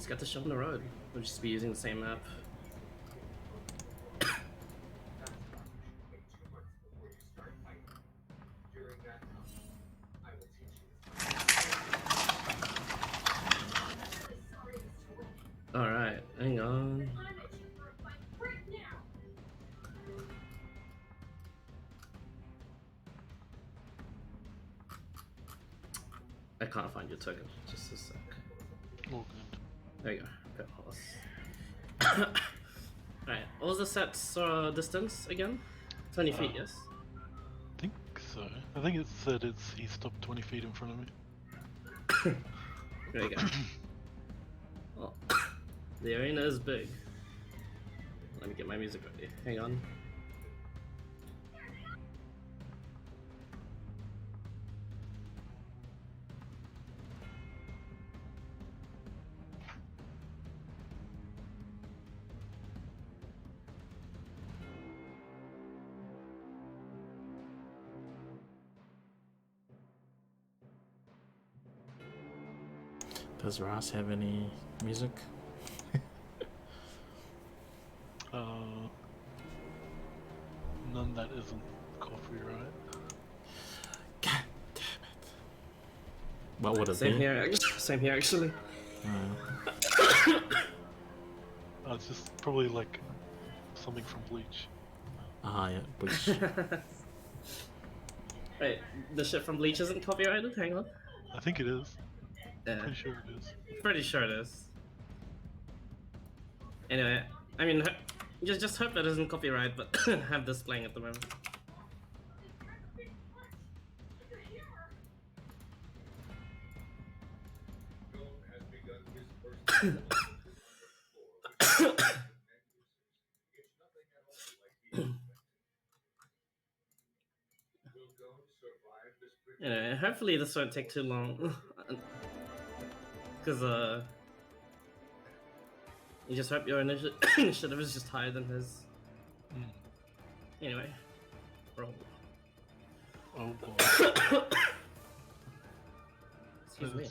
Just got the show on the road. We'll just be using the same map. Alright, hang on. I can't find your token. Just a sec. All good. There you go. Pit horse. Alright, what was the set's distance again? 20 feet, yes? I think so. I think it said he stopped 20 feet in front of me. There you go. Oh, the arena is big. Let me get my music ready. Hang on. Does Ross have any music? None that isn't copyright. God damn it. What would it Same be? here, same here actually. It's just probably like something from Bleach. Yeah, Bleach. Wait, the shit from Bleach isn't copyrighted? Hang on. I think it is. Yeah. Pretty sure it is. Pretty sure it is. Anyway, I mean, just hope that isn't copyright, but have this playing at the moment. Anyway, hopefully this won't take too long. Because, you just hope your initiative is just higher than his. Anyway, roll. Oh boy. Excuse me.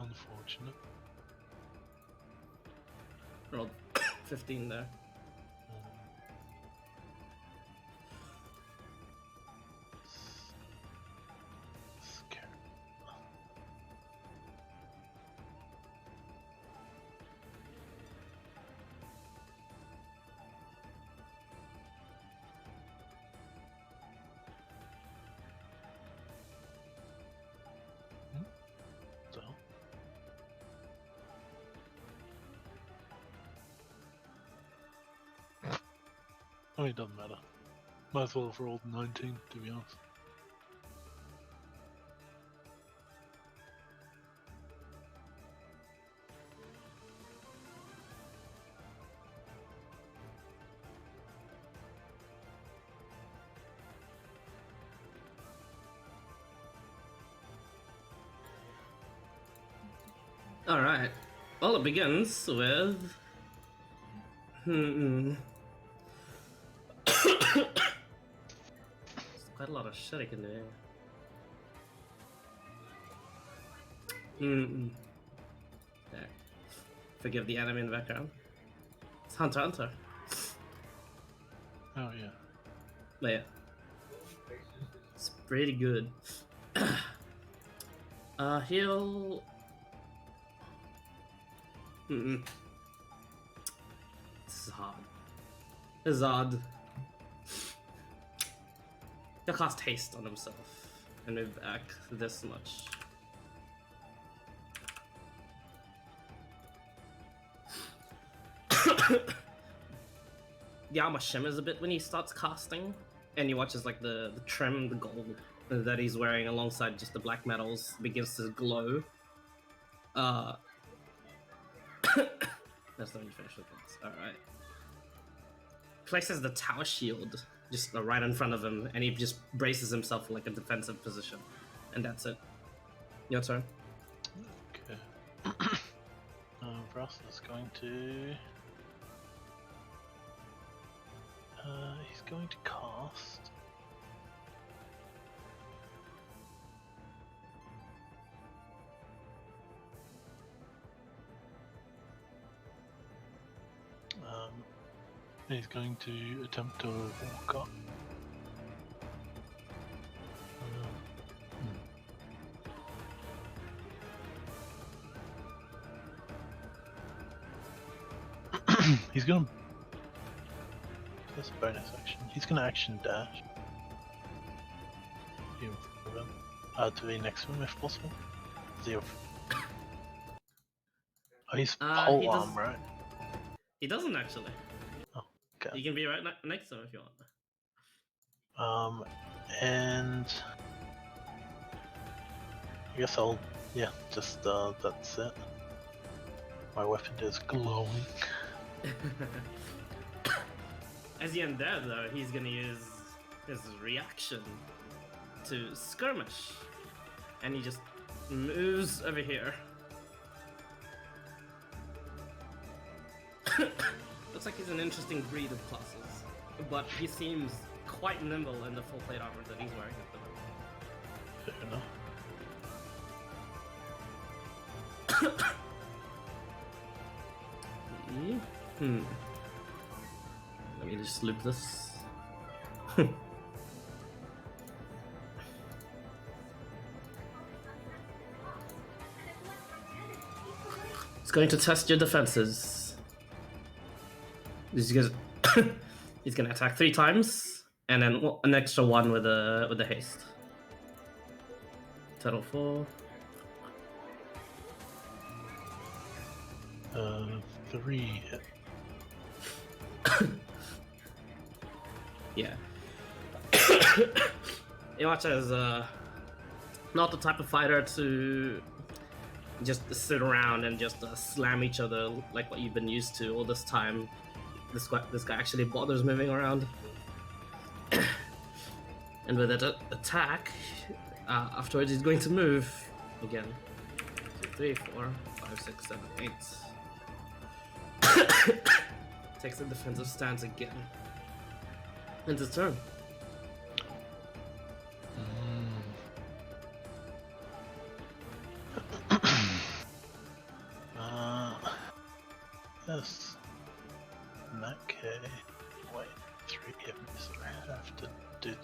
Unfortunate. Rolled 15 there. I mean, it doesn't matter. Might as well have rolled 19, to be honest. Alright. Well, it begins with... There's quite a lot of shit I can do here. There. Forgive the anime in the background. It's Hunter x Hunter. Oh yeah. But yeah. It's pretty good. He'll... This is hard. This is odd. He'll cast haste on himself and move back this much. The armor shimmers a bit when he starts casting, and you watch as like the trim, the gold that he's wearing alongside just the black metals begins to glow. That's not when you finish with this. Alright. Places the tower shield just right in front of him, and he just braces himself for like a defensive position. And that's it. Your turn. Okay. Ross is going to... he's going to cast... He's going to attempt to walk up. He's gonna. That's a bonus action. He's gonna action dash. Be in front of him. To be next to him if possible. Does he have... Oh, he's pole he arm, right? He doesn't actually. Oh, okay. You can be right next to him if you want. And I guess I'll, yeah, just that's it. My weapon is glowing. As you end there, though, he's gonna use his reaction to skirmish, and he just moves over here. Looks like he's an interesting breed of classes, but he seems quite nimble in the full plate armor that he's wearing at the moment. Fair enough. Let me just loop this. It's going to test your defenses. He's gonna attack 3 times, and then an extra 1 with a haste. Total 4. 3 hit. Yeah. Iwacha is not the type of fighter to just sit around and just slam each other like what you've been used to all this time. This guy actually bothers moving around. And with that attack, afterwards he's going to move again. 2, 3, 4, 5, 6, 7, 8. Takes a defensive stance again. Ends his turn. Yes. In that case, wait, 3 hit me, so I have to do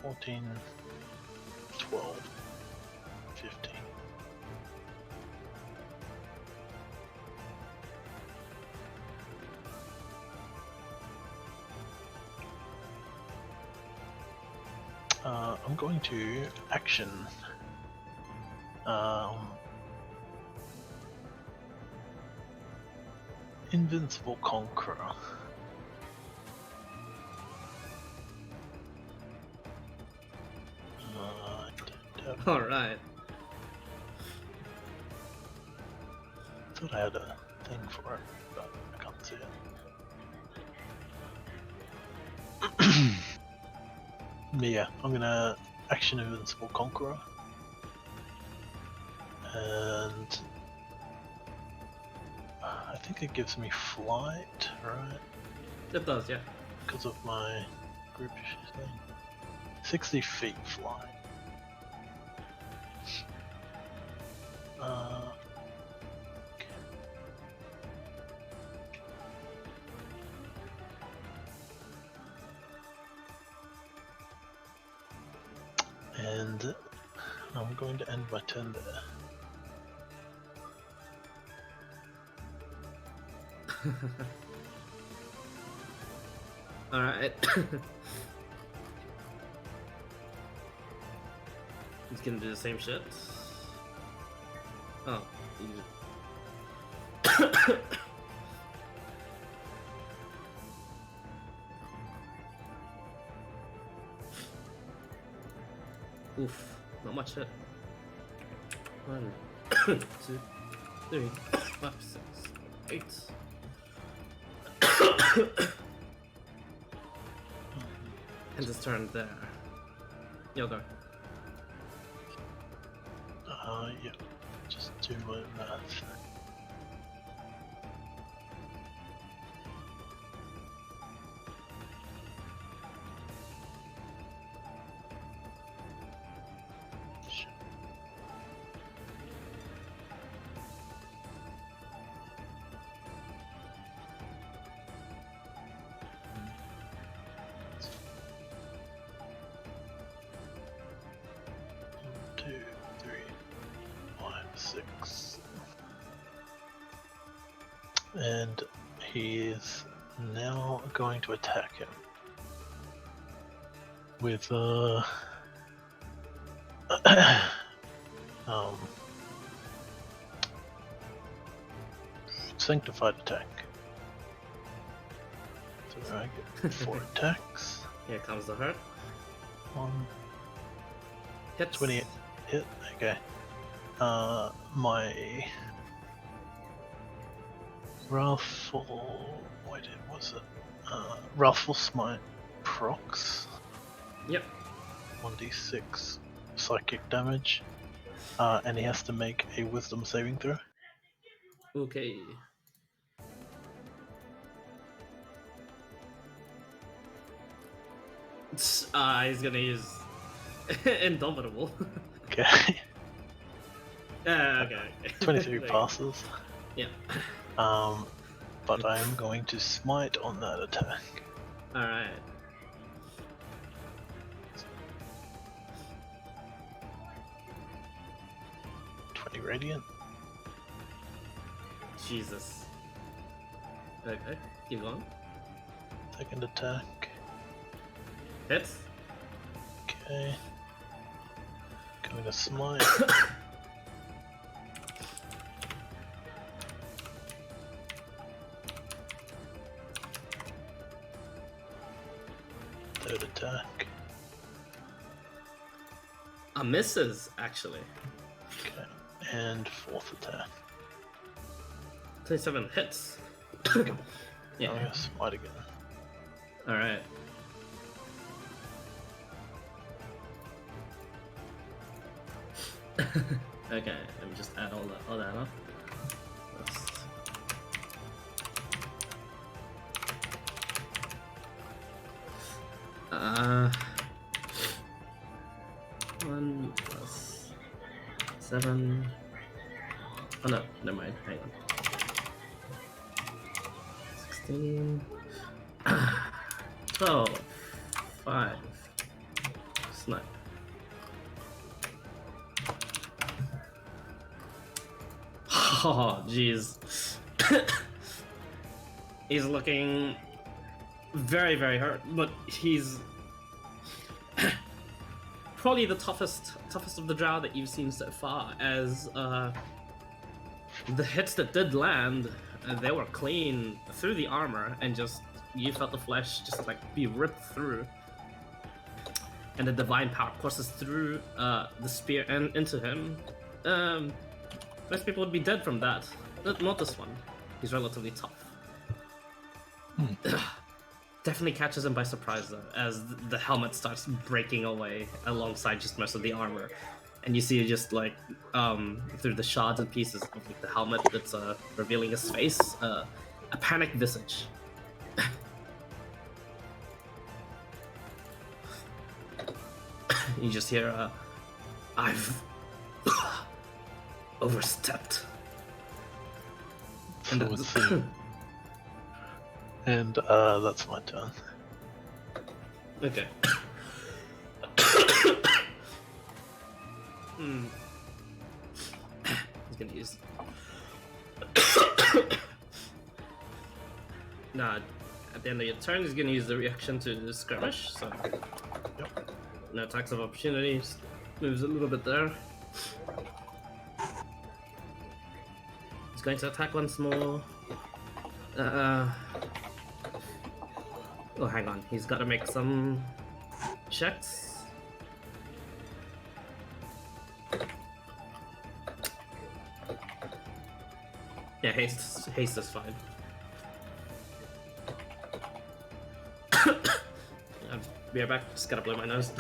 14, 12, 15. I'm going to action. Invincible Conqueror. Alright. Thought I had a thing for it, but I can't see it. But yeah, I'm gonna action Invincible Conqueror. And I think it gives me flight, right? It does, yeah. Because of my groupish thing. 60 feet flight. And I'm going to end my turn there. Alright. He's gonna do the same shit. Oh. Oof, not much hit. 1, 2, 3, 5, 6, 8. And his turn there. You'll go. Yeah. Just do my math. 6. And he is now going to attack him with sanctified attack. So I get 4 attacks. Here comes the hurt. 1, Hits. 28 hit. Okay. My Raffle. What was it? Raffle Smite procs. Yep. 1d6 psychic damage. And he has to make a Wisdom saving throw. Okay. He's gonna use Indomitable. Okay. Okay. 23 passes. Yeah. But I am going to smite on that attack. Alright. Radiant. Jesus. Okay, keep going. Second attack. Hits. Okay. Going to smite. Third attack. Misses, actually. Okay. And fourth attack. 27 hits. Yeah. I'm gonna smite again. Alright. Okay, let me just add all that up. That's... 1 plus 7. Oh no, never mind. Hang on. 16. 12. 5. Snipe. Oh, jeez. He's looking very, very hurt, but he's probably the toughest of the drow that you've seen so far, as the hits that did land, they were clean through the armor, and just you felt the flesh just like be ripped through, and the divine power courses through the spear and into him. Most people would be dead from that. Not this one. He's relatively tough. Definitely catches him by surprise though, as the helmet starts breaking away alongside just most of the armor, and you see just like through the shards and pieces of like, the helmet that's revealing his face, a panicked visage. You just hear, I've overstepped. So it's and that's my turn. Okay. He's gonna use. Nah, at the end of your turn, he's gonna use the reaction to skirmish. So, Yep. No attacks of opportunity. Just moves a little bit there. He's going to attack once more. Oh, hang on. He's got to make some checks. Yeah, haste is fine. I'll be right back. Just gotta blow my nose.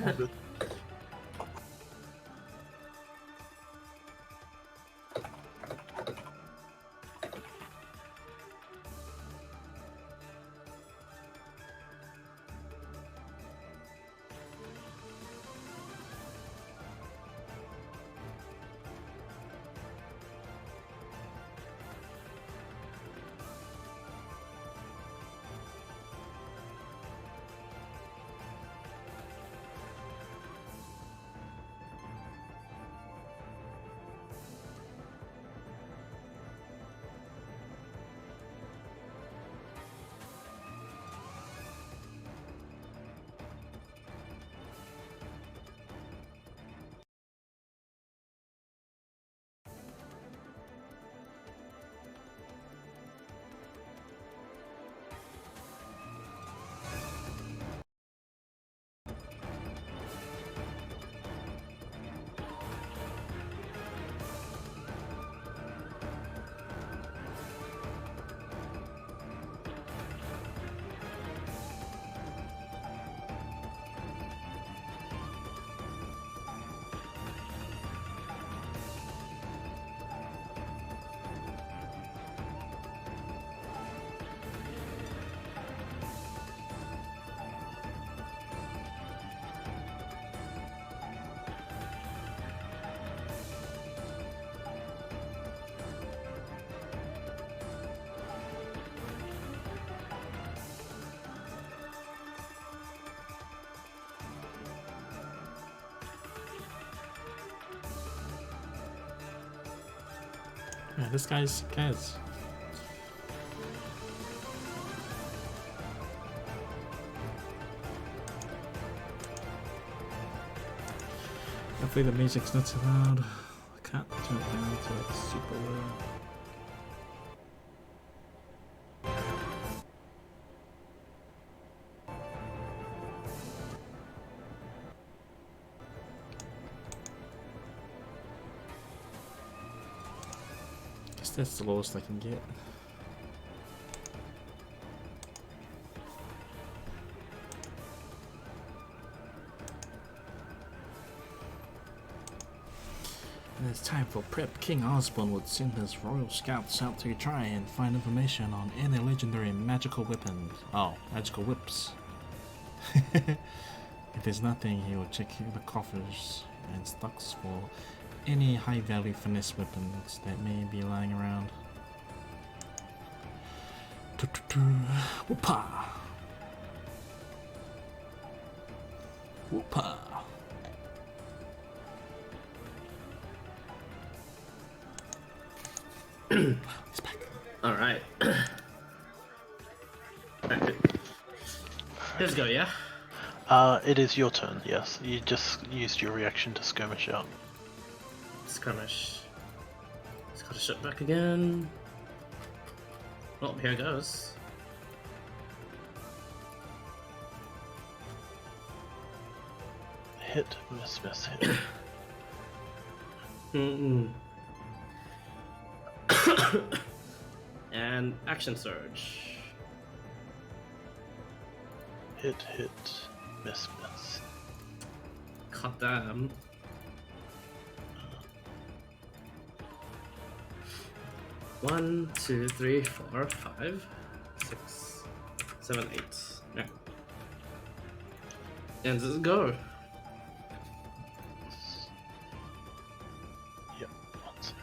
All good. Yeah, this guy's cares. Hopefully the music's not too loud. I can't turn it down to like super low. Guess that's the lowest I can get. And it's time for prep. King Osborne would send his royal scouts out to try and find information on any legendary magical weapons. Oh, magical whips. If there's nothing, he will check the coffers and stocks for any high-value finesse weapons that may be lying around. Whoopah! Whoopah! He's back. All right. Let's go. Yeah. It is your turn. Yes, you just used your reaction to skirmish out. Skirmish. It's got to shut back again. Oh, here goes. Hit, miss, hit. And action surge. Hit, miss. God damn. One, two, three, four, 5, 6, 7, 8. Yeah. And let's go. Yep, 1 sec.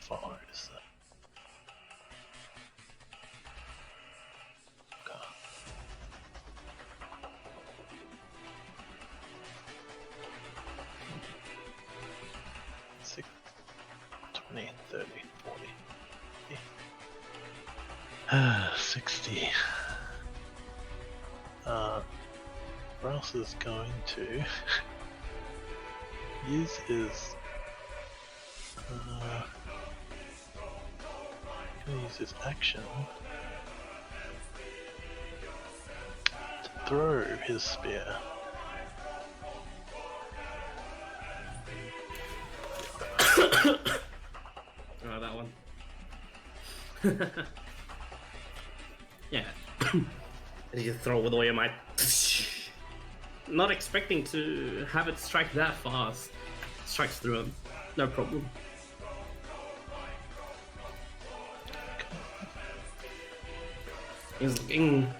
Far is that? Okay. 6, 20, 30, 40, 60. Rouse is going to use his gonna use his action to throw his spear. Oh, that one. Yeah. And you throw with all your might. Not expecting to have it strike that fast. Strikes through him. No problem. He's looking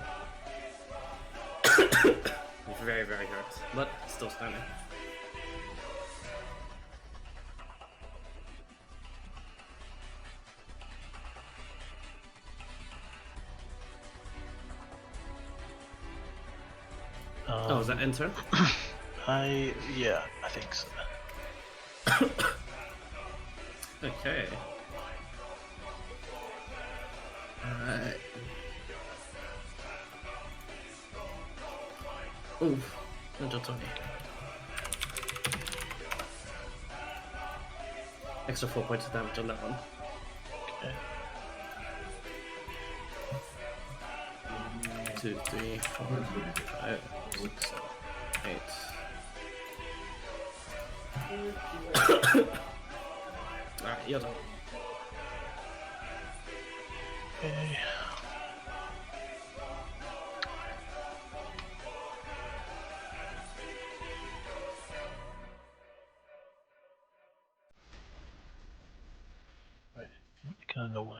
very, very hurt, but still standing. Oh, is that enter? Yeah, I think so. Okay. Alright. Oof. Ninja 20. Extra 4 points of damage on that one. Okay. 2, 3, 4, 5, 6, 7, 8. Alright, you're done. Okay. Wait, going away.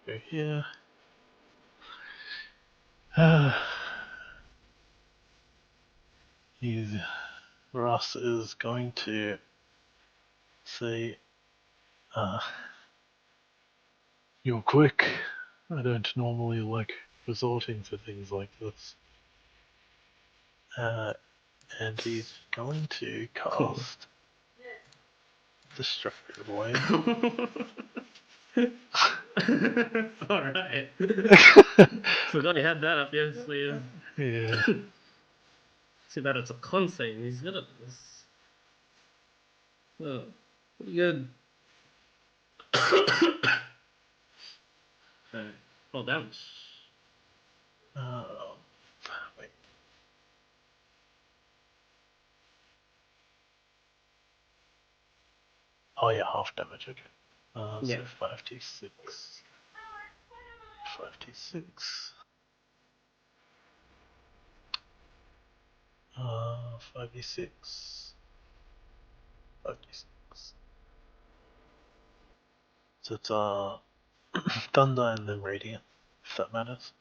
Go here. Ross is going to say, "You're quick. I don't normally like resorting to things like this." And he's going to cast Destructive Wave. Alright. Forgot he had that up your sleeve. Yeah. Too bad it's a con save. He's good at this. Oh, pretty good. Alright. Roll damage. Wait. Oh yeah, half damage. Okay. Yeah. So 5d6. 5d6. 5d6. 5d6. So it's thunder and then radiant, if that matters.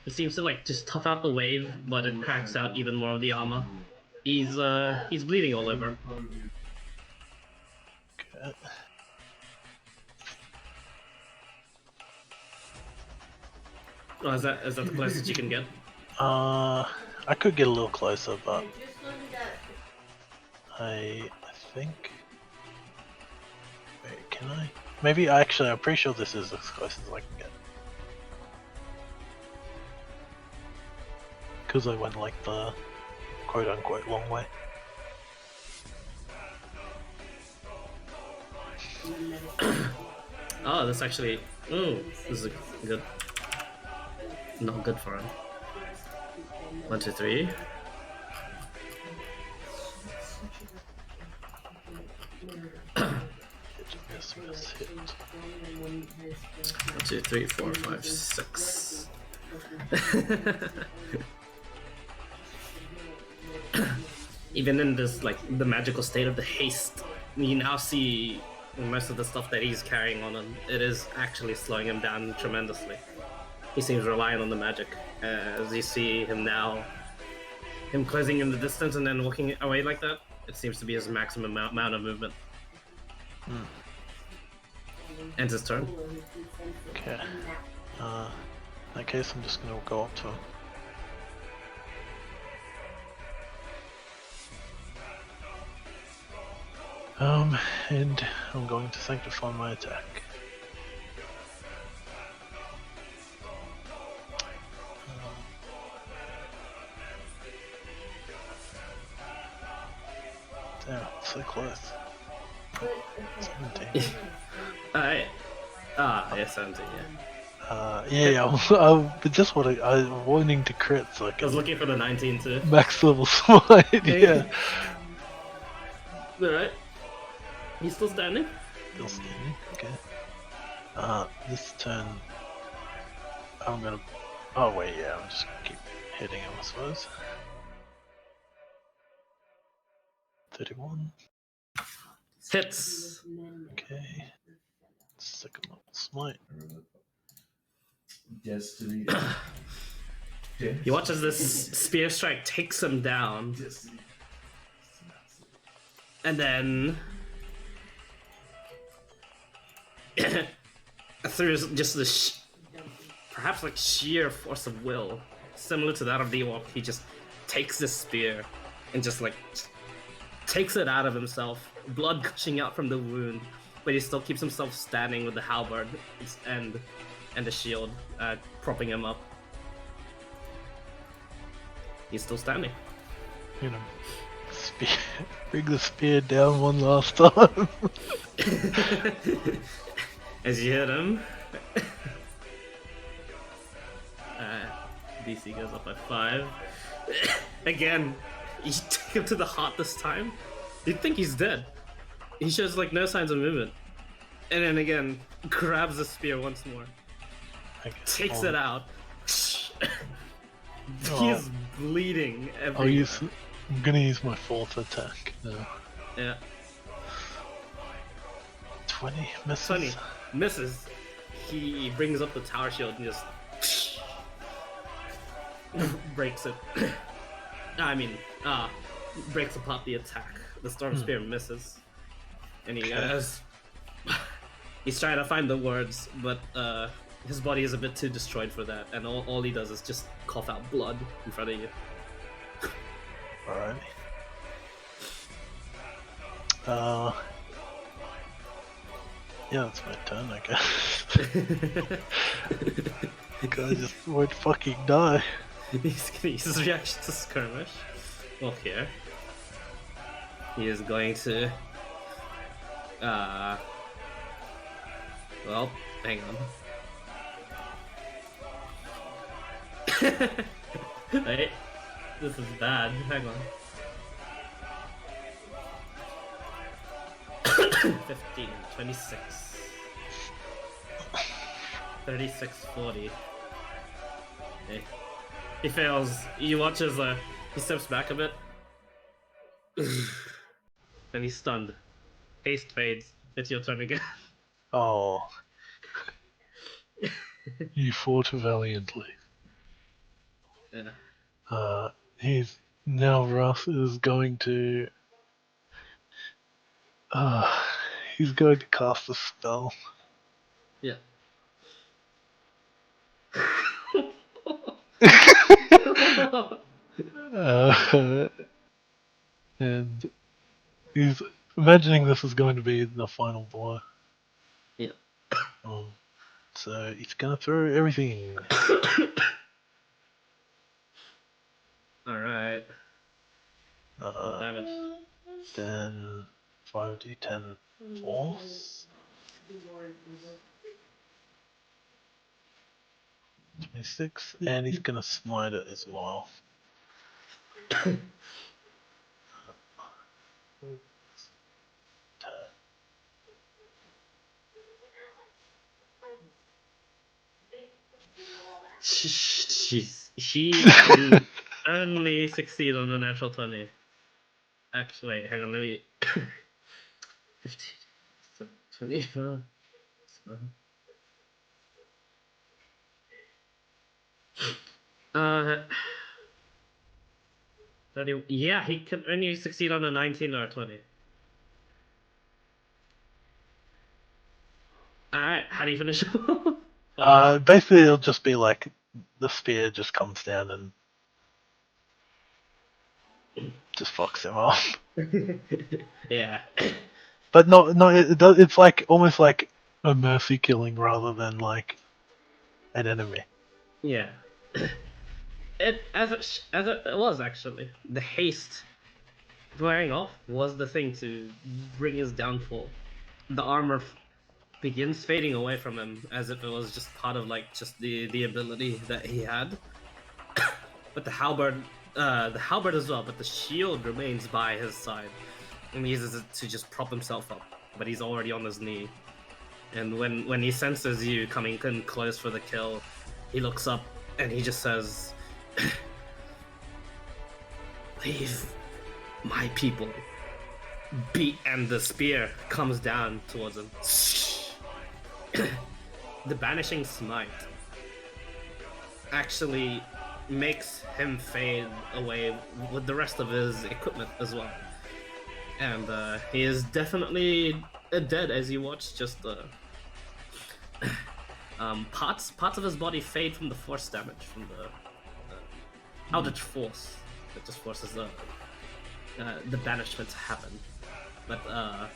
It seems to like just tough out the wave, but it cracks out even more of the armor. He's bleeding all over. Okay. Oh, is that the closest you can get? I could get a little closer, but I think. Wait, can I? Maybe actually, I'm pretty sure this is as close as I can get. Because I went like the quote-unquote long way. Oh, this actually. Ooh, this is a good. Not good for him. 1, 2, 3. Hit. 1, 2, 3, 4, 5, 6. Even in this, like, the magical state of the haste, you now see most of the stuff that he's carrying on him. It is actually slowing him down tremendously. He seems reliant on the magic. As you see him now, him closing in the distance and then walking away like that, it seems to be his maximum amount of movement. Ends his turn. Okay. In that case, I'm just gonna go up to him. And I'm going to sanctify my attack. Damn, so close. 17. Yes, 17, But just what I was wanting to crit so I I was can looking for the 19 too. max level smite, yeah. Alright. He's still standing? Still standing, okay. This turn, I'm gonna, oh wait, yeah, I'm just gonna keep hitting him, I suppose. 31, Hits. okay. Second level smite. Destiny. He watches this spear strike takes him down, and then through just the perhaps like sheer force of will, similar to that of the orc, he just takes this spear and just like takes it out of himself, blood gushing out from the wound, but he still keeps himself standing with the halberd and the shield propping him up. He's still standing. You know, bring the spear down one last time. As you hit him, DC goes up by 5. Again, you take him to the heart this time. You'd think he's dead. He shows like no signs of movement. And then again, grabs the spear once more. Takes it out. He's bleeding I'll everywhere. I'm gonna use my fourth attack now. Yeah. 20 misses. 20 misses. He brings up the tower shield and just breaks it. I mean, breaks apart the attack. The storm spear misses, and he goes. He's trying to find the words, but his body is a bit too destroyed for that, and all he does is just cough out blood in front of you. Alright. Yeah, it's my turn, I guess. The guy just won't fucking die. He's gonna use his reaction to skirmish. Well, here. He is going to. Well, hang on. Wait, this is bad. Hang on. 15, 26, 36, 40. Okay. He fails. He watches. He steps back a bit, and he's stunned. Haste fades. It's your turn again. Oh. You fought valiantly. Yeah. He's now Russ is going to he's going to cast a spell. Yeah. And he's imagining this is going to be the final blow. Yeah. So he's gonna throw everything. Alright. Damage. Then 5d10 force. 26, and he's gonna smite it as well. She can only succeed on a natural 20. Actually, hang on, let me. 15, 24. 30, yeah, he can only succeed on a 19 or a 20. Alright, how do you finish? Basically it'll just be like the spear just comes down and just fucks him up. Yeah. But no, it's like almost like a mercy killing rather than like an enemy. Yeah. It was actually the haste wearing off was the thing to bring his downfall. The armor begins fading away from him as if it was just part of like just the ability that he had. But the halberd as well. But the shield remains by his side, and he uses it to just prop himself up. But he's already on his knee. And when he senses you coming in close for the kill, he looks up and he just says, "Leave my people be." And the spear comes down towards him. The banishing smite actually makes him fade away with the rest of his equipment as well. And he is definitely dead as you watch just parts of his body fade from the force damage, from the eldritch force that just forces the banishment to happen. But the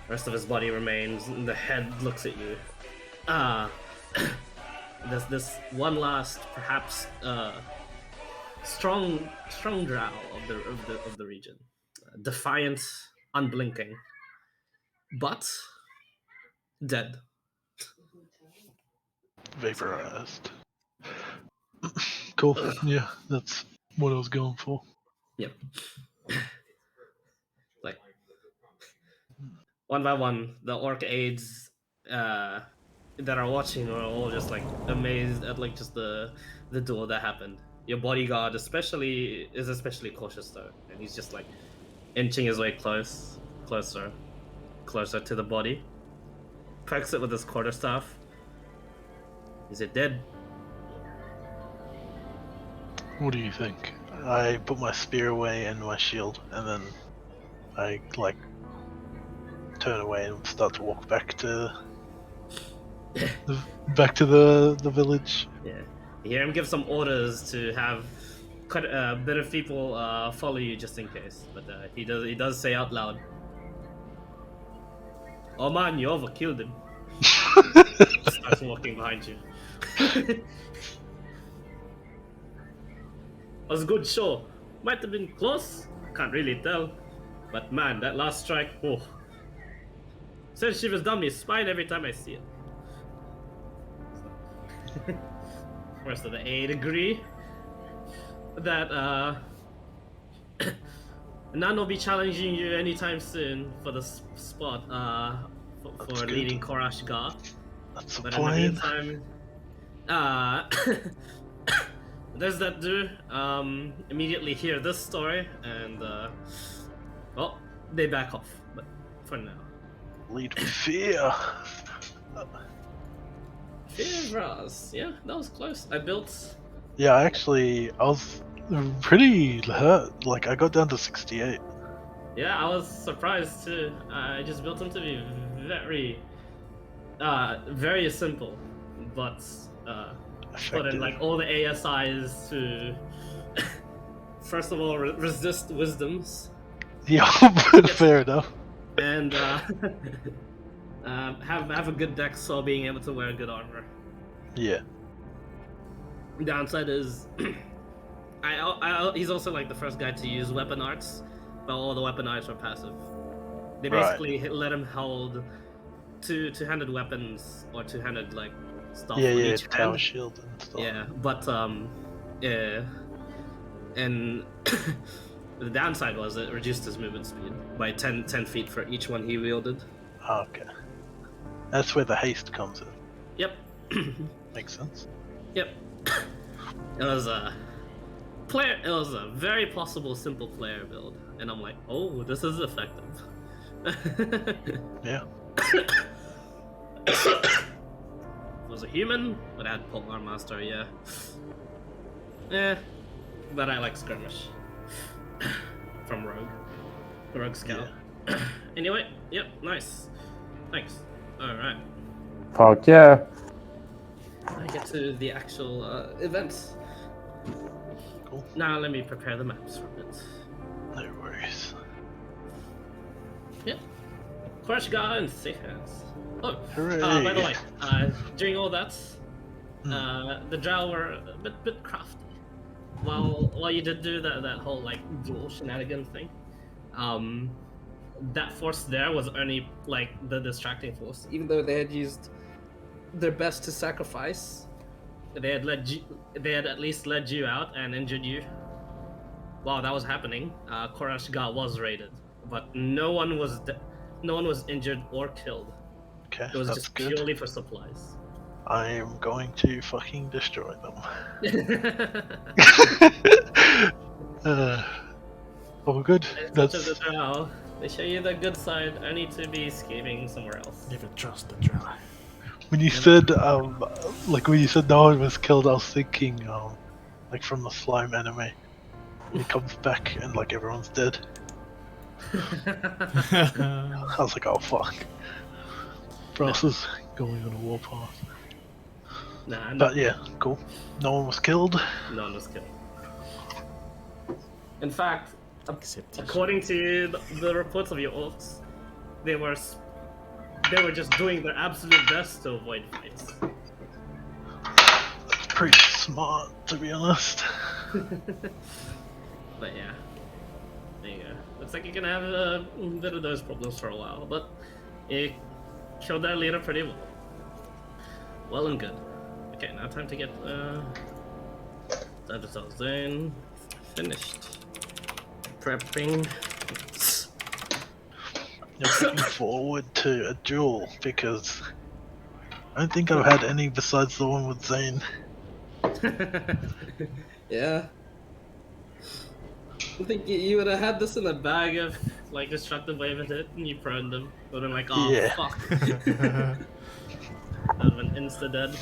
rest of his body remains, and the head looks at you. There's this one last, perhaps strong drow of the region, defiant, unblinking, but dead. Vaporized. Cool. Yeah, that's what I was going for. Yep. Like one by one, the orc aides that are watching are all just like amazed at like just the duel that happened. Your bodyguard is especially cautious though, and he's just like inching his way closer to the body. Pokes it with his quarterstaff. Is it dead? What do you think? I put my spear away and my shield, and then I like turn away and start to walk back to the village. Yeah. You hear him give some orders to have quite a bit of people follow you just in case. But he does say out loud, "Oh man, you overkilled him." Starts walking behind you. Was a good show. Might have been close. Can't really tell. But man, that last strike, oh. Sends shivers down my spine every time I see it. Rest of the A agree that Nan will be challenging you anytime soon for the spot for leading Korash Gar. That's the But plan. in the meantime, there's that dude. Immediately hear this story and well, they back off. But for now, Lead with fear. Fivras. Yeah, that was close. I built. Yeah, I was pretty hurt. Like, I got down to 68. Yeah, I was surprised too. I just built him to be very simple, but put in like all the ASIs to first of all resist wisdoms Yeah, fair enough. and have a good dex so being able to wear good armor. Yeah. Downside is he's also like the first guy to use weapon arts, but all the weapon arts were passive. They basically let him hold two-handed weapons or two-handed like stuff. Yeah, with yeah, each tower hand. shield and stuff. Yeah, but yeah, and the downside was it reduced his movement speed by 10 feet for each one he wielded. Okay. That's where the haste comes in. Yep. Makes sense. Yep. It was a very possible simple player build, and I'm like, oh, this is effective. Yeah. Was a human, but I had Polearm Master, yeah. Eh, but I like skirmish from Rogue Scout. Yeah. Anyway, yep, nice. Thanks. All right. Fuck yeah. I get to the actual events. Cool. Now let me prepare the maps for it. No worries. Yep. Koreshgar and Safe Hands. Oh, Hooray. by the way, during all that, the Drow were a bit crafty. While you did do that whole like dual shenanigan thing, that force there was only like the distracting force. Even though they had used their best to sacrifice, they had at least led you out and injured you. While that was happening, Koreshgar was raided, but no one was injured or killed. Okay, It was that's just good. purely for supplies. I am going to fucking destroy them. Oh, good. Such as the Drow, they show you the good side only to be scheming somewhere else. Never trust the Drow. When you said, when you said no one was killed, I was thinking, like from the slime anime. He comes back and like everyone's dead. I was like, oh fuck. Brass is going on a warpath. Nah, But yeah, cool. No one was killed. no one was killed. In fact, Except according to the reports of your orcs, they were just doing their absolute best to avoid fights. That's pretty smart, to be honest. But yeah, there you go. Looks like you're gonna have a bit of those problems for a while, but you killed that leader pretty well. Well and good. Okay, now time to get zone finished. Prepping. I'm looking forward to a duel because I don't think I've had any besides the one with Zane. Yeah. I think you would have had this in a bag of like destructive wave hit and you pruned them. Would have been like, oh Yeah. fuck. That would have been insta dead.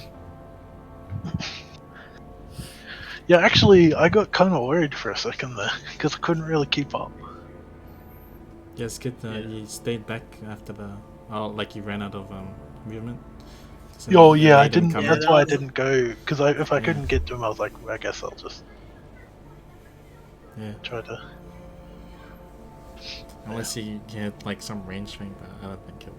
Yeah, actually, I got kind of worried for a second there because I couldn't really keep up. Yes, kid, Yeah. you stayed back after the. Oh, like you ran out of movement. So Oh they yeah, I didn't didn't. come Yeah, That's that why I was- didn't go because if I Yeah. couldn't get to him, I was like, I guess I'll just Yeah. try to. Unless you get like some range thing, but I don't think it.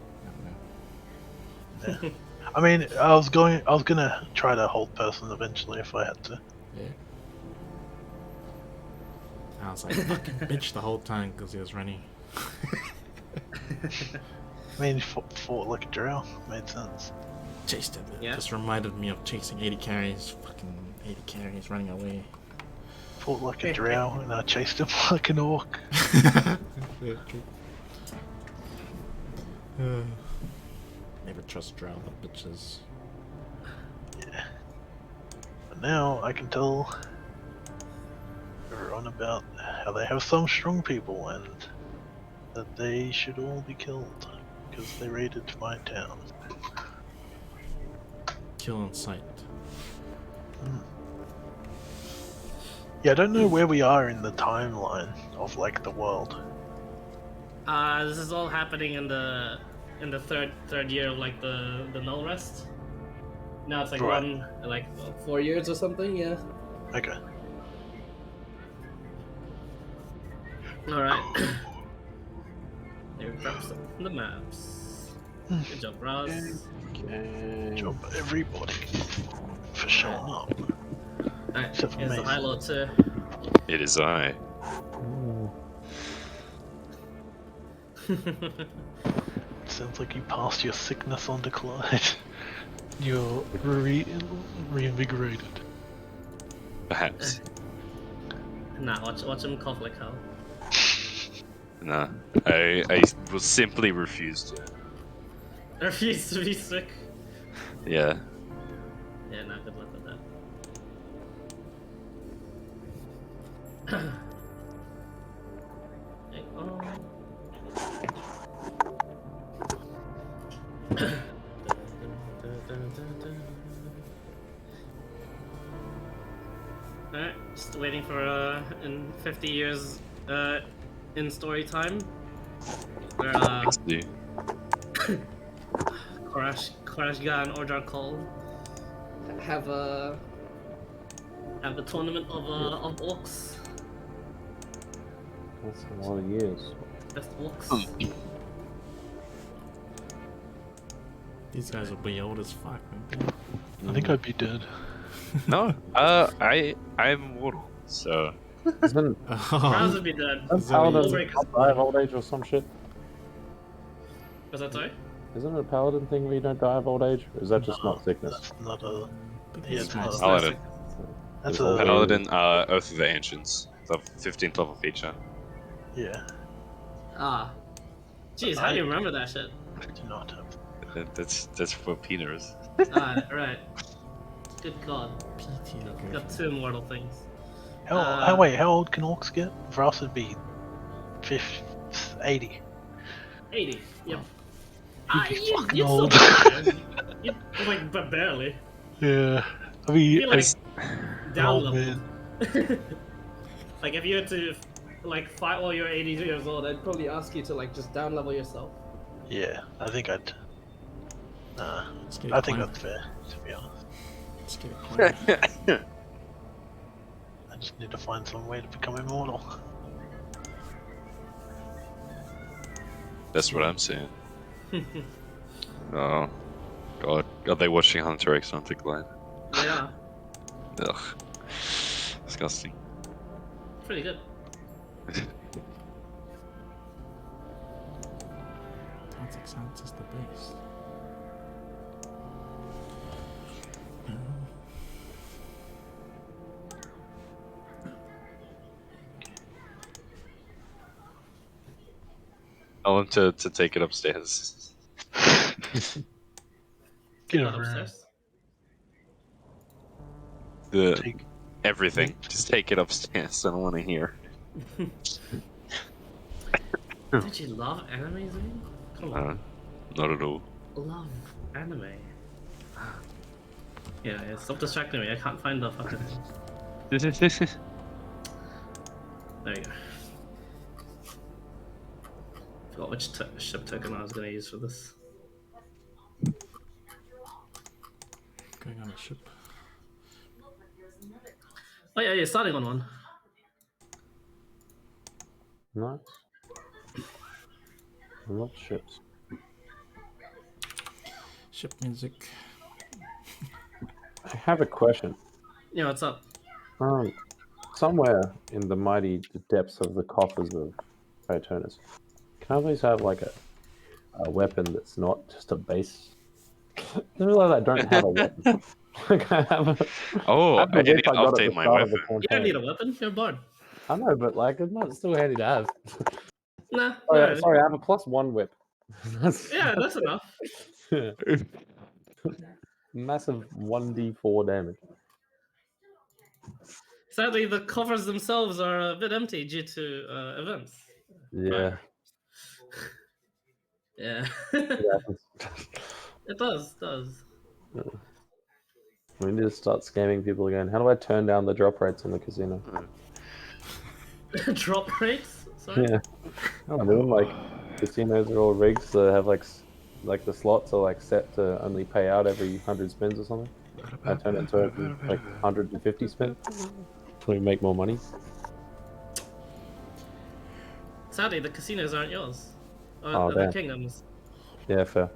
I don't know. I mean, I was gonna try to hold person eventually if I had to. Yeah. I was like fucking bitch the whole time because he was running. I mean, fought like a drow, made sense. Chased it. Yeah. Just reminded me of chasing 80 carries. Fucking 80 carries running away. Fought like a drow, and I chased him like an orc. Yeah, true. Never trust drow bitches. Yeah. But now I can tell everyone about how they have some strong people and that they should all be killed because they raided my town. Kill on sight. Yeah, I don't know where we are in the timeline of like the world. This is all happening in the third year of like the null rest. Now it's like Right. run like 4 years or something. Yeah. Okay. All right. There we grab some of the maps. Good job, Ross. Okay. Job everybody for showing up. Alright, Except for here's the me. high low too. It is I. Sounds like you passed your sickness on to Clyde. You're reinvigorated. Perhaps. Nah, watch him cough like hell. Nah. I will simply refuse to. I refuse to be sick. Yeah. Yeah, nah, good luck with that. Hey, Alright, just waiting for in 50 years in story time. Where Let's do. Korashga and Orjar Cole have the tournament of orcs. That's a lot of years. Best orcs. These guys will be old as fuck. Man. I think I'd be dead. No. I'm immortal. So. Isn't Browns would be dead. Paladin Break- die of old age or some shit? Was that sorry? Isn't it a paladin thing where you don't die of old age? Or is that just not sickness? That's not a. But Yeah, these it's guys, not. Paladin. That's It's all a. bad. Paladin, Oath of the Ancients. The 15th level feature. Yeah. Ah. Jeez, how do you remember that shit? I do not have. That's for Peaners. Ah, right. Good god. PT. Got two immortal things. Wait, how old can orcs get? For us it'd be 80. 80. Yep. You'd be fucking you'd old. still be there. You'd, like, but barely. Yeah. I You'd mean, be like as down old level. man. Like if you had to like fight while you're 80 years old, I'd probably ask you to like just down level yourself. Yeah, I think I'd. Nah, Let's get I it think clean. that's fair, to be honest. Let's get it clean. I just need to find some way to become immortal. That's what I'm saying. Oh. God. Are they watching Hunter x Hunter, Glenn? Yeah, Ugh. Disgusting. pretty good. Toxic Sounds is the best. Tell them to take it upstairs. Get Not over here. upstairs. The Take everything. Just take it upstairs. I don't want to hear. Did you love anime, Zane? Come on. Not at all. Love anime. Yeah, stop distracting me. I can't find the fucking thing. There you go. Forgot which ship token I was gonna use for this. Going on a ship. Oh yeah, starting on one. Nice. I love ships. Ship music. I have a question. Yeah, what's up? Somewhere in the mighty depths of the coffers of Patronus, can I please have like a weapon that's not just a base? I realize I don't have a weapon. Like I have a, Oh, I have the I need whip to I got at update the my start of the weapon. You don't need campaign. a weapon. You're bored. I know, but like it's not still handy to have. Nah. Oh, yeah, Alright. sorry, I have a +1 whip. Yeah, that's enough. Massive 1d4 damage. Sadly, the covers themselves are a bit empty due to events. Yeah. Yeah. Yeah. It does. We need to start scamming people again. How do I turn down the drop rates in the casino? Drop rates? Sorry? Yeah. I don't know, like casinos are all rigged, so they have like the slots are like set to only pay out every 100 spins or something. I turn it to like 150 spins so we make more money. Sadly, the casinos aren't yours. Or Oh, the damn. kingdoms. Yeah, fair.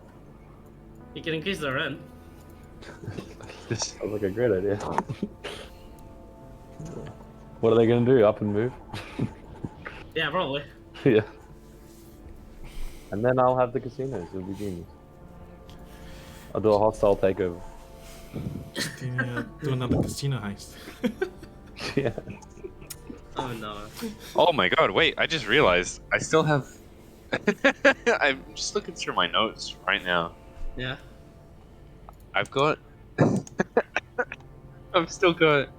You can increase the rent. Sounds like a great idea. What are they gonna do? Up and move? Yeah, probably. Yeah. And then I'll have the casinos. It'll be genius. I'll do a hostile takeover. Do another casino heist. Yeah. Oh no. Oh my god, wait, I just realized I still have. I'm just looking through my notes right now. Yeah. I've got. I've still got.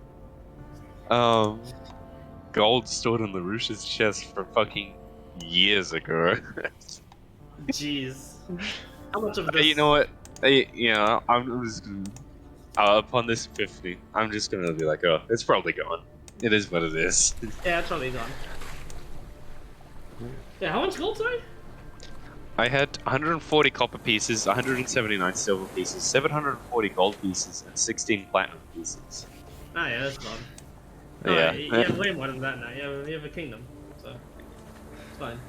Gold stored in LaRouche's chest from fucking years ago. Jeez. How much of this? You know what? I'm just gonna. Upon this epiphany, I'm just gonna be like, oh, it's probably gone. It is what it is. Yeah, it's probably gone. Yeah, how much gold, sorry? I had 140 copper pieces, 179 silver pieces, 740 gold pieces, and 16 platinum pieces. Ah, yeah, that's gone. Yeah. You have way more than that now. You have a kingdom, so it's fine.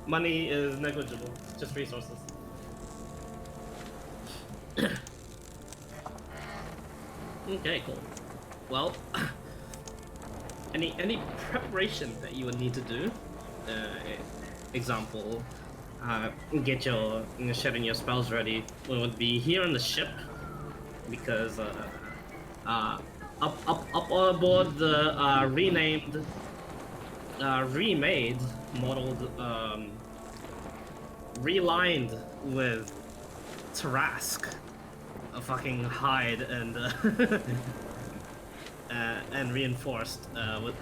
Money is negligible. It's just resources. Okay, cool. Well, any preparation that you would need to do? Example, get your shedding your spells ready. Would be here on the ship because up on board the renamed, remade, modeled, relined with Tarask, a fucking hide and reinforced with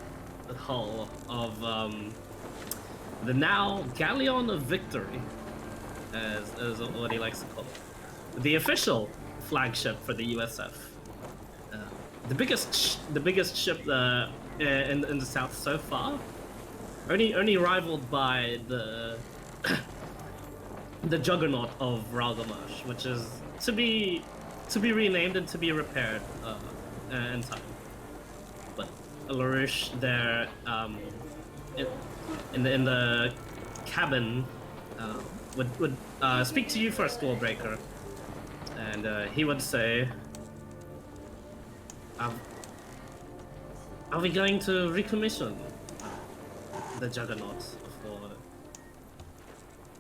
the hull of the now Galleon of Victory, as what he likes to call it, the official flagship for the USF. The biggest ship in the south so far, only rivaled by the the Juggernaut of Ralgamash, which is to be renamed and to be repaired in time. But LaRouche there in the cabin would speak to you first, Warbreaker, and he would say, are we going to recommission the Juggernaut for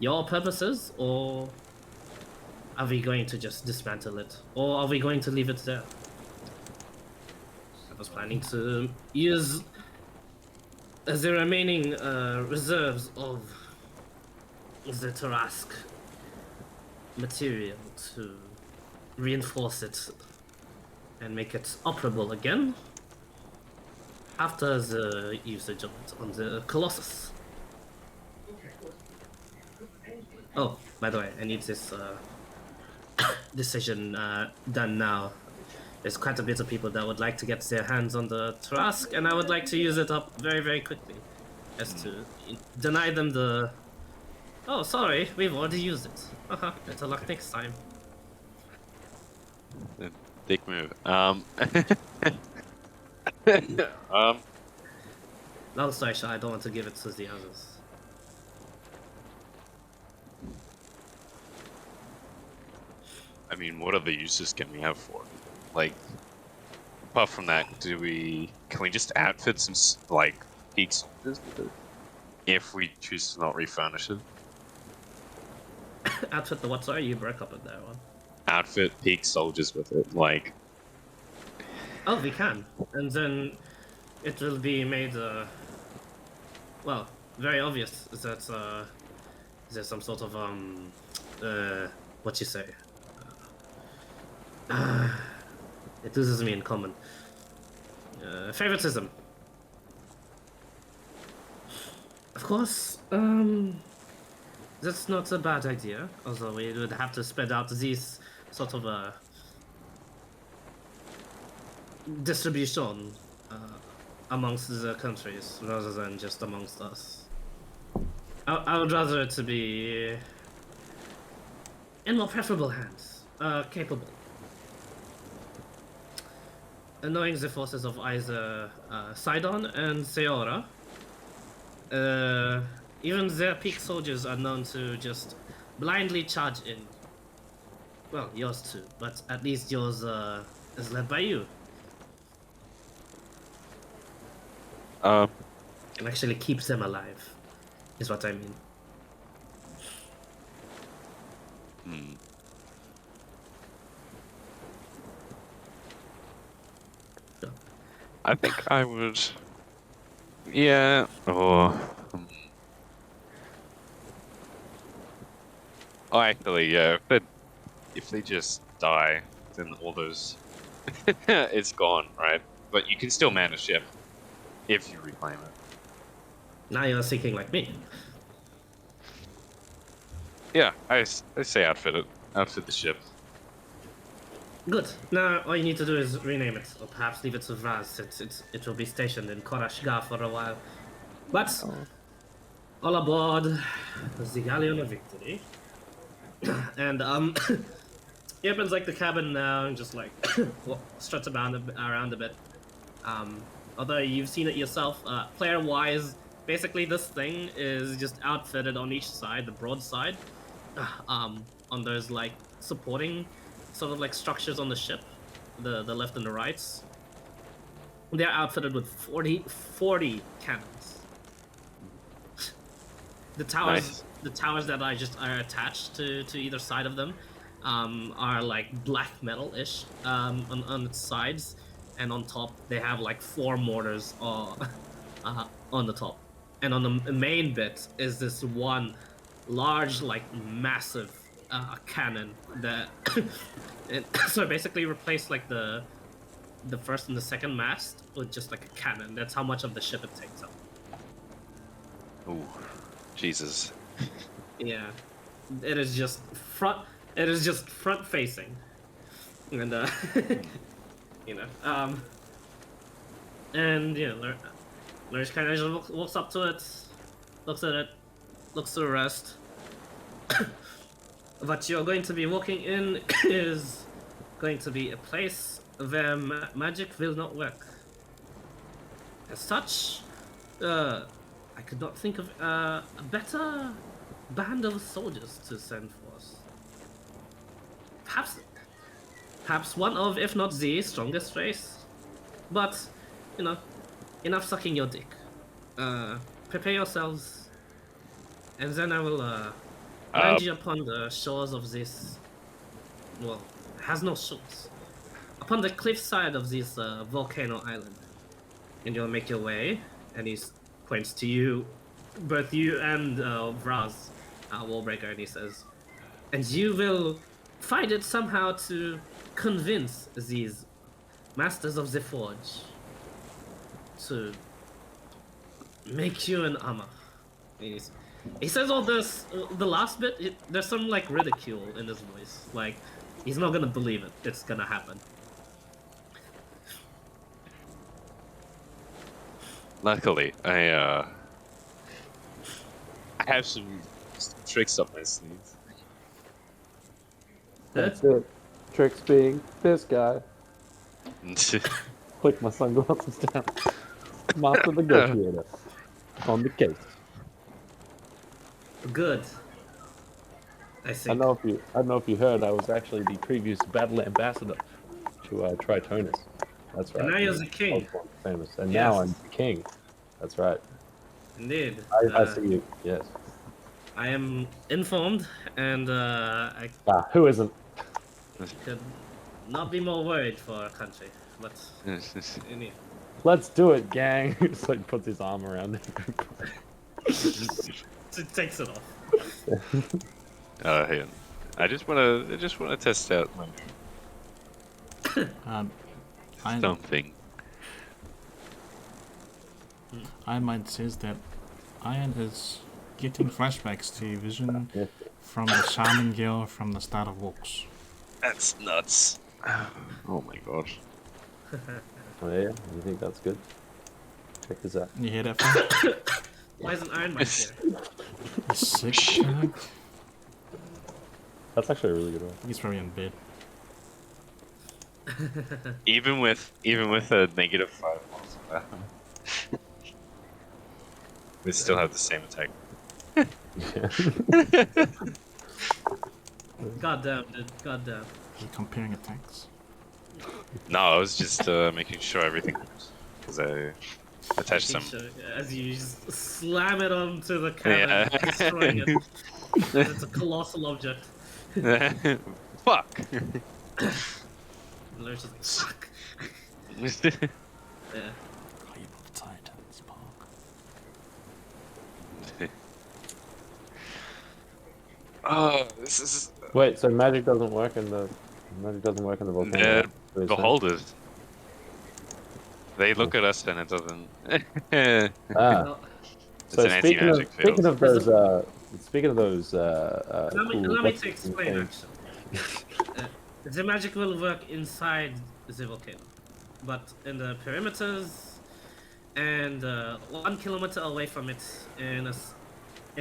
your purposes, or are we going to just dismantle it, or are we going to leave it there? I was planning to use as the remaining reserves of the Tarask material to reinforce it and make it operable again after the usage of it on the Colossus. Oh, by the way, I need this decision done now. There's quite a bit of people that would like to get their hands on the Trask, and I would like to use it up very, very quickly. As to deny them the... Oh, sorry, we've already used it. Better luck next time. Dick move. Long story short, I don't want to give it to the others. I mean, what other uses can we have for it? Like, apart from that, can we just outfit some like peak soldiers with it? If we choose to not refurnish it, Outfit the what? Sorry, you broke up with that one. outfit peak soldiers with it, like. Oh, we can, and then it will be made. Well, very obvious that there's some sort of what you say. It loses me in common. Favoritism. Of course, that's not a bad idea. Although we would have to spread out these sort of distribution amongst the countries rather than just amongst us. I would rather it to be in more preferable hands, capable. Knowing the forces of either Sidon and Seora, even their peak soldiers are known to just blindly charge in. Well, yours too, but at least yours is led by you. And actually keeps them alive, is what I mean. I think I would. Yeah. Or. Oh, actually, yeah. If they just die, then all those, it's gone, right? But you can still man a ship if you reclaim it. Now you're thinking like me. Yeah, I say outfit it. Outfit the ship. Good. Now all you need to do is rename it, or perhaps leave it to Vaz. It will be stationed in Korashgar for a while. But all aboard the Galleon of Victory. And he opens like the cabin now and just like struts around a bit. Although you've seen it yourself, player-wise, basically this thing is just outfitted on each side, the broad side, on those like supporting sort of like structures on the ship, the left and the rights. They're outfitted with 40 cannons. The towers, Nice. the towers that are attached to either side of them, are like black metal-ish on its sides, and on top they have like 4 mortars on the top, and on the main bit is this one large, like massive cannon that so basically replace like the first and the second mast with just like a cannon. That's how much of the ship it takes up. Ooh, Jesus. Yeah, it is just front. It is just front facing, and you know, and yeah, Lurch kind of just walks up to it, looks at it, looks to the rest. What you're going to be walking in is going to be a place where magic will not work. As such, I could not think of a better band of soldiers to send for us. Perhaps one of, if not the strongest race. But, you know, enough sucking your dick. Prepare yourselves, and then I will land you upon the shores of this. Well, it has no shores. Upon the cliffside of this volcano island, and you'll make your way. And he points to you, both you and Vraz, Wallbreaker, and he says, and you will find it somehow to convince these masters of the forge to make you an armor. He says all this. The last bit, there's some like ridicule in his voice. Like he's not gonna believe it. It's gonna happen. Luckily, I have some tricks up my sleeve. That's it. Tricks being this guy. Click my sunglasses down. Master negotiator. On the case. Good. I I think. don't know if you heard, I was actually the previous battle ambassador to Tritonus. That's right. And now you're the I was king. once famous, and now Yes. I'm the king. That's right. Indeed. I see you. Yes. I am informed, and I Who isn't? could not be more worried for our country. But anyway. Let's do it, gang. So he puts his arm around him. It takes it off. Yeah. I just wanna test out my something. Iron Mind says that Iron is getting flashbacks to vision from the Shaman Girl from the start of WOrcs. That's nuts. Oh my god. Oh yeah, you think that's good? Check this out. You hear that? Fam? Why isn't Iron Man here? Sick shag. That's actually a really good one. He's probably in bed. Even with a negative 5 miles per hour, we still have the same attack. Goddamn, dude. Goddamn. You're comparing attacks. No, I was just making sure everything works because I attached some. As you just slam it onto the cannon, Yeah. destroying it. It's a colossal object. Fuck. There's just fuck. Yeah. Are you Titans Park? Oh, this is Wait, so magic doesn't work in the volcano? they're What is that? beholders. They look at us and it doesn't. Ah, It's so an anti-magic speaking field. of those, Allow me to explain, things. actually. The magic will work inside the volcano, but in the perimeters and 1 kilometer away from it, in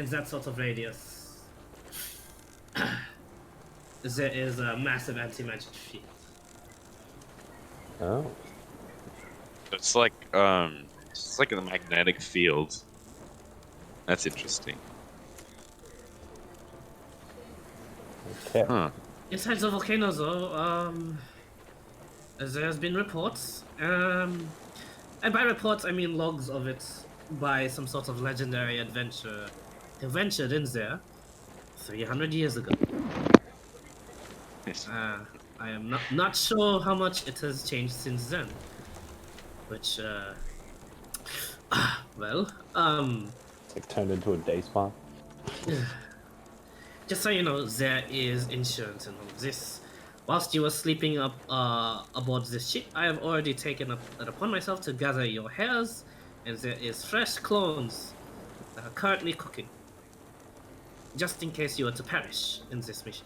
that sort of radius, there is a massive anti-magic field. Oh, It's like a magnetic field. That's interesting. okay. Huh. Inside the volcano, though, there's been reports, and by reports I mean logs of it by some sort of legendary adventurer who ventured in there 300 years ago. Yes. I am not sure how much it has changed since then. Which, well, It's like turned into a day spa. just so you know, there is insurance in all of this. Whilst you were sleeping up aboard this ship, I have already taken it upon myself to gather your hairs, and there is fresh clones that are currently cooking. Just in case you were to perish in this mission.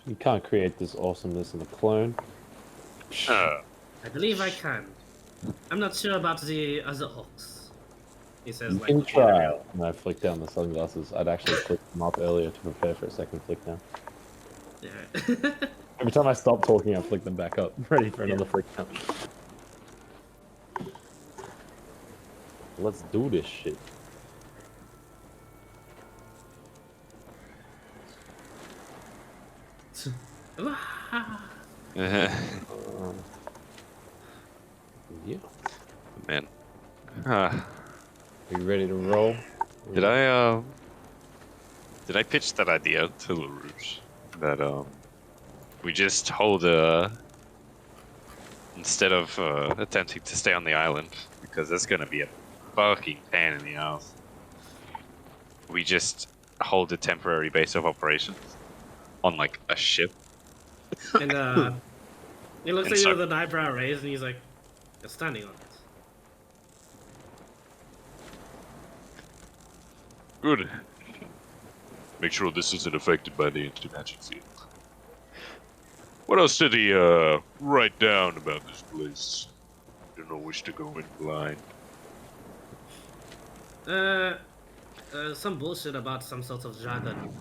You can't create this awesomeness in a clone. Uh, I believe I can. I'm not sure about the other hawks. He says, You like, can try. And I flick down the sunglasses. I'd actually flicked them up earlier to prepare for a second flick down. Yeah. Every time I stop talking, I flick them back up, ready for another flick down. Let's do this shit. man. Yeah. Uh, Are you ready to roll? did I pitch that idea to LaRouche that we just hold instead of attempting to stay on the island because that's gonna be a fucking pain in the ass. We just hold a temporary base of operations on like a ship. And he looks And at you so- with an eyebrow raised, and he's like, "You're standing on it." Good. Make sure this isn't affected by the anti-magic field. What else did he write down about this place? Do not wish to go in blind. Some bullshit about some sort of dragon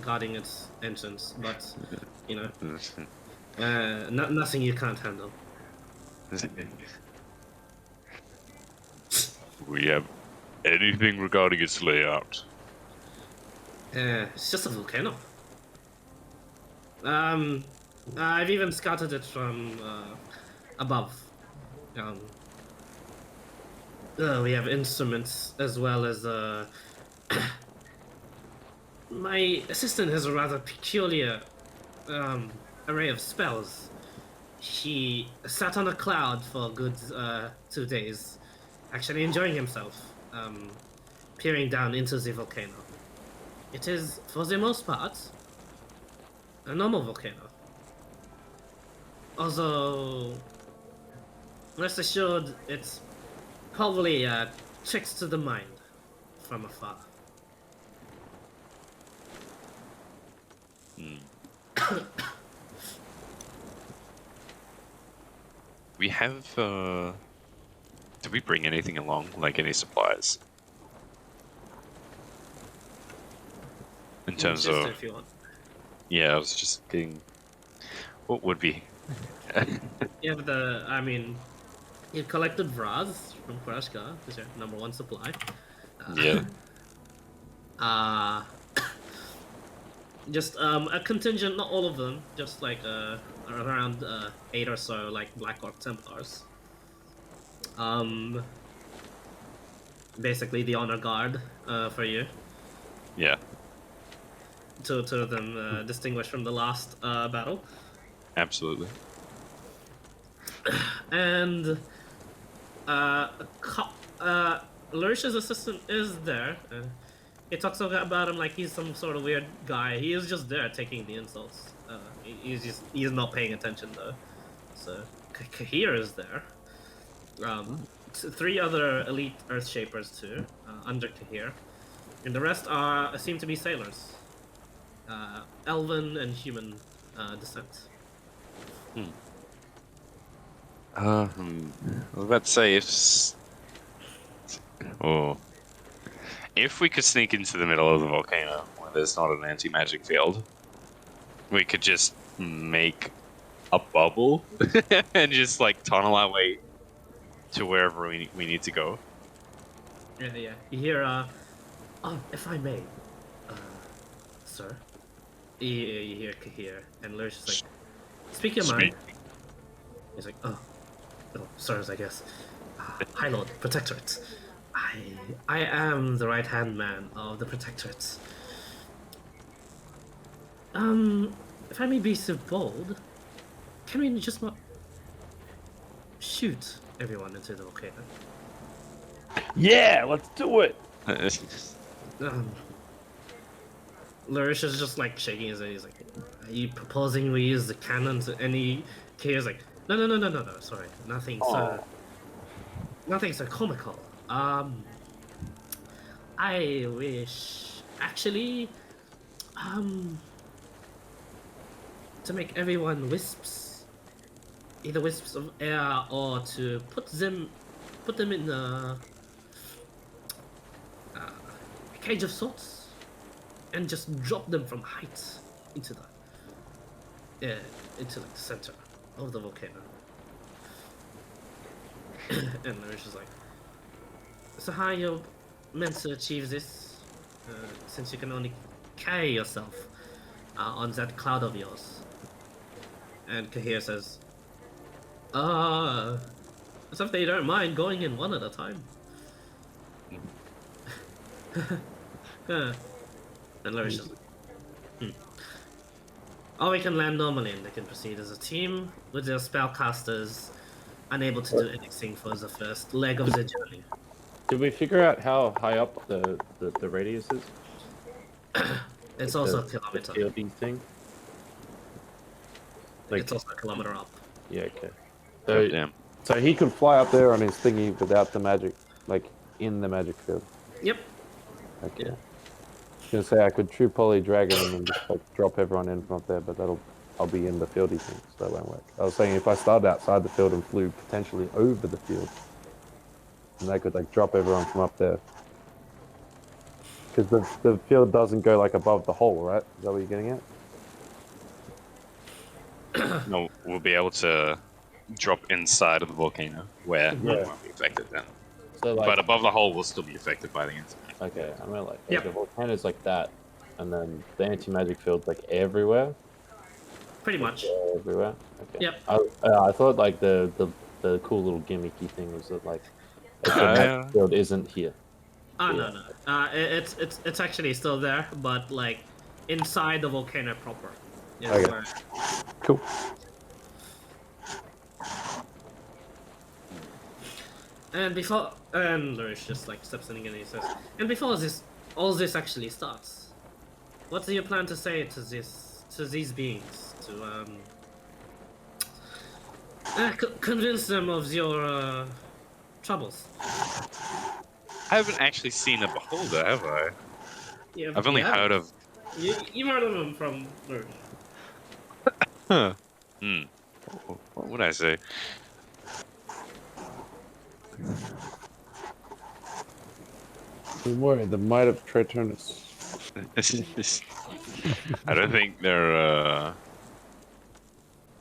guarding its entrance, but you know, nothing you can't handle. We have anything regarding its layout? It's just a volcano. I've even scouted it from above. We have instruments as well as my assistant has a rather peculiar array of spells. He sat on a cloud for a good 2 days, actually enjoying himself, peering down into the volcano. It is, for the most part, a normal volcano. Although, rest assured, it's probably tricks to the mind from afar. We have, did we bring anything along? Like any supplies? In terms Just of... if you want. Yeah, I was just thinking... What would be... You have you collected Vraz from Krashka, which is your #1 supply. Yeah. Just a contingent, not all of them, just like around 8 or so, like Black Orc Templars. Basically the honor guard for you. Yeah. Two of them distinguished from the last battle. Absolutely. And Lerish's assistant is there. He talks about him like he's some sort of weird guy. He is just there taking the insults. He's not paying attention though. So Kahir is there. 3 other elite Earth Shapers too, under Kahir, and the rest seem to be sailors, elven and human descent. I was about to say if we could sneak into the middle of the volcano where there's not an anti-magic field, we could just make a bubble and just like tunnel our way to wherever we need to go. Yeah. You hear, oh, if I may, sir. You hear Kahir, and Lurish is like, speak your mind. He's like, oh, sirs, I guess. High Lord, Protectorate. I am the right-hand man of the Protectorate. If I may be so bold, can we just not shoot everyone into the volcano? Yeah, let's do it. Lurish is just like shaking his head. He's like, "Are you proposing we use the cannons?" And Kahir's like, No. Sorry, nothing so comical. I wish actually, to make everyone wisps, either wisps of air or to put them in a cage of sorts, and just drop them from heights into the center of the volcano. And Lurish is like, so how you're meant to achieve this, since you can only carry yourself on that cloud of yours? And Kahir says, as if they don't mind going in one at a time. And Lurish is like, Or we can land normally and they can proceed as a team with their spellcasters unable to do anything for the first leg of the journey. Did we figure out how high up the radius is? It's Like also a the kilometer. fieldy thing. Like, It's also a kilometer up. yeah, okay. God So, damn. so he could fly up there on his thingy without the magic, like in the magic field. Yep. Okay. Yeah. I was gonna say I could true poly dragon and then just like drop everyone in from up there, but I'll be in the fieldy thing, so that won't work. I was saying if I started outside the field and flew potentially over the field, and I could like drop everyone from up there. Because the field doesn't go like above the hole, right? Is that what you're getting at? No, we'll be able to drop inside of the volcano where Mm-hmm. we Yeah. won't be affected then. So like, But above the hole, we'll still be affected by the inside. okay, I mean like Yep. the volcano's like that, and then the anti-magic field's like everywhere. Pretty much. Everywhere. Okay. Yep. I thought like the cool little gimmicky thing was that like if the magic field isn't here. Oh Yeah. no. It's actually still there, but like inside the volcano proper. Is Okay. where- Cool. And Lurish just like steps in again and he says, and before all this actually starts, what do you plan to say to these beings to convince them of your troubles? I haven't actually seen a beholder, have I? Yeah, I've only you haven't. heard of. You've heard of them from Lurish. Huh. What would I say? Don't worry, the might of Triturnus. I don't think they're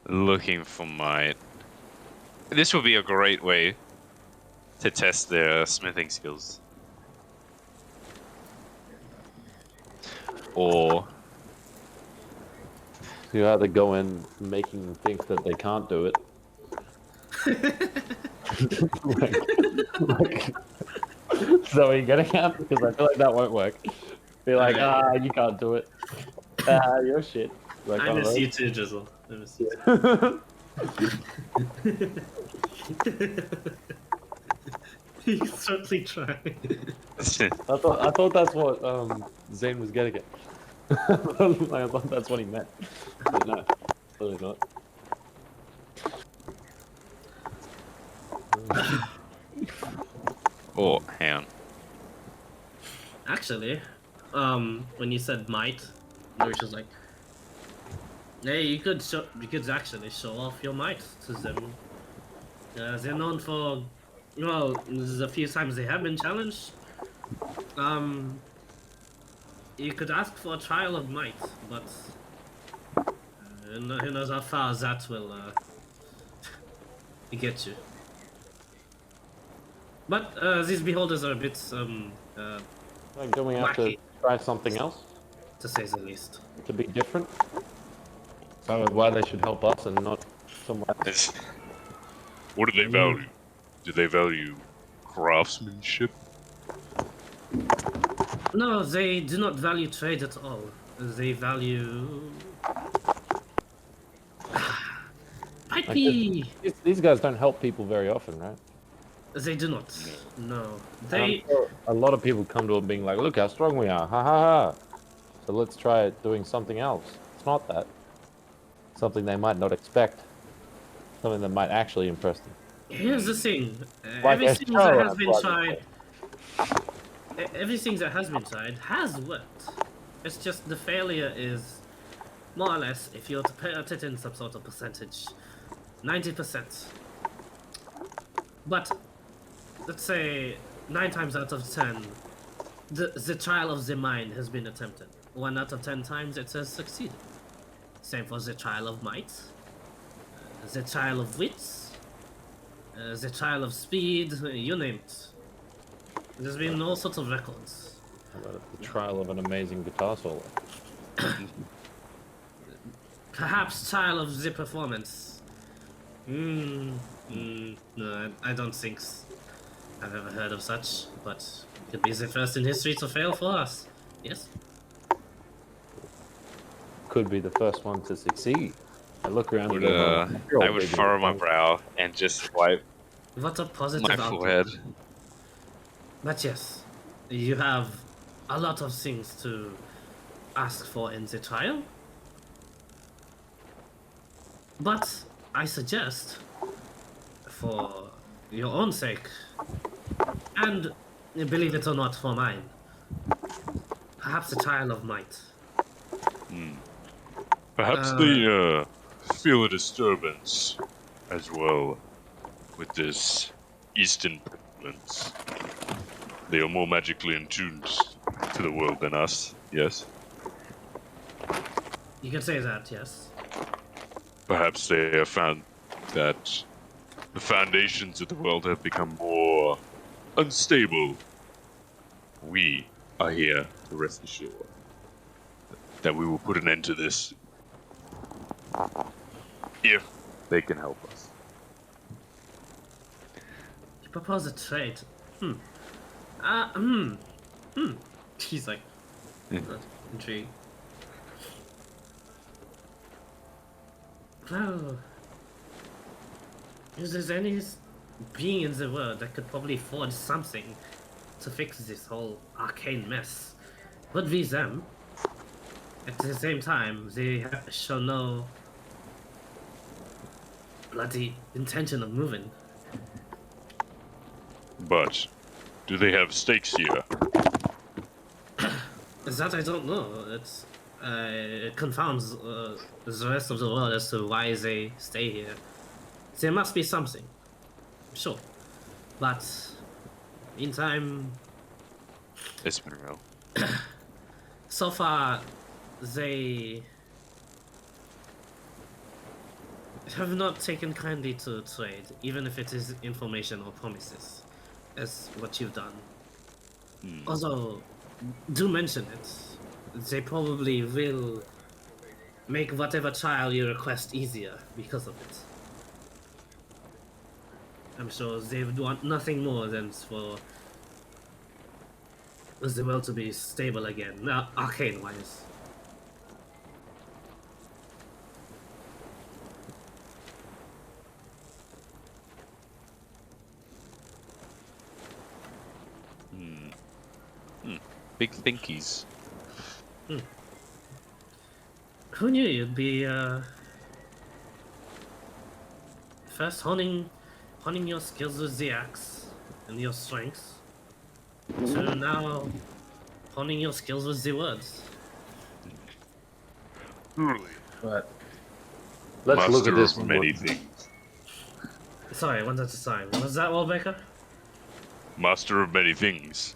looking for might. This would be a great way to test their smithing skills. Or So you either go in making them think that they can't do it. like, so are you getting at? Because I feel like that won't work. Be like, you can't do it. You're shit. Like, I one of miss those. you too, Jizzle. I miss you too. He's certainly trying. I thought that's what Zane was getting at. I thought that's what he meant. But no, clearly not. oh, hang on. Actually, when you said might, Lurish was like, hey, you could actually show off your might to them. They're known for, well, there's a few times they have been challenged. You could ask for a trial of might, but who knows how far that will get you. But these beholders are a bit Like, don't we have to wacky, try something else to say the least. to be different? So why they should help us and not someone else? What do they value? Do they value craftsmanship? No, they do not value trade at all. They value... Might Like be... These guys don't help people very often, right? They do not. No. And They... I'm sure a lot of people come to it being like, look how strong we are, ha ha ha. So let's try doing something else. It's not that. Something they might not expect. Something that might actually impress them. Here's the thing. Like Everything a that show, has been that's tried... Everything that has been tried has worked. It's just the failure is more or less, if you were to put it in some sort of percentage, 90%. But let's say 9 times out of 10, the trial of the mind has been attempted. 1 out of 10 times it has succeeded. Same for the trial of might, the trial of wits, the trial of speed, you name it. There's been all sorts of records. How about the trial of an amazing guitar solo? Perhaps trial of the performance. No, I don't think I've ever heard of such, but it could be the first in history to fail for us. Yes? Could be the first one to succeed. I look around and I would furrow my brow and just wipe What a positive my outlook. forehead. But yes, you have a lot of things to ask for in the trial. But I suggest, for your own sake, and believe it or not, for mine, perhaps a trial of might. Perhaps Uh, they feel a disturbance as well with this Eastern province. They are more magically attuned to the world than us, yes? You can say that, yes. Perhaps they have found that the foundations of the world have become more unstable. We are here to rest assured that we will put an end to this if they can help us. You propose a trade. He's like, intrigued. Well, if there's any being in the world that could probably forge something to fix this whole arcane mess, would be them. At the same time, they show no bloody intention of moving. But do they have stakes here? That I don't know. It confounds the rest of the world as to why they stay here. There must be something, sure, but meantime, It's been real. so far they have not taken kindly to trade, even if it is information or promises, as what you've done. Although, do mention it. They probably will make whatever trial you request easier because of it. I'm sure they would want nothing more than for the world to be stable again, arcane-wise. Big thinkies. Who knew you'd be first honing your skills with the axe and your strengths, to now honing your skills with the words. Truly. But let's look at Master this of one many more. things. Sorry, one at a time. Was that Wallbaker? Master of many things.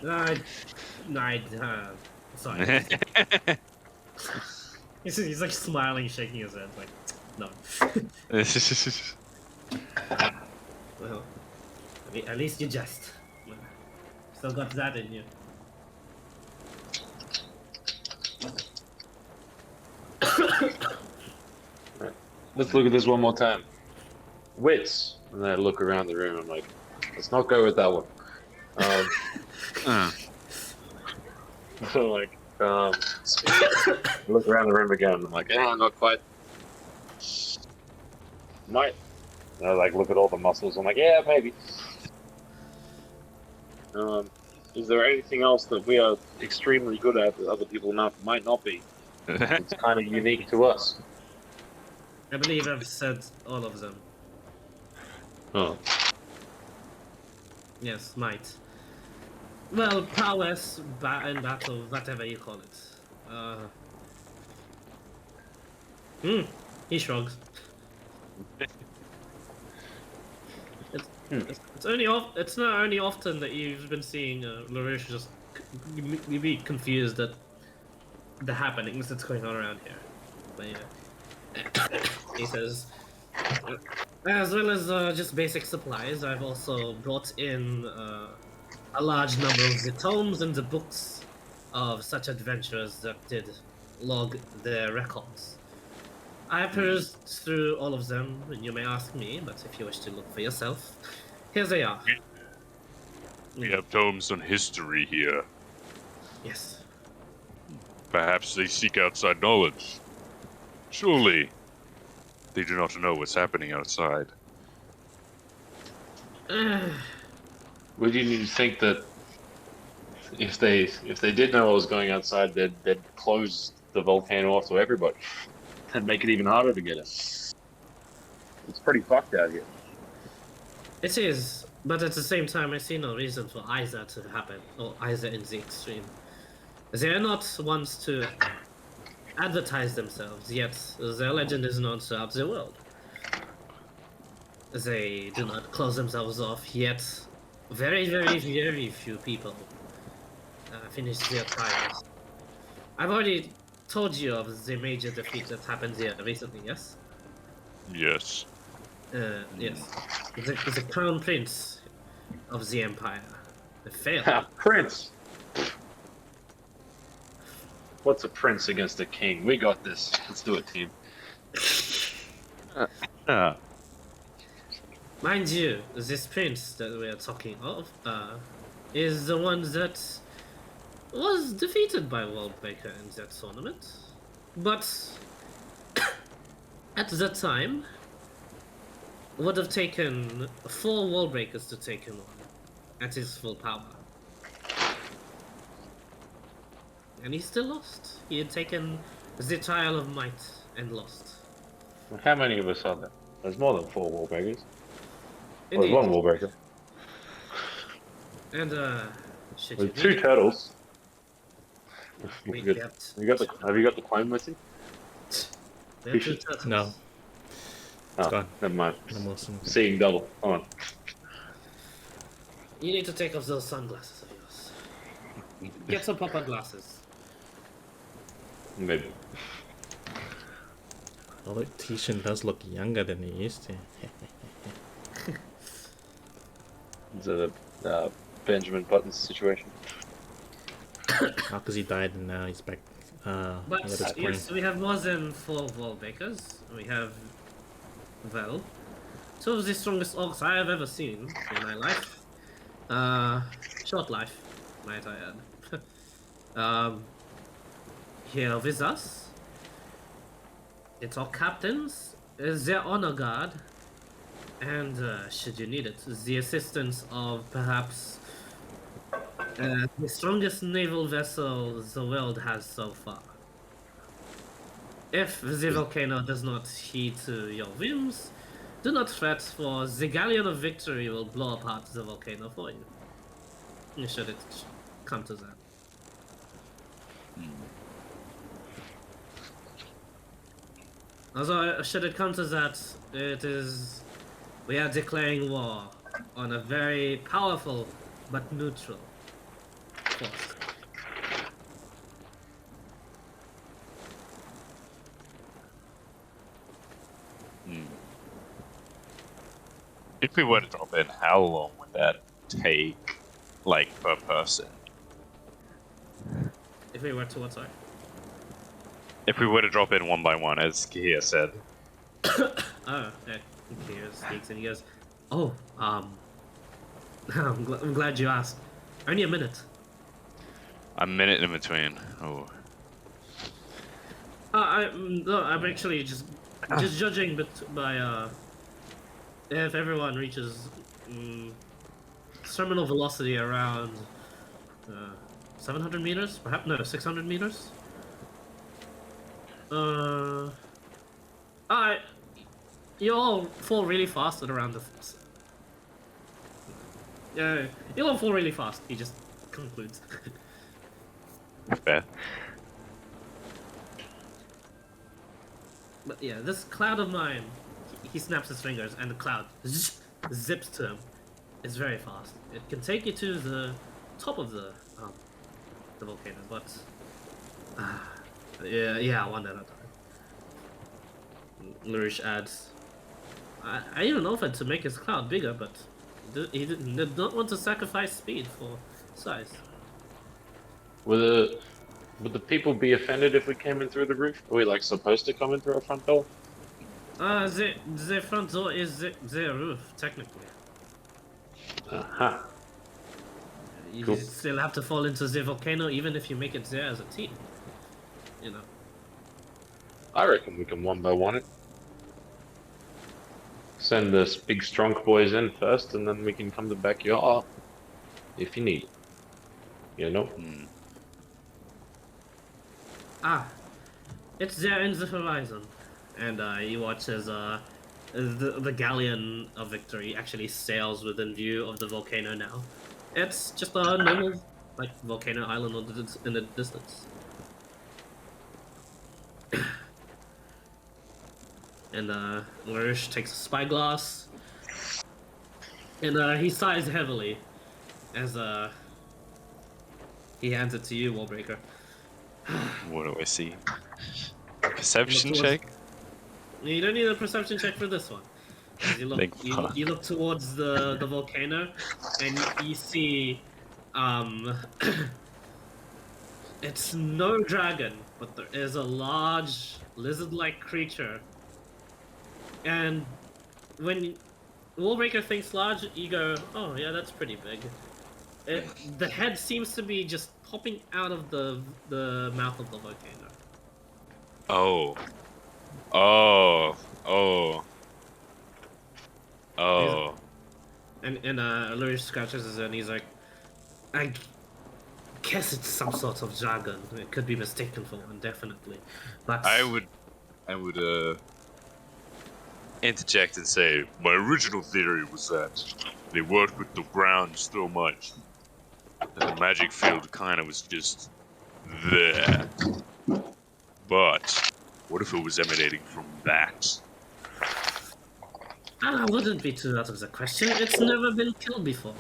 Sorry. He's like smiling, shaking his head, like, no. Well, at least you jest. Still got that in you. Let's look at this one more time. Wits. And then I look around the room. I'm like, let's not go with that one. So like, look around the room again. I'm like, not quite. Might. And I like look at all the muscles. I'm like, yeah, maybe. Is there anything else that we are extremely good at that other people might not be? It's kind of unique to us. I believe I've said all of them. Oh. Yes, might. Well, prowess in battle, whatever you call it. He shrugs. It's not only often that you've been seeing LaRouche just be confused at the happenings that's going on around here. But yeah, he says, as well as just basic supplies, I've also brought in a large number of the tomes and the books of such adventurers that did log their records. I perused through all of them, and you may ask me, but if you wish to look for yourself, here they are. We have tomes on history here. Yes. Perhaps they seek outside knowledge. Surely, they do not know what's happening outside. Would you think that if they did know what was going outside, they'd close the volcano off to everybody and make it even harder to get it. It's pretty fucked out here. It is, but at the same time, I see no reason for either to happen, or either in the extreme. They are not ones to advertise themselves, yet their legend is known throughout the world. They do not close themselves off, yet very, very, very few people finish their trials. I've already told you of the major defeat that happened here recently, yes? Yes. Yes. The crown prince of the empire failed. Ha, prince! What's a prince against a king? We got this. Let's do it, team. Mind you, this prince that we are talking of is the one that was defeated by Worldbreaker in that tournament. But at the time, would have taken 4 Worldbreakers to take him on at his full power. And he still lost. He had taken the trial of might and lost. How many of us are there? There's more than 4 wall breakers. Well, Indeed. there's 1 wall breaker. And shit, There's 2 turtles. we Good. kept. Have you got the clone with you? We have 2 turtles. No, Oh, gone. never mind. I'm Wilson. Seeing double. Come on. You need to take off those sunglasses of yours. Get some proper glasses. Maybe. Although Tishan does look younger than he used to. Is it a Benjamin Button situation? How because he died and now he's back. But he had a spring. yes, we have more than 4 wall breakers. We have, well, 2 of the strongest orcs I have ever seen in my life. Short life, might I add. Here with us, it's our captains, their honor guard, and should you need it, the assistance of perhaps the strongest naval vessel the world has so far. If the volcano does not heed to your whims, do not fret, for the Galleon of Victory will blow apart the volcano for you. Should it come to that. Also, should it come to that, we are declaring war on a very powerful but neutral force. If we were to drop in, how long would that take, like, per person? If we were to what, sorry? If we were to drop in one by one, as Kia said. Oh, yeah. He speaks and he goes, oh, I'm glad you asked. Only a minute. A minute in between. Oh. I'm actually just judging by if everyone reaches terminal velocity around 700 meters, perhaps no, 600 meters. You all fall really fast at around the. Yeah, you all fall really fast. He just concludes. Fair. But yeah, this cloud of mine, he snaps his fingers and the cloud zips to him. It's very fast. It can take you to the top of the volcano, but yeah, one at a time. Nourish adds, I even offered to make his cloud bigger, but he did not want to sacrifice speed for size. Would the people be offended if we came in through the roof? Are we like supposed to come in through our front door? The front door is the roof, technically. Uh-huh. You Cool. still have to fall into the volcano even if you make it there as a team. You know. I reckon we can one by one it. Send the big strong boys in first, and then we can come to back you up if you need. You know? Hmm. Ah, it's there in the horizon. And you watch as the galleon of victory actually sails within view of the volcano now. It's just a normal, like, volcano island in the distance. And Lurish takes a spyglass, and he sighs heavily as he hands it to you, Wallbreaker. What do I see? You Perception look towards- check? You don't need a perception check for this one. As you look, Thank fuck. you look towards the volcano, and you see, it's no dragon, but there is a large lizard-like creature. And when Wallbreaker thinks large, you go, oh yeah, that's pretty big. The head seems to be just popping out of the mouth of the volcano. Oh. Oh. Oh. Oh. And Lurish scratches his head and he's like, I guess it's some sort of dragon. It could be mistaken for one, definitely. But I would interject and say my original theory was that they worked with the ground so much that the magic field kind of was just there. But what if it was emanating from that? I wouldn't be too out of the question. It's never been killed before.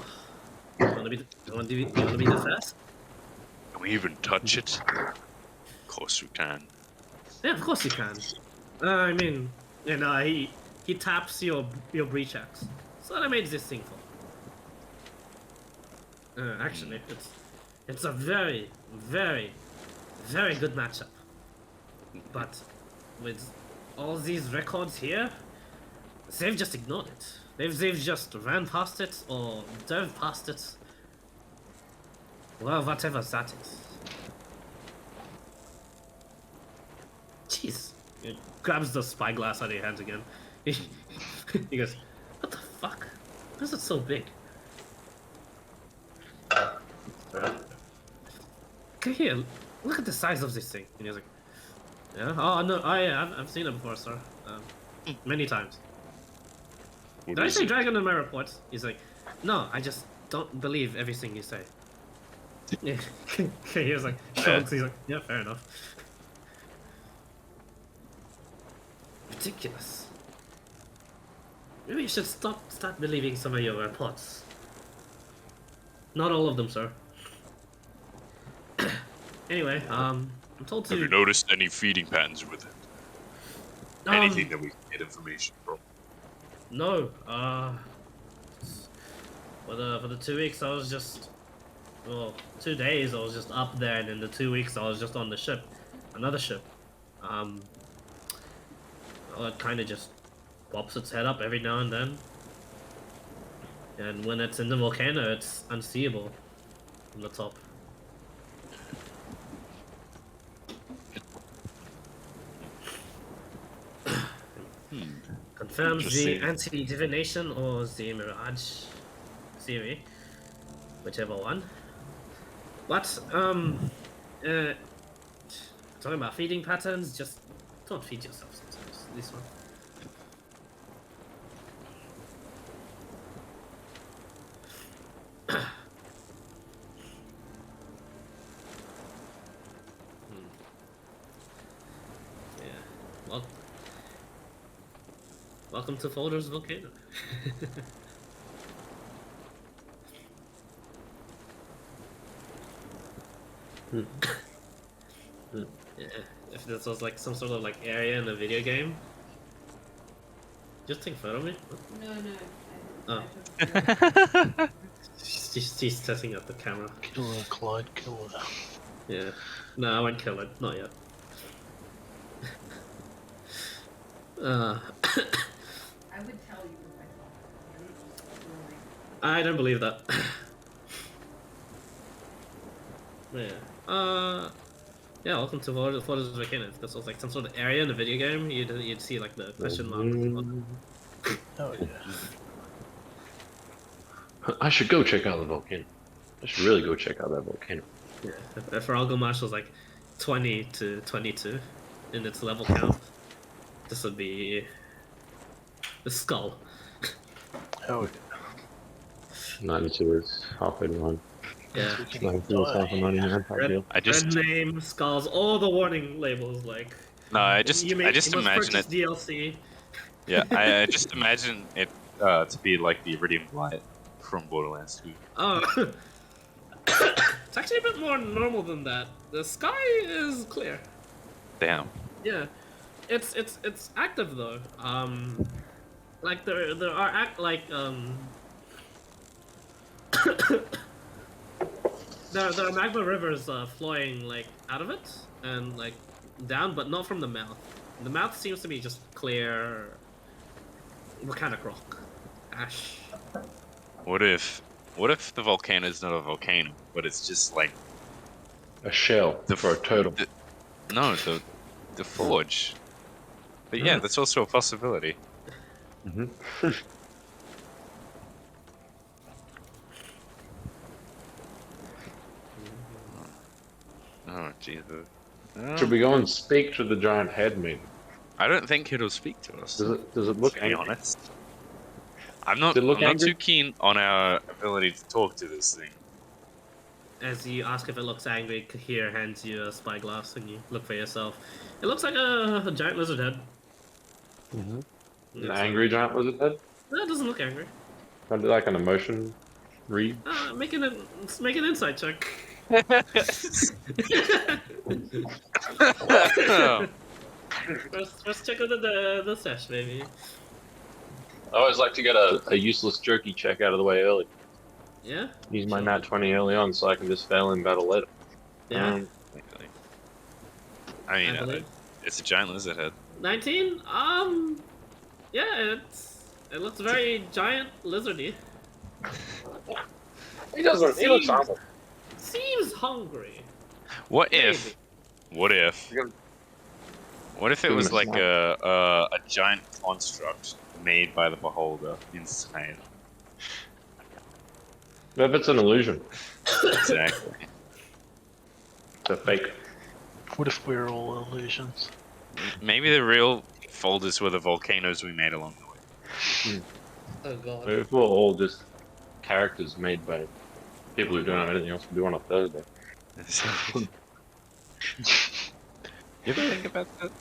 You wanna be the first? Can we even touch it? Of course we can. Yeah, of course you can. I mean, and he taps your breach axe. So what I made this thing for. Actually, it's a very, very, very good matchup. But with all these records here, they've just ignored it. They've just ran past it or dove past it. Well, whatever that is. Jeez. He grabs the spyglass out of your hands again. He goes, what the fuck? Why is it so big? Okay, here, look at the size of this thing. And he's like, yeah? Oh, no, I've seen it before, sir. Many times. What Did I is say it? dragon in my report? He's like, no, I just don't believe everything you say. Yeah. He was like, shrugs. He's like, yeah, fair enough. Ridiculous. Maybe you should start believing some of your reports. Not all of them, sir. Anyway, I'm told to. Have you noticed any feeding patterns with it? Anything that we can get information from? No. For the 2 weeks I was just, well, 2 days I was just up there, and in the 2 weeks I was just on the ship, another ship. Well, it kind of just pops its head up every now and then, and when it's in the volcano, it's unseeable from the top. Confirms the Interesting. anti-divination or the mirage theory, whichever one. But talking about feeding patterns, just don't feed yourself sometimes. This one. Yeah. Well, welcome to Folder's Volcano. Yeah, if this was like some sort of like area in a video game. Just take photo of me. No. Oh. She's setting up the camera. Kill her, Clyde, kill her. Yeah. No, I won't kill it. Not yet. I would tell you if I saw it. I don't believe that. Yeah. Yeah, welcome to Photos of Volcano. If this was like some sort of area in a video game, you'd see like the question mark. Oh yeah. I should go check out the volcano. I should really go check out that volcano. Yeah, if our Algomash was like 20 to 22 in its level count, this would be the skull. Oh, 92 is halfway to one. Yeah. we can 92 is half a 99 type Red, deal. I just red name, skulls, all the warning labels. Like no, I you just must imagine purchase it. DLC. Yeah, I just imagine it to be like the Iridium Light from Borderlands 2. Oh, it's actually a bit more normal than that. The sky is clear. Damn. Yeah, it's active though. Like there are there are magma rivers flowing like out of it and like down, but not from the mouth. The mouth seems to be just clear volcanic rock, ash. What if the volcano is not a volcano, but it's just like A shell for a turtle. no, the forge. But yeah, that's also a possibility. Mm-hmm. Oh Jesus. Should we go and speak to the giant head maiden? I don't think it'll speak to us. Does it look To be angry? honest, I'm not. Does it look I'm not angry? too keen on our ability to talk to this thing. As you ask if it looks angry, Kahir hands you a spyglass and you look for yourself. It looks like a giant lizard head. Mm-hmm. An angry giant lizard head? That doesn't look angry. Kind of like an emotion read. Make an insight check. First check out the sesh, maybe. I always like to get a useless jerky check out of the way early. Yeah. Use my Sure. nat 20 early on so I can just fail in battle later. Yeah. I mean, I believe. it's a giant lizard head. 19. Yeah, it looks very giant lizardy. He doesn't. He looks Seems- awful. Seems hungry. What Maybe. if? What if? You're gonna- What if it Give him was a like snap. a giant construct made by the beholder inside? What if it's an illusion? Exactly. It's a fake. what if we're all illusions? Maybe the real folders were the volcanoes we made along the way. Oh god. Maybe if we're all just characters made by people who don't have anything else to do on a Thursday. You ever think about that?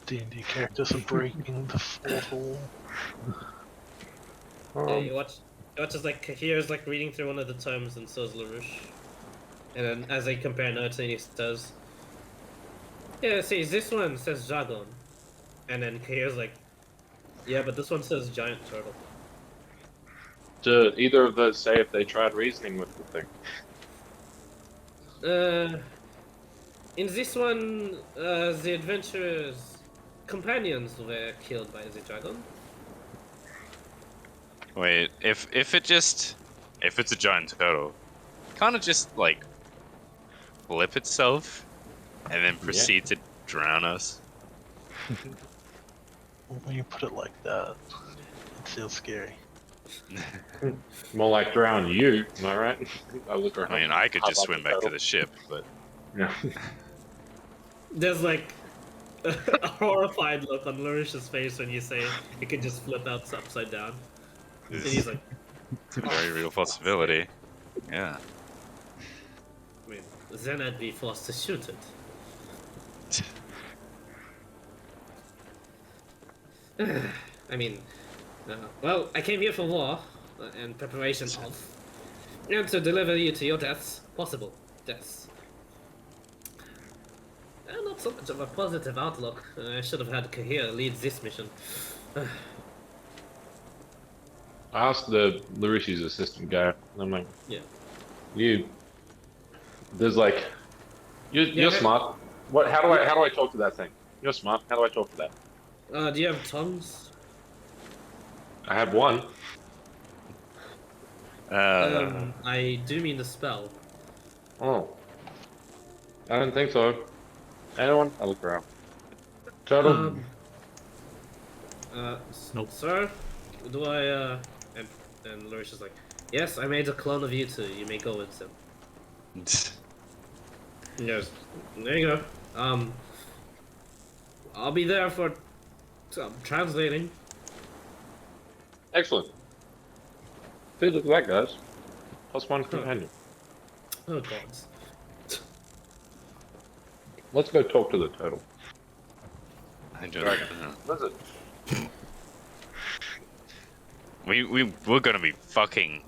D&D characters are breaking the fourth wall. Yeah, you watch as like Kahir's like reading through one of the terms and so is LaRouche. And then as they compare notes and he says, yeah, see, this one says Dragon. And then Kahir's like, yeah, but this one says giant turtle. Do either of those say if they tried reasoning with the thing? In this one, the adventurers' companions were killed by the dragon. Wait, if it's a giant turtle, can't it just like flip itself and then proceed to drown us? When you put it like that, it feels scary. More like drown you, am I right? I look around. I mean, I could Hop just up swim the back to turtle. the ship, but Yeah. There's like a horrified look on Larisha's face when you say it could just flip out upside down. And he's like, it's a very real possibility. Yeah. I mean, then I'd be forced to shoot it. I mean, well, I came here for war and preparation of, and to deliver you to your deaths, possible deaths. Not so much of a positive outlook. I should have had Kahir lead this mission. I asked the Larishi's assistant guy, and I'm like, Yeah. there's like, you're Yeah. smart. How do I talk to that thing? You're smart. How do I talk to that? Do you have tongues? I have one. I do mean the spell. Oh. I don't think so. Anyone? I look around. Turtle. Nope. Sir, do I, and Larisha's like, Yes, I made a clone of you too. You may go with them. Yes. There you go. I'll be there for translating. Excellent. See, look at that, guys. +1 companion. Oh gods. Let's go talk to the turtle. I don't Dragon. know. What is it? We're gonna be fucking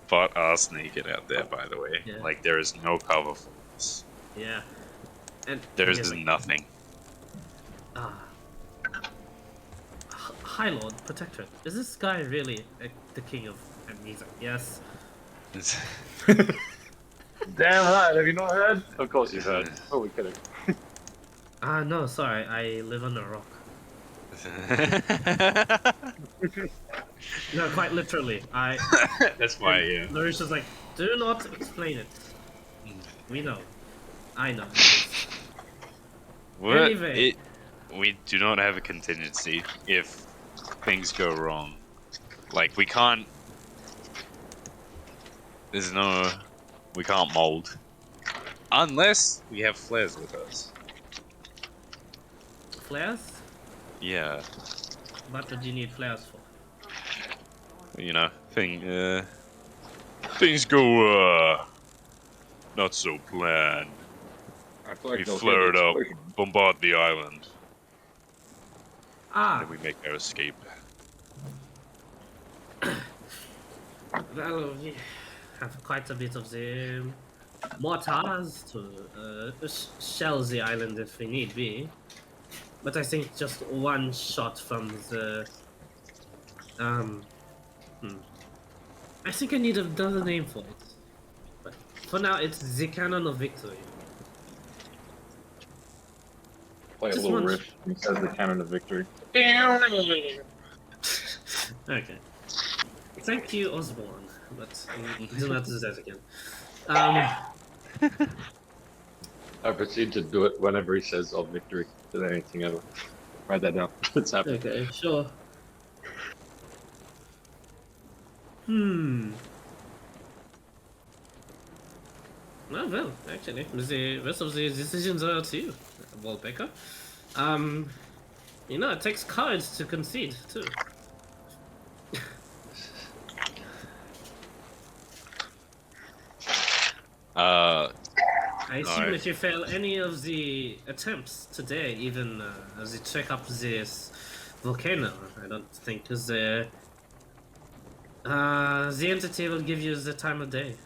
butt ass naked out there, by the way. Yeah. Like, there is no cover for us. Yeah. And There is just like, nothing. High Lord, Protectorate. Is this guy really the king of? And he's like, yes. Damn right, have you not heard? Of course you've heard. Oh, we kidding. No, sorry, I live under a rock. No, quite literally. That's why, yeah. Larisha's like, do not explain it. We know. I know. Anyway. We do not have a contingency if things go wrong. Like, we can't... We can't mold. Unless we have flares with us. Flares? Yeah. What would you need flares for? You know, things go, not so planned. I feel like We they'll flare hear it the up, explosion. bombard the island, Ah, and then we make our escape. well, we have quite a bit of the mortars to shell the island if we need be. But I think just one shot from the... I think I need another name for it. But for now, it's the Cannon of Victory. Play a Just little one- riff. He says the cannon of victory. Okay. Thank you, Osborne. But do not do that again. I proceed to do it whenever he says of victory. Did anything ever. Write that down. It's happening. Okay, sure. Well, actually, the rest of the decisions are up to you, Wallbaker. You know, it takes courage to concede, too. I assume No. if you fail any of the attempts today, even as you check up this volcano, I don't think the entity will give you the time of day.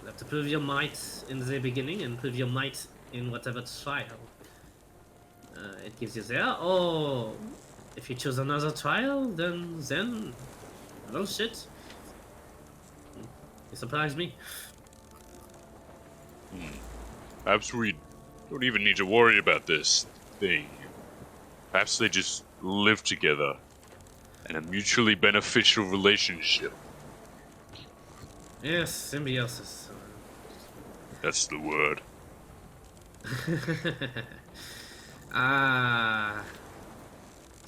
You have to prove your might in the beginning and prove your might in whatever trial it gives you there. Or if you choose another trial, then well, shit. You surprised me. Perhaps we don't even need to worry about this thing. Perhaps they just live together in a mutually beneficial relationship. Yes, symbiosis. That's the word.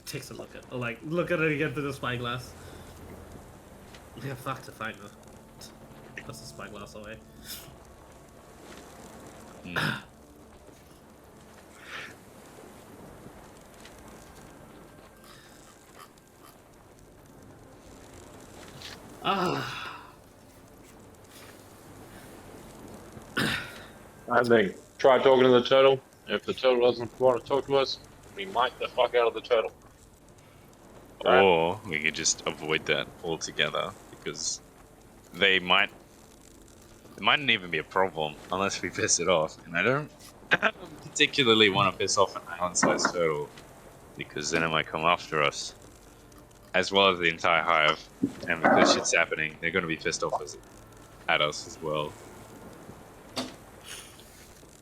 Takes a look at look at it again through the spyglass. Yeah, fuck if I know. Puts the spyglass away. I think try talking to the turtle. If the turtle doesn't want to talk to us, we might the fuck out of the turtle. Right. Or we could just avoid that altogether, because they mightn't even be a problem unless we piss it off. And I don't particularly want to piss off an island-sized turtle, because then it might come after us, as well as the entire hive. And because shit's happening, they're going to be pissed off at us as well.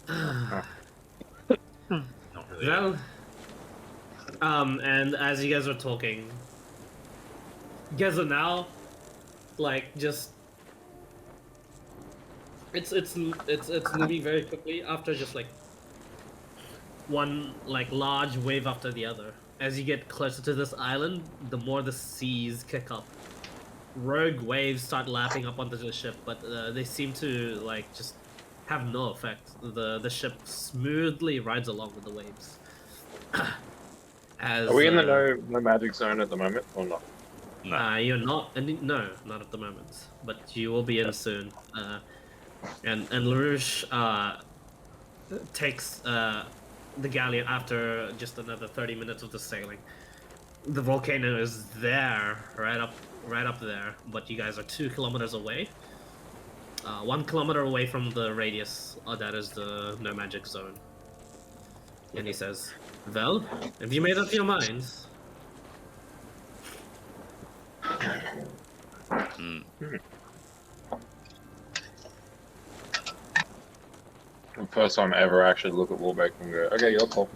Not really. Well, and as you guys are talking, you guys are now, like, just it's moving very quickly after just like one like large wave after the other. As you get closer to this island, the more the seas kick up, rogue waves start lapping up onto the ship, but they seem to like just have no effect. The ship smoothly rides along with the waves. As Are we in the no magic zone at the moment or not? No. you're not, no, not at the moment, but you will be in soon. And LaRouche takes the galleon after just another 30 minutes of the sailing. The volcano is there, right up there, but you guys are 2 kilometers away. 1 kilometer away from the radius that is the no magic zone. And he says, "Well, have you made up your minds?" Mm. The first time I ever actually look at Warbeck and go, okay, you're cool.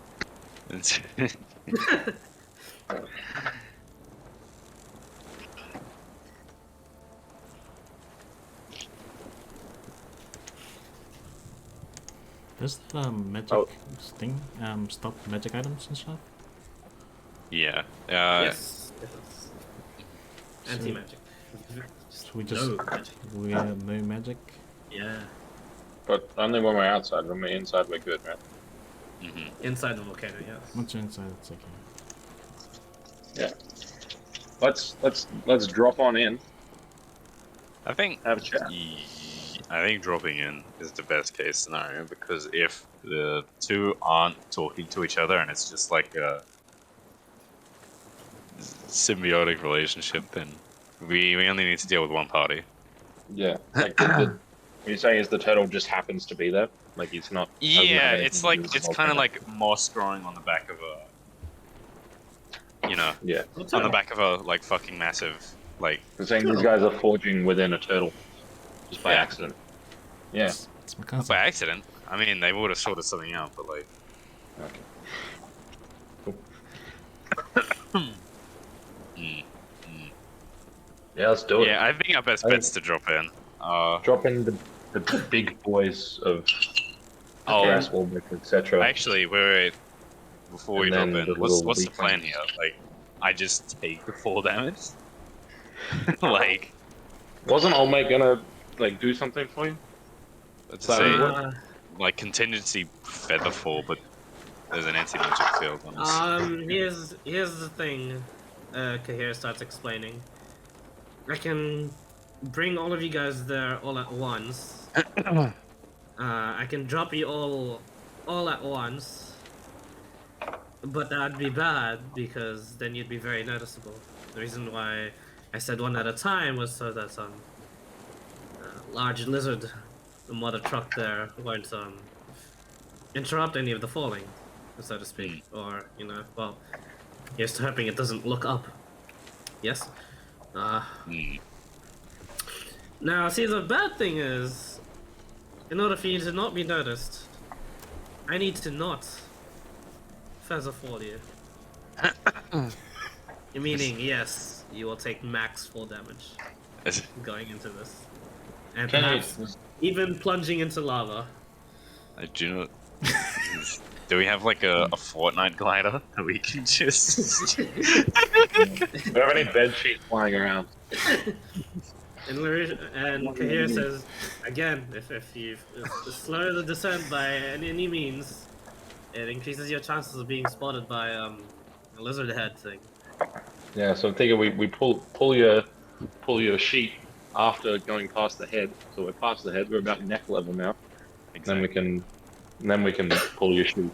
Does the magic thing stop magic items and stuff? Yeah. Yes. Anti-magic. So we just No magic. we have no magic. Yeah. But only when we're outside. When we're inside, we're good, right? Mm-hmm. Inside the volcano, yes. Once you're inside, it's okay. Yeah. Let's drop on in. I think Have a chat. I think dropping in is the best case scenario, because if the two aren't talking to each other and it's just like a symbiotic relationship, then we only need to deal with one party. Yeah. Like, what you're saying is the turtle just happens to be there? Like, it's not... doesn't have Yeah, anything it's to do like with the it's kind of volcano. like moss growing on the back of a, Yeah. on the back of a like fucking massive like. I'm saying these guys are forging within a turtle. Just by Yeah. accident. Yeah. It's my cousin. By accident. I mean, they would have sorted something out, but like. Okay. Cool. Mm. Yeah, let's do it. Yeah, I think our best bet's to drop in. Drop in the big boys of Oh, Gas, Warbeck, etc. actually, wait. Before we And drop then in, the what's little the plan weaklings. here? Like, I just take the 4 damage. Like, Wasn't Old Mate gonna like do something for you? let's So, say, Uh, like contingency feather fall, but there's an anti-magic field on this. here's the thing. Kahir starts explaining. I can bring all of you guys there all at once. I can drop you all at once. But that'd be bad, because then you'd be very noticeable. The reason why I said one at a time was so that large lizard, the mother truck there, won't interrupt any of the falling, so to speak. Or, well, here's to hoping it doesn't look up. Yes? Mm. Now, see, the bad thing is, in order for you to not be noticed, I need to not feather fall you. Meaning, yes, you will take max 4 damage going into this. And perhaps even plunging into lava. I do not. Do we have like a Fortnite glider that we can just? Do you have any bed sheets flying around? And Kahir says, again, if you slow the descent by any means, it increases your chances of being spotted by a lizard head thing. Yeah, so I'm thinking we pull your sheet after going past the head. So we're past the head. We're about neck level now. Exactly. Then we can pull your sheet.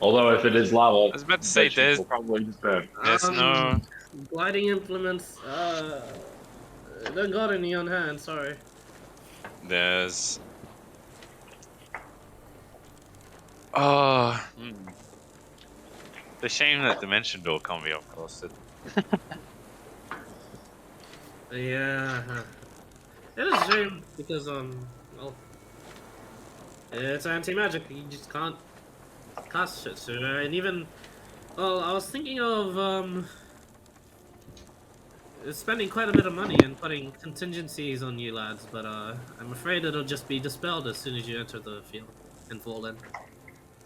Although if it is lava, I was about to say bed sheets there's will probably just burn. no. Gliding implements, don't got any on hand, sorry. There's. Oh. The shame that Dimension Door can't be upcasted. Yeah. It is a shame, because, well, it's anti-magic, you just can't cast shit sooner, and even, well, I was thinking of, spending quite a bit of money and putting contingencies on you lads, but, I'm afraid it'll just be dispelled as soon as you enter the field and fall in.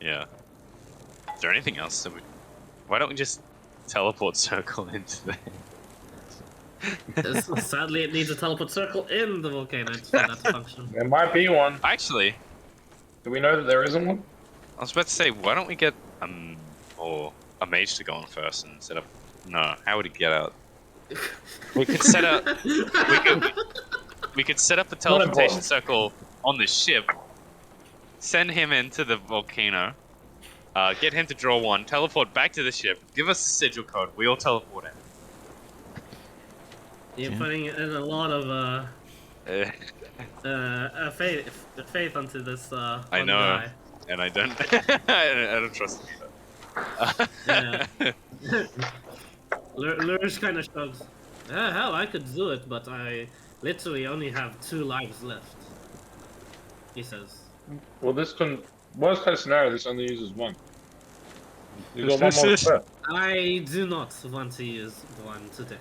Yeah. Is there anything else that we? Why don't we just teleport circle into there. Sadly, it needs a teleport circle in the volcano for that to function. There might be one. Actually, Do we know that there isn't one? I was about to say, why don't we get or a mage to go on first and set up? No, how would he get out? We could set up. We could set up a teleportation circle on the ship. Send him into the volcano. Get him to draw one. Teleport back to the ship. Give us the sigil code. We all teleport in. You're putting in a lot of faith onto this. I know, guy. and I don't. I don't trust him. Yeah. Lurch kind of shrugs. Hell, I could do it, but I literally only have 2 lives left. He says. Well, this can. Worst case scenario, this only uses 1. You got 1 more spare. I do not want to use 1 today.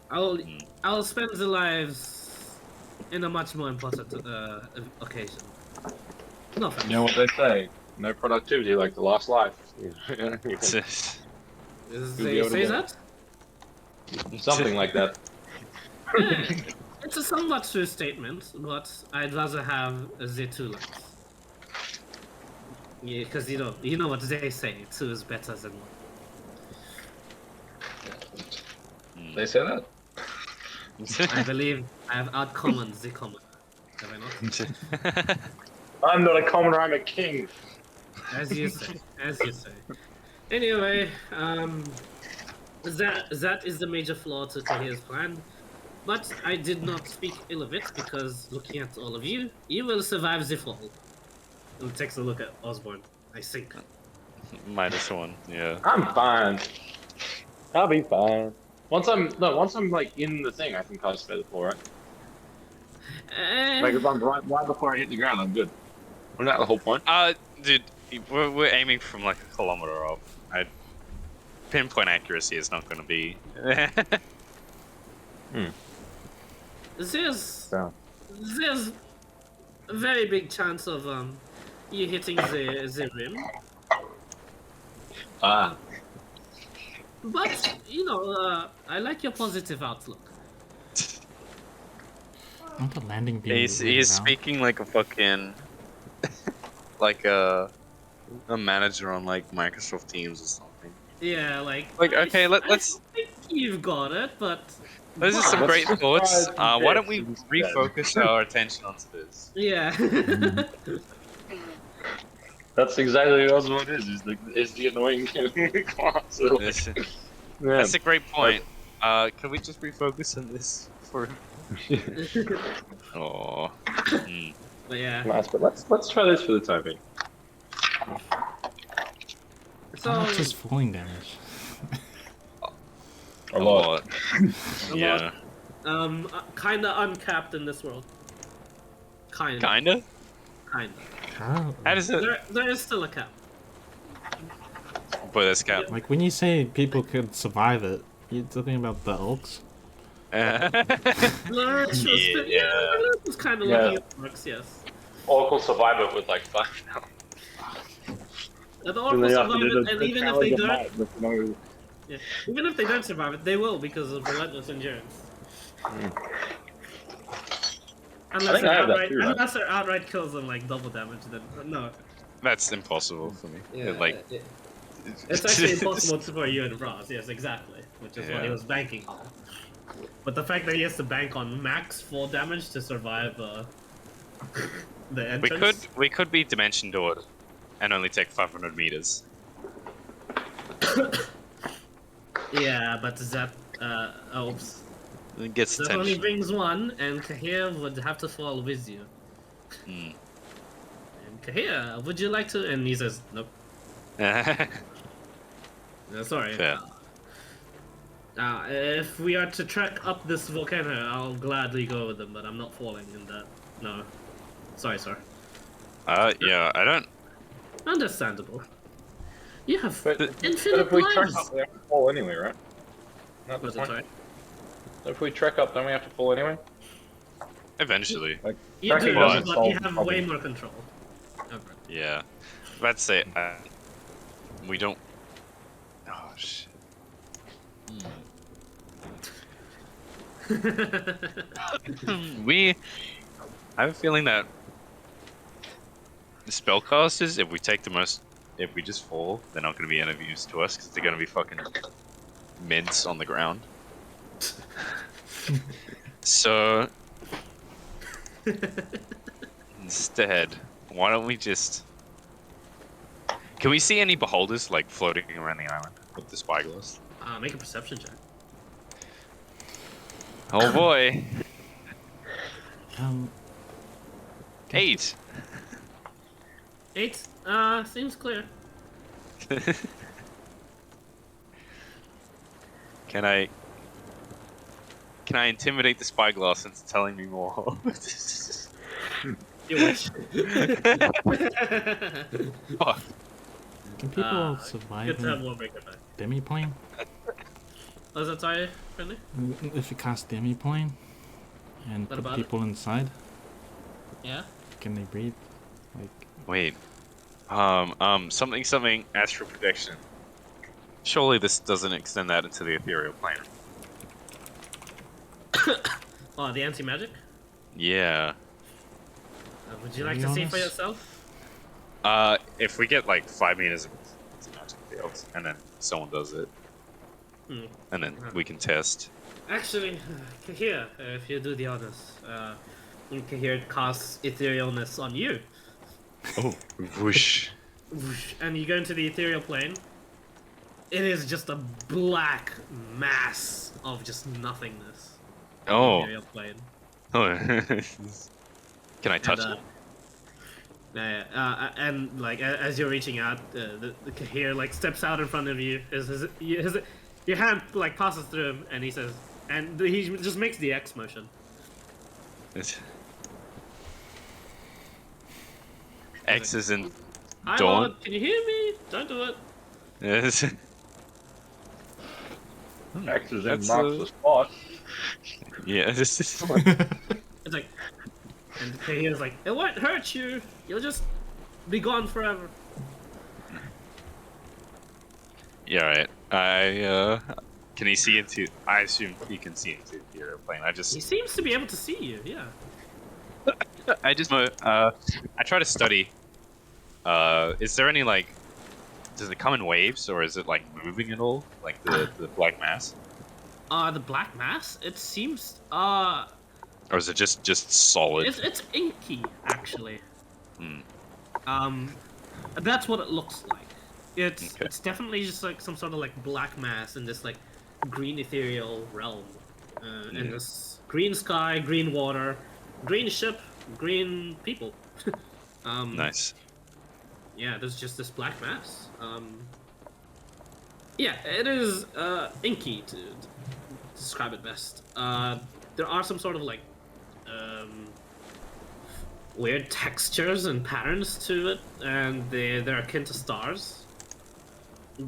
I'll spend the lives in a much more important occasion. No offense. You know what they say? No productivity like the last life. They able to say get that? Something like that. It's a somewhat true statement, but I'd rather have the 2 lives. Yeah, because you know what they say, 2 is better than 1. They say that? I believe I have outcommoned the commoner. Have I not? I'm not a commoner, I'm a king. As you say, as you say. Anyway, that is the major flaw to Kahir's plan. But I did not speak ill of it because looking at all of you, you will survive the fall. And takes a look at Osborne. I think. -1, yeah. I'm fine. I'll be fine. Once I'm like in the thing, I can cast Feather Fall, right? Like if I'm right before I hit the ground, I'm good. Isn't that the whole point? Dude, we're aiming from like a kilometer up. Pinpoint accuracy is not going to be. There's a very big chance of you hitting the rim. But I like your positive outlook. Not the landing beam. He's speaking like a fucking like a manager on like Microsoft Teams or something. Yeah, like okay, let's. I think you've got it, but those are some great thoughts. Why don't we refocus our attention onto this? Yeah. That's exactly what it is the annoying class. That's a great point. Can we just refocus on this for? Oh. But yeah. Nice, but let's try this for the time being. So How much is falling damage? A lot. Yeah. Kinda uncapped in this world. Kinda. Kinda? Kinda. How? How does it? There is still a cap. But that's cap. Like when you say people could survive it, you're talking about the orcs? Lurch was kind of looking at orcs, yes. Oracle survive it with like 5 now. The orcs will survive it, and even if they don't, even if they don't survive it, they will because of relentless endurance. Unless it outright kills them like double damage, then no. That's impossible for me. It's actually impossible for you and Ross, yes, exactly. Which is what he was banking on. But the fact that he has to bank on max 4 damage to survive the entrance. We could be dimension doored and only take 500 meters. Yeah, but that oops. It gets That attention. only brings 1, and Kahir would have to fall with you. And Kahir, would you like to? And he says, nope. Sorry. Fair. If we are to trek up this volcano, I'll gladly go with them, but I'm not falling in that. No. Sorry, sir. Yeah, I don't. Understandable. You have But infinite if we trek lives. up, we have to fall anyway, right? Not the Was it point. sorry? If we trek up, then we have to fall anyway. Eventually. Like You trekking do, doesn't but solve you the have problem. way more control. Over. Yeah. Let's say We don't. Oh shit. I have a feeling that the spellcasters, if we just fall, they're not going to be any use to us because they're going to be fucking mints on the ground. So instead, why don't we just? Can we see any beholders like floating around the island with the spyglass? Make a perception check. Oh boy. Um, 8. 8. Seems clear. Can I intimidate the spyglass into telling me more? You wish. Fuck. can people Good survive to have in one breaker back. demi-plane? Was that sorry, friendly? If you cast demi-plane and What put about people inside, Yeah. can they breathe? Like, Wait. Something astral projection. Surely this doesn't extend that into the ethereal plane. Oh, the anti-magic? Yeah. Would you like Be to see for honest? yourself? If we get like 5 meters of magic fields, and then someone does it, and then we can test. Actually, Kahir, if you do the honors, Kahir casts etherealness on you. Oh, whoosh. And you go into the ethereal plane. It is just a black mass of just nothingness. Oh. Ethereal plane. Can I touch And, it? and like as you're reaching out, the Kahir like steps out in front of you. Your hand like passes through him, and he says, and he just makes the X motion. X is in Hi, Dawn. Lord, can you hear me? Don't do it. Yes. X is in That's, marks the spot. Yeah. It's like, and Kahir's like, it won't hurt you. You'll just be gone forever. Yeah, right. Can he see into? I assume he can see into the airplane. He seems to be able to see you. Yeah. I try to study. Is there any like? Does it come in waves or is it like moving at all? Like the black mass? The black mass. It seems. Or is it just solid? It's inky actually. Hmm. That's what it looks like. It's Okay. it's definitely just like some sort of like black mass in this like green ethereal realm. And this green sky, green water, green ship, green people. Nice. Yeah, there's just this black mass. Yeah, it is inky to describe it best. There are some sort of like weird textures and patterns to it, and they're akin to stars.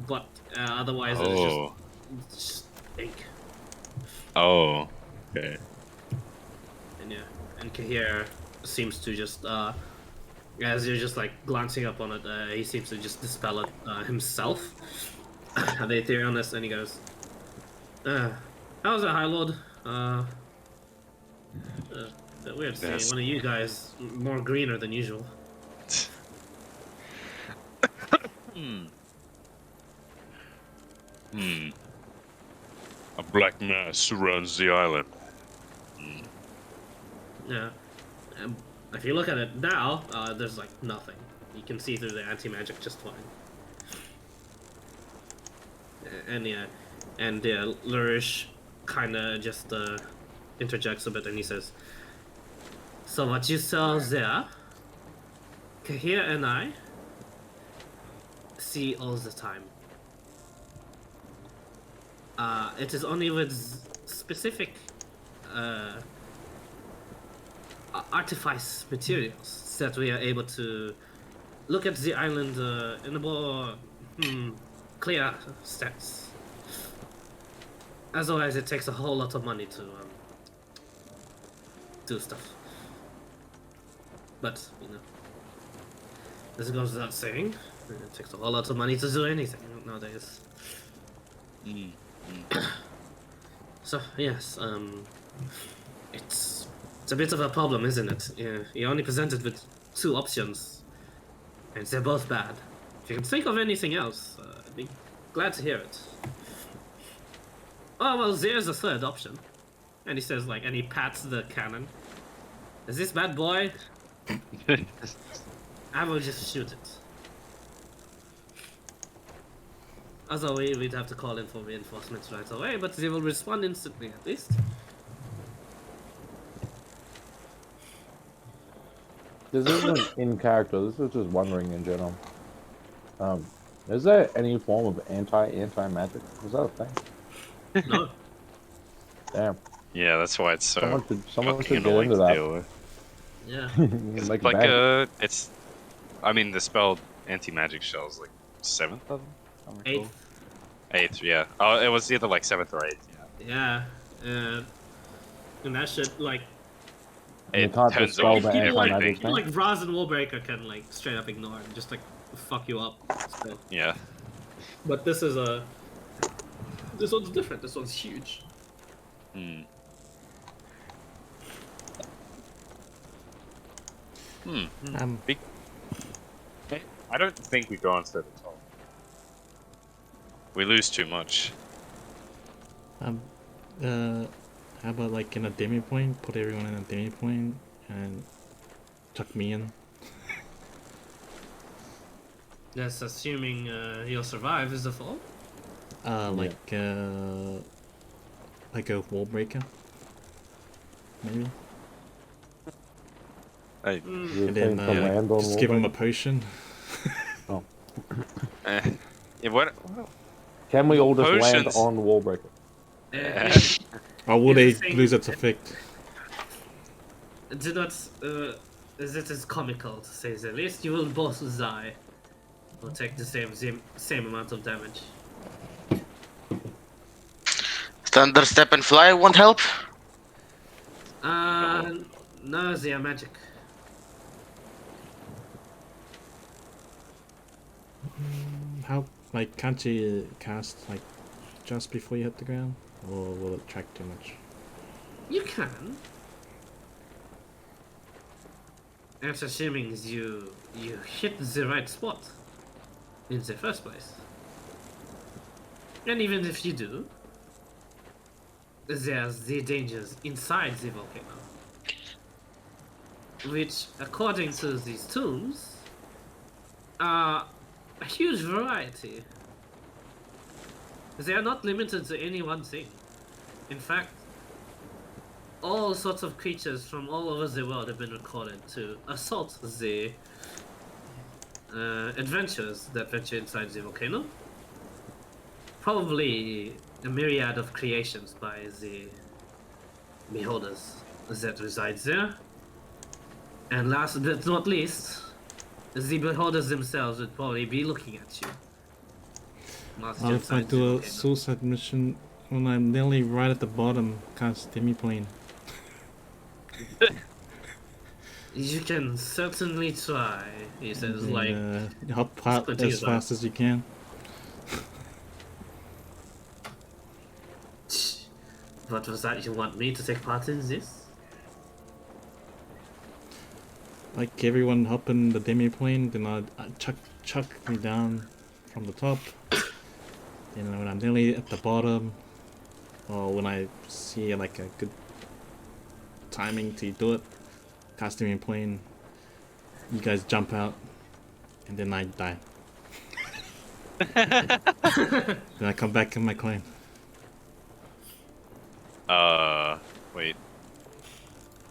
But otherwise, Oh. it's just ink. Oh. Okay. And yeah, and Kahir seems to just as you're just like glancing up on it, he seems to just dispel it himself. The etherealness, and he goes, how's it, High Lord? Bit weird to Yes. see one of you guys more greener than usual. A black mass surrounds the island. Yeah. If you look at it now, there's like nothing. You can see through the anti-magic just fine. And yeah, Lurish kind of just interjects a bit, and he says, "So what you saw there, Kahir and I see all the time. It is only with specific artifice materials that we are able to look at the island in a more clear sense. Otherwise, it takes a whole lot of money to do stuff. But, you know, this goes without saying. It takes a whole lot of money to do anything nowadays. So yes, it's a bit of a problem, isn't it? Yeah, you're only presented with 2 options, and they're both bad. If you can think of anything else, I'd be glad to hear it. Oh well, there's a 3rd option, and he says and he pats the cannon. Is this bad boy? I will just shoot it. Although we'd have to call in for reinforcements right away, but they will respond instantly at least. This isn't in character. This is just wondering in general. Is there any form of anti magic? Was that a thing? No. Damn. Yeah, that's why it's so Someone fucking should get annoying into to that. deal with. Yeah. It's Like like bad. it's. I mean, the spell anti-magic shells like 7th of them. if I recall. 8th. 8th, yeah. Oh, it was either like 7th or 8th. Yeah. And that shit You It can't turns dispel off the everything. anti-magic thing? like Raz and Warbreaker can straight up ignore and just fuck you up. So. Yeah. But this one's different. This one's huge. Big. I don't think we go onto the top. We lose too much. How about in a demi point? Put everyone in a demi point and chuck me in. That's assuming he'll survive is the fall. Like a wall breaker, maybe. Hey. And then just give him a potion. Oh. Yeah, what? Can we all just land Potions. on Wallbreaker? Or will they Here's the thing. lose its effect? Do not. This is comical to say the least. You will both die. Or take the same amount of damage. Thunder step and fly won't help. No, they are magic. How can't you cast just before you hit the ground, or will it track too much? You can. That's assuming you hit the right spot in the first place. And even if you do, there's the dangers inside the volcano, which, according to these tombs, are a huge variety. They are not limited to any one thing. In fact, all sorts of creatures from all over the world have been recorded to assault the adventurers that venture inside the volcano. Probably a myriad of creations by the beholders that reside there. And last but not least, the beholders themselves would probably be looking at you. What if I do a suicide mission when I'm nearly right at the bottom, cast demi-plane? You can certainly try, he says, hop out as fast as you can. What was that? You want me to take part in this? Like everyone hopping the demi-plane, then I'd chuck me down from the top. And when I'm nearly at the bottom, or when I see a good timing to do it, cast demi-plane, you guys jump out, and then I die. Then I come back in my claim. Wait.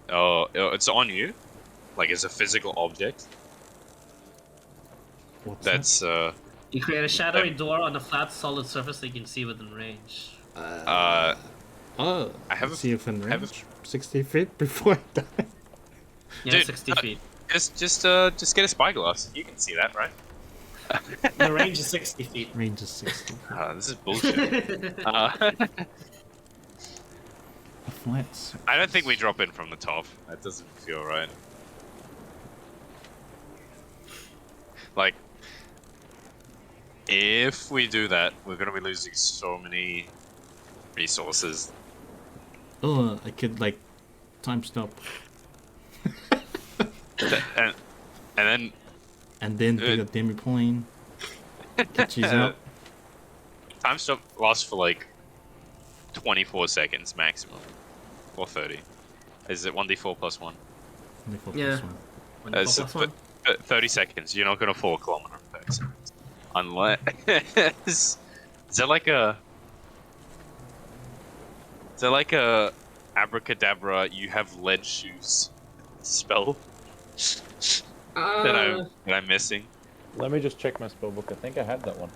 Oh, it's on you? Like, it's a physical object? What's That's, You create a shadowy door on a flat, solid surface that you can see within range. Oh, I have see if in range 60 feet before I die. Yeah, Dude, 60 feet. Just get a spyglass. You can see that, right? The range is 60 feet. Range is 60. This is bullshit. Flats. I don't think we drop in from the top. That doesn't feel right. Like, If we do that, we're gonna be losing so many resources. Oh, I could like time stop And then and then do the demi plane. Get cheese out. time stop lasts for like 24 seconds maximum, or 30. Is it 1d4 plus 1? Yeah. So 30 seconds. You're not gonna fall a kilometer in 30 seconds, unless is there like a abracadabra? You have lead shoes spell that I'm missing. Let me just check my spell book. I think I have that one.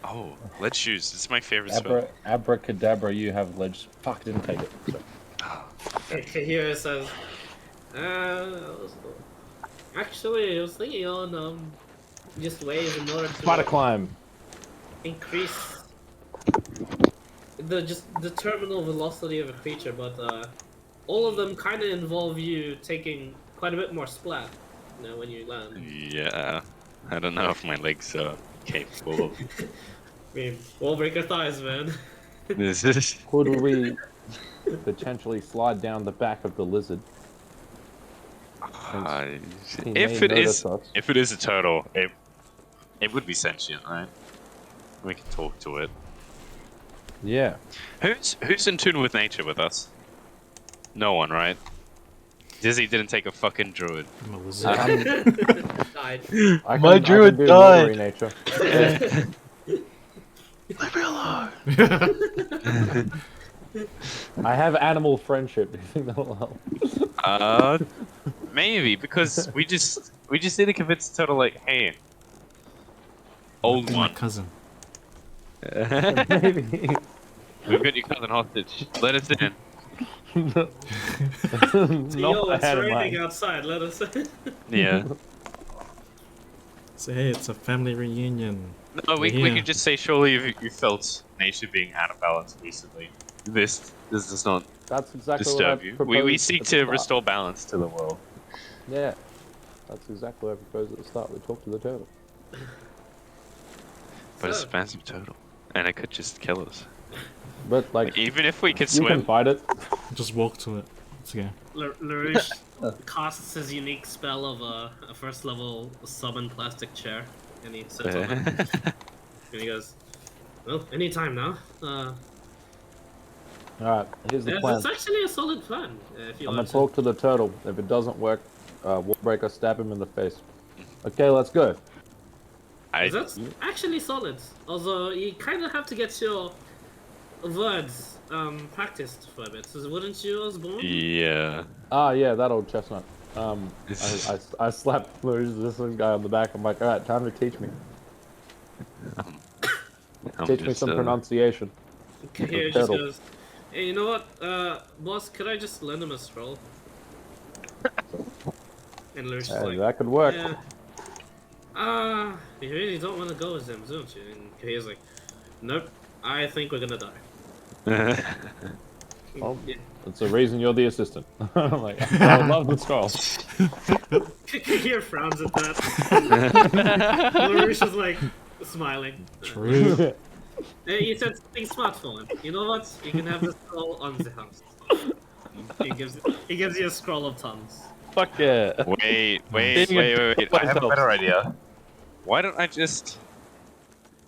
Oh, lead shoes. It's my favorite spell. Abracadabra, you have ledge. Fuck, didn't take it. So. Here it says, actually, I was thinking on just ways in order to Spider climb. increase the terminal velocity of a creature, but all of them kind of involve you taking quite a bit more splat, you know, when you land. Yeah, I don't know if my legs are capable of. I mean, we'll break our thighs, man. This is. Could we potentially slide down the back of the lizard? If it is a turtle, it would be sentient, right? We can talk to it. Yeah. Who's in tune with nature with us? No one, right? Dizzy didn't take a fucking druid. I'm a lizard. Died. My druid died. Nature. Leave me alone. I have animal friendship. Do you think that'll help? Maybe because we just need to convince the turtle, like, hey, old My one. cousin. Maybe. We've got your cousin hostage. Let us in. Yo, it's ahead of raining mine. outside. Let us. Yeah. Say, hey, it's a family reunion. No, we Yeah. could just say, surely you felt nature being out of balance recently. This does not That's exactly disturb what I you. We proposed seek at the to start. restore balance to the world. Yeah. That's exactly what I proposed at the start. We talked to the turtle. But it's So- a massive turtle, and it could just kill us. But like, Even if we could you can swim. fight it. Just walk to it. Let's go. LaRouche casts his unique spell of a first level summon plastic chair, and he sits on it. And he goes, "Well, anytime now." Alright, here's the plan. It's actually a solid plan. If you I'm want gonna talk to the turtle. If it doesn't work, Wallbreaker, stab him in the face. Okay, let's go. That's actually solid. Although you kind of have to get your words practiced for a bit. So wouldn't you, Osborne? Yeah. Ah, yeah, that old chestnut. I slapped this guy on the back. I'm like, alright, time to teach me. Teach me some pronunciation. Here he just goes, hey, you know what, boss, could I just lend him a scroll? And Lurch is like, That could work. yeah. You really don't want to go with him, don't you? And he's like, nope, I think we're gonna die. Oh, that's the reason you're the assistant. I'm like, I would love the scroll. Kahir frowns at that. Lurch is like, smiling. True. Hey, you said something smart for him. You know what? You can have the scroll on the house. He gives you a scroll of tongues. Fuck yeah. Wait. Being a I have a better idea. Why don't I just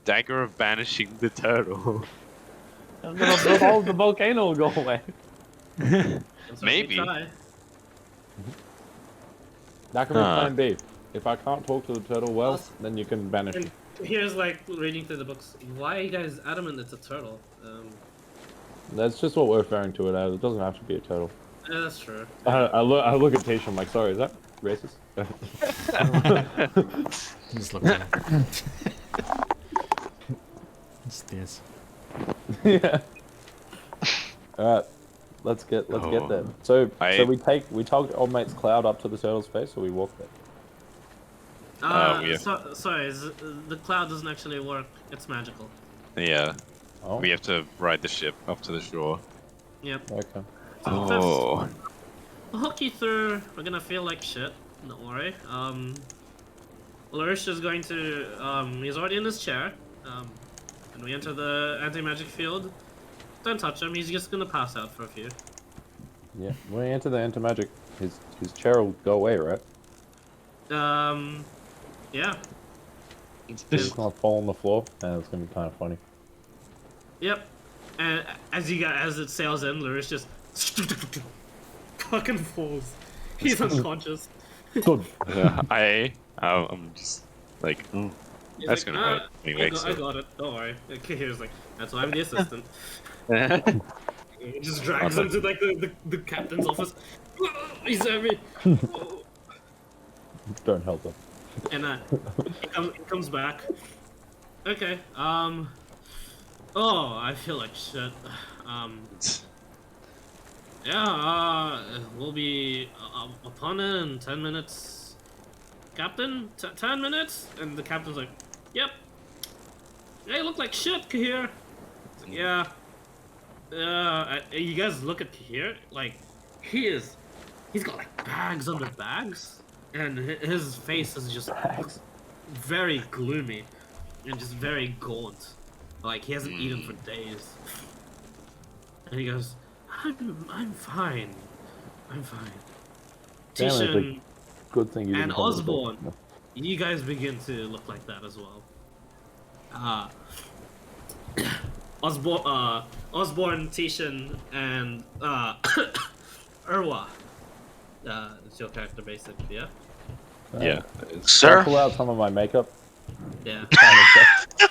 dagger of banishing the turtle? The volcano will go away. Maybe. That can be plan B. If I can't talk to the turtle well, then you can banish And him. here's like reading through the books. Why are you guys adamant it's a turtle? That's just what we're referring to it as. It doesn't have to be a turtle. Yeah, that's true. I look at Tisha, I'm like, sorry, is that racist? Just look at it. It's this. Yeah. Alright. Let's get there. So we took old mate's cloud up to the turtle's face, or we walk there. Sorry, the cloud doesn't actually work. It's magical. Yeah. Oh. We have to ride the ship up to the shore. Yep. Okay. Oh. I'll hook you through. We're gonna feel like shit. Don't worry. Lurish is going to. He's already in his chair. And we enter the anti-magic field. Don't touch him. He's just gonna pass out for a few. Yeah. When we enter the anti-magic, his chair will go away, right? Yeah. He's gonna fall on the floor, and it's gonna be kind of funny. Yep. And as it sails in, Lurish just fucking falls. He's unconscious. Good. I'm just like, He's that's like, gonna hurt anyway. I got it. Don't worry. Okay, here's like, that's why I'm the assistant. He just drags him to like the captain's office. He's at me. Don't help him. And he comes back. Okay. Oh, I feel like shit. Yeah. We'll be upon it in 10 minutes. Captain, 10 minutes? And the captain's like, yep. Yeah, you look like shit, Kahir. Yeah. You guys look at Kahir, like, he's got like bags under bags, and his face is just very gloomy and just very gaunt. Like he hasn't eaten for days. And he goes, I'm fine. I'm fine. Damn, it's Tishan good thing you didn't and come with us. Osborne, you guys begin to look like that as well. Osborne, Tishan, and Urwa. It's your character basically, yeah? Yeah. Can I Sir? pull out some of my makeup? Yeah. Trying to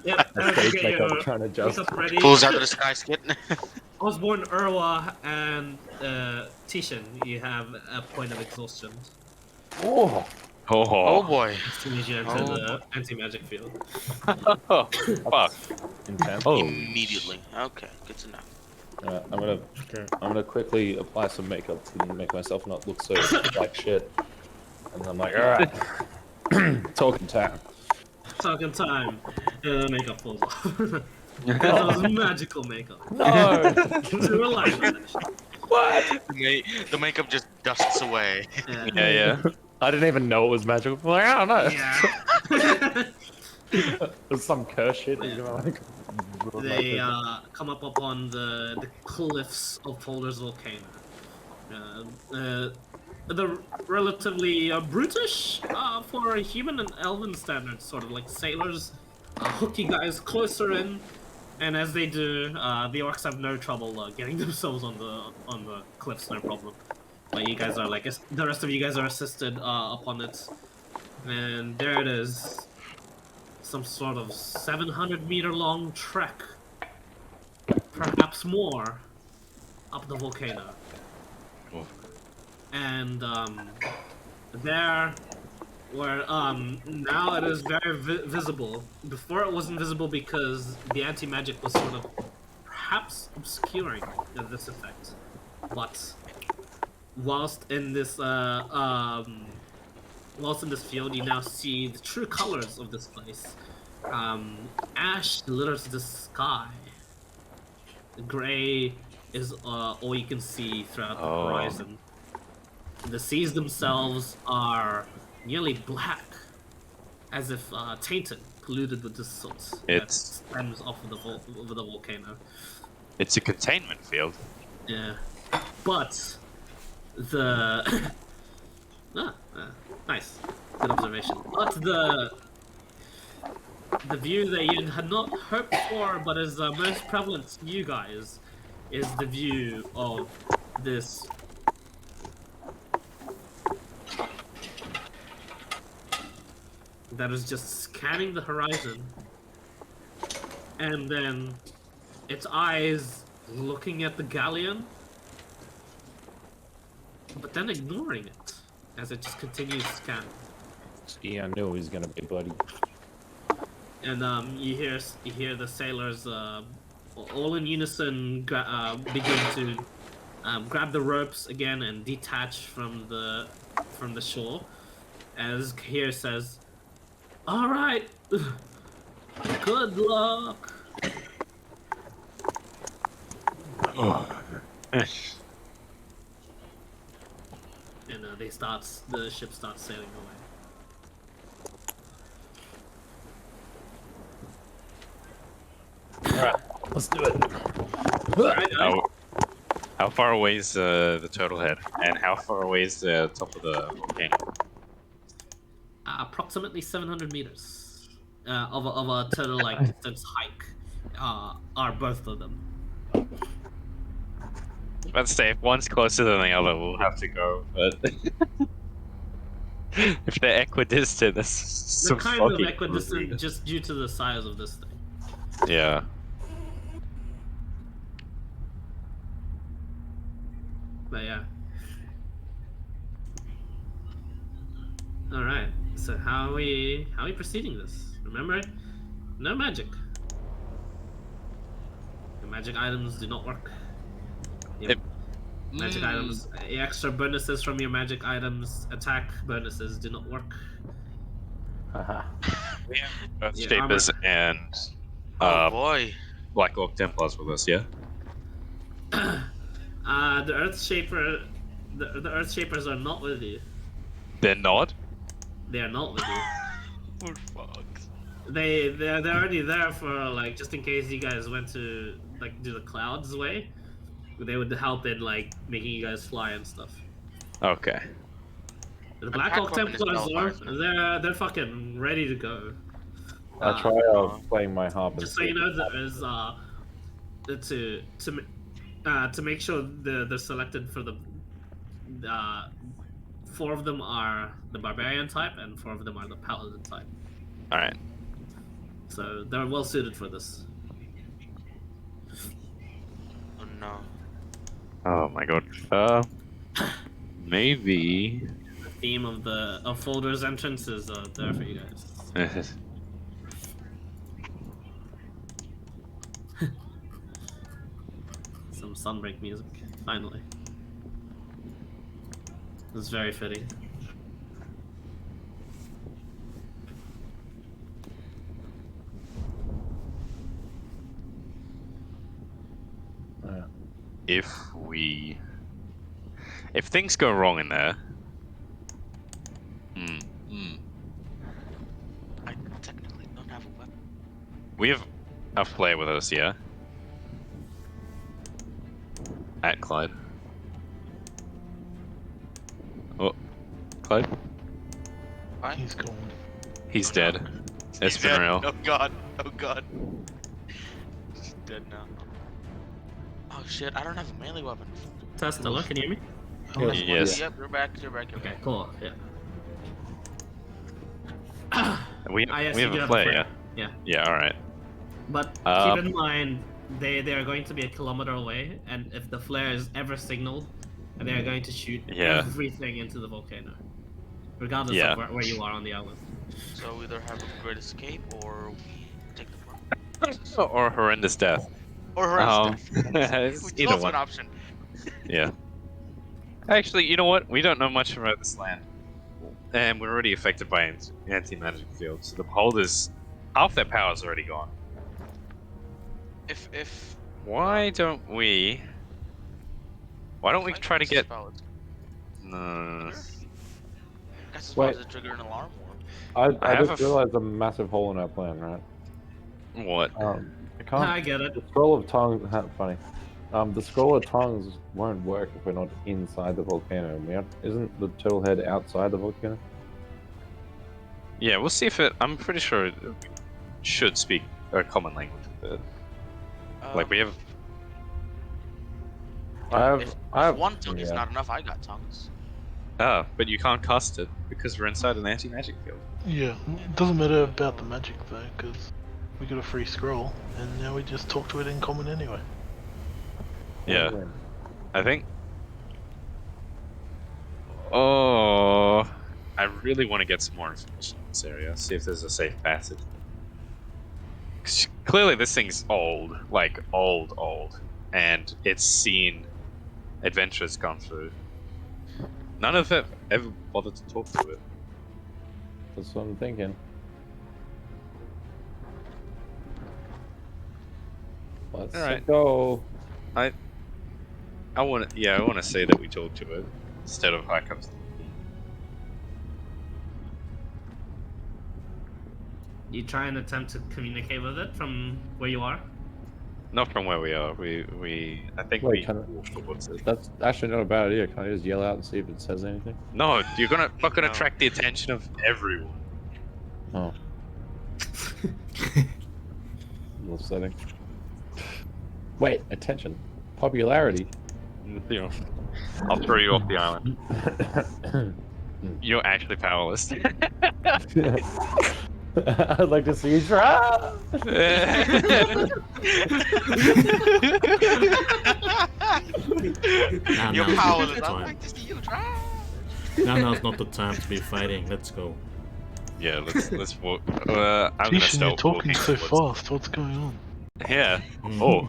Yep. face Get makeup, your trying to adjust. makeup ready. Pulls out the disguise kit. Osborne, Urwa, and Tishan, you have a point of exhaustion Oh, Oh boy. as soon as you enter the anti-magic field. Oh, fuck. intense. Immediately. Okay, good to know. I'm gonna quickly apply some makeup to make myself not look so like shit. And I'm like, all right, talking time. Talking time. Makeup falls off. That was magical makeup. No. To rely on that shit. What? The makeup just dusts away. Yeah. I didn't even know it was magical. I'm like, I don't know. Yeah. There's some curse shit. You know, like, They come up upon the cliffs of Polder's Volcano. They're relatively brutish for human and elven standards, sort of like sailors. Hook you guys closer in, and as they do, the orcs have no trouble getting themselves on the cliffs, no problem. But you guys are like, the rest of you guys are assisted upon it, and there it is. Some sort of 700-meter long trek, perhaps more, up the volcano. Oh. And there, where now it is very visible. Before it wasn't visible because the anti-magic was sort of perhaps obscuring this effect. But whilst in this field, you now see the true colors of this place. Ash litters the sky. Gray is all you can see throughout the horizon. The seas themselves are nearly black, as if tainted, polluted with this soot that stems off of the volcano. It's a containment field. Yeah, but the nice, good observation. But the view that you had not hoped for, but is most prevalent to you guys, is the view of this that is just scanning the horizon, and then its eyes looking at the galleon, but then ignoring it as it just continues scanning. Yeah, I knew he was gonna be bloody. And you hear the sailors all in unison begin to grab the ropes again and detach from the shore, as Kahir says, "All right, good luck." And the ship starts sailing away. Let's do it. How far away is the turtle head, and how far away is the top of the volcano? Approximately 700 meters of a turtle like distance hike are both of them. Let's say if one's closer than the other, we'll have to go. But if they're equidistant, that's They're so kind of fucking equidistant rude. just due to the size of this thing. Yeah. But yeah. All right. So how are we proceeding this? Remember, no magic. The magic items do not work. Magic items, extra bonuses from your magic items, attack bonuses do not work. Haha. We have Earth Yeah, Shapers and Oh boy. Black Orc Templars with us, yeah? The Earth Shaper, the Earth Shapers are not with you. They're not? They are not with you. We're fucked. They're already there for like just in case you guys went to like do the clouds way. They would help in like making you guys fly and stuff. Okay. The Black attack Orc weapon is Templars nullifier, are isn't it? they're fucking ready to go. I try playing my harp. Just so you know, there is to make sure they're selected for the 4 of them are the barbarian type and 4 of them are the paladin type. All right. So they're well suited for this. Oh no. Oh my god. Maybe. The theme of Folder's entrance is there for you guys. Some Sunbreak music, finally. It's very fitting. If things go wrong in there, I technically don't have a weapon. we have a player with us, yeah? At Clyde. Oh, Clyde? Why? He's gone. He's dead. It's He's been dead. real. Oh god. Oh god. He's dead now. Oh shit, I don't have a melee weapon. Test, hello, can you hear me? Yes. Yep, you're back, you're back. Okay, cool, yeah. We yes, have you do a have player, flare. yeah? Yeah. Yeah, alright. But keep in mind, they are going to be a kilometer away, and if the flare is ever signaled, they are going to shoot everything into the volcano, regardless of where you are on the island. So we either have a great escape, or we take the front. Or horrendous death. Or horrendous death. It's Which is either also one. an option. Yeah. Actually, you know what? We don't know much about this land. And we're already affected by anti-magic fields. So the beholders, half their power is already gone. If Why don't we try to get... No. Guess Wait. to trigger an alarm. I just realized a massive hole in our plan, right? What? I can't. I get it. The scroll of tongues. Funny. The scroll of tongues won't work if we're not inside the volcano. Isn't the turtle head outside the volcano? Yeah, we'll see if it... I'm pretty sure it should speak a common language with it. Like, we have... I have one tongue is not enough, I got tongues. Ah, but you can't cast it because we're inside an anti-magic field. Yeah, it doesn't matter about the magic though, because we got a free scroll, and now we just talk to it in common anyway. Yeah. I think... Oh... I really want to get some more information on this area, see if there's a safe passage. 'Cause clearly this thing's old, like old, and it's seen adventures gone through. None of them ever bothered to talk to it. That's what I'm thinking. Let's go. I want to say that we talk to it instead of hike up. You try and attempt to communicate with it from where you are? Not from where we are. I think Wait, we can I- walk towards it. That's actually not a bad idea. Can I just yell out and see if it says anything? No, you're gonna fucking No. attract the attention of everyone. Oh. Little setting. Wait, attention. Popularity. You know, I'll throw you off the island. You're actually powerless. I'd like to see you try. Now, You're now's not powerless. the I'd time. like to see you try. Now's not the time to be fighting. Let's go. Yeah, let's walk. I'm gonna Tishan, you're start talking walking so towards- fast. What's going on? Yeah. Mm, Oh,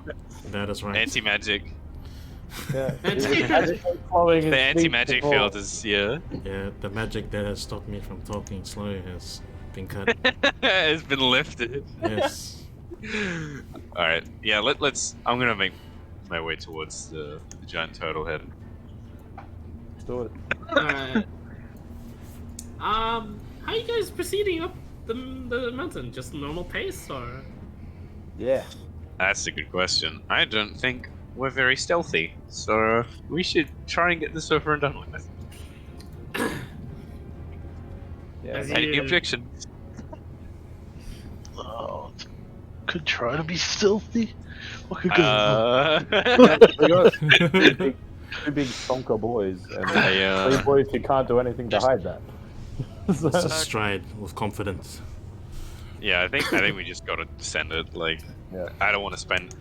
that is right. anti-magic. Yeah. The anti-magic field is Yeah, the magic that has stopped me from talking slow has been cut. has been lifted. Yes. All right. Yeah. Let's. I'm gonna make my way towards the giant turtle head. Do it. Alright. How are you guys proceeding up the mountain? Just normal pace, or? Yeah. That's a good question. I don't think we're very stealthy, so we should try and get this over and done with. Yeah. As Any you- objections? Oh, could try to be stealthy. What could go wrong? We got two big stonker boys and I, three boys who can't do anything to hide that. So- Let's just stride with confidence. yeah, I think we just gotta send it. Like, Yeah. I don't want to spend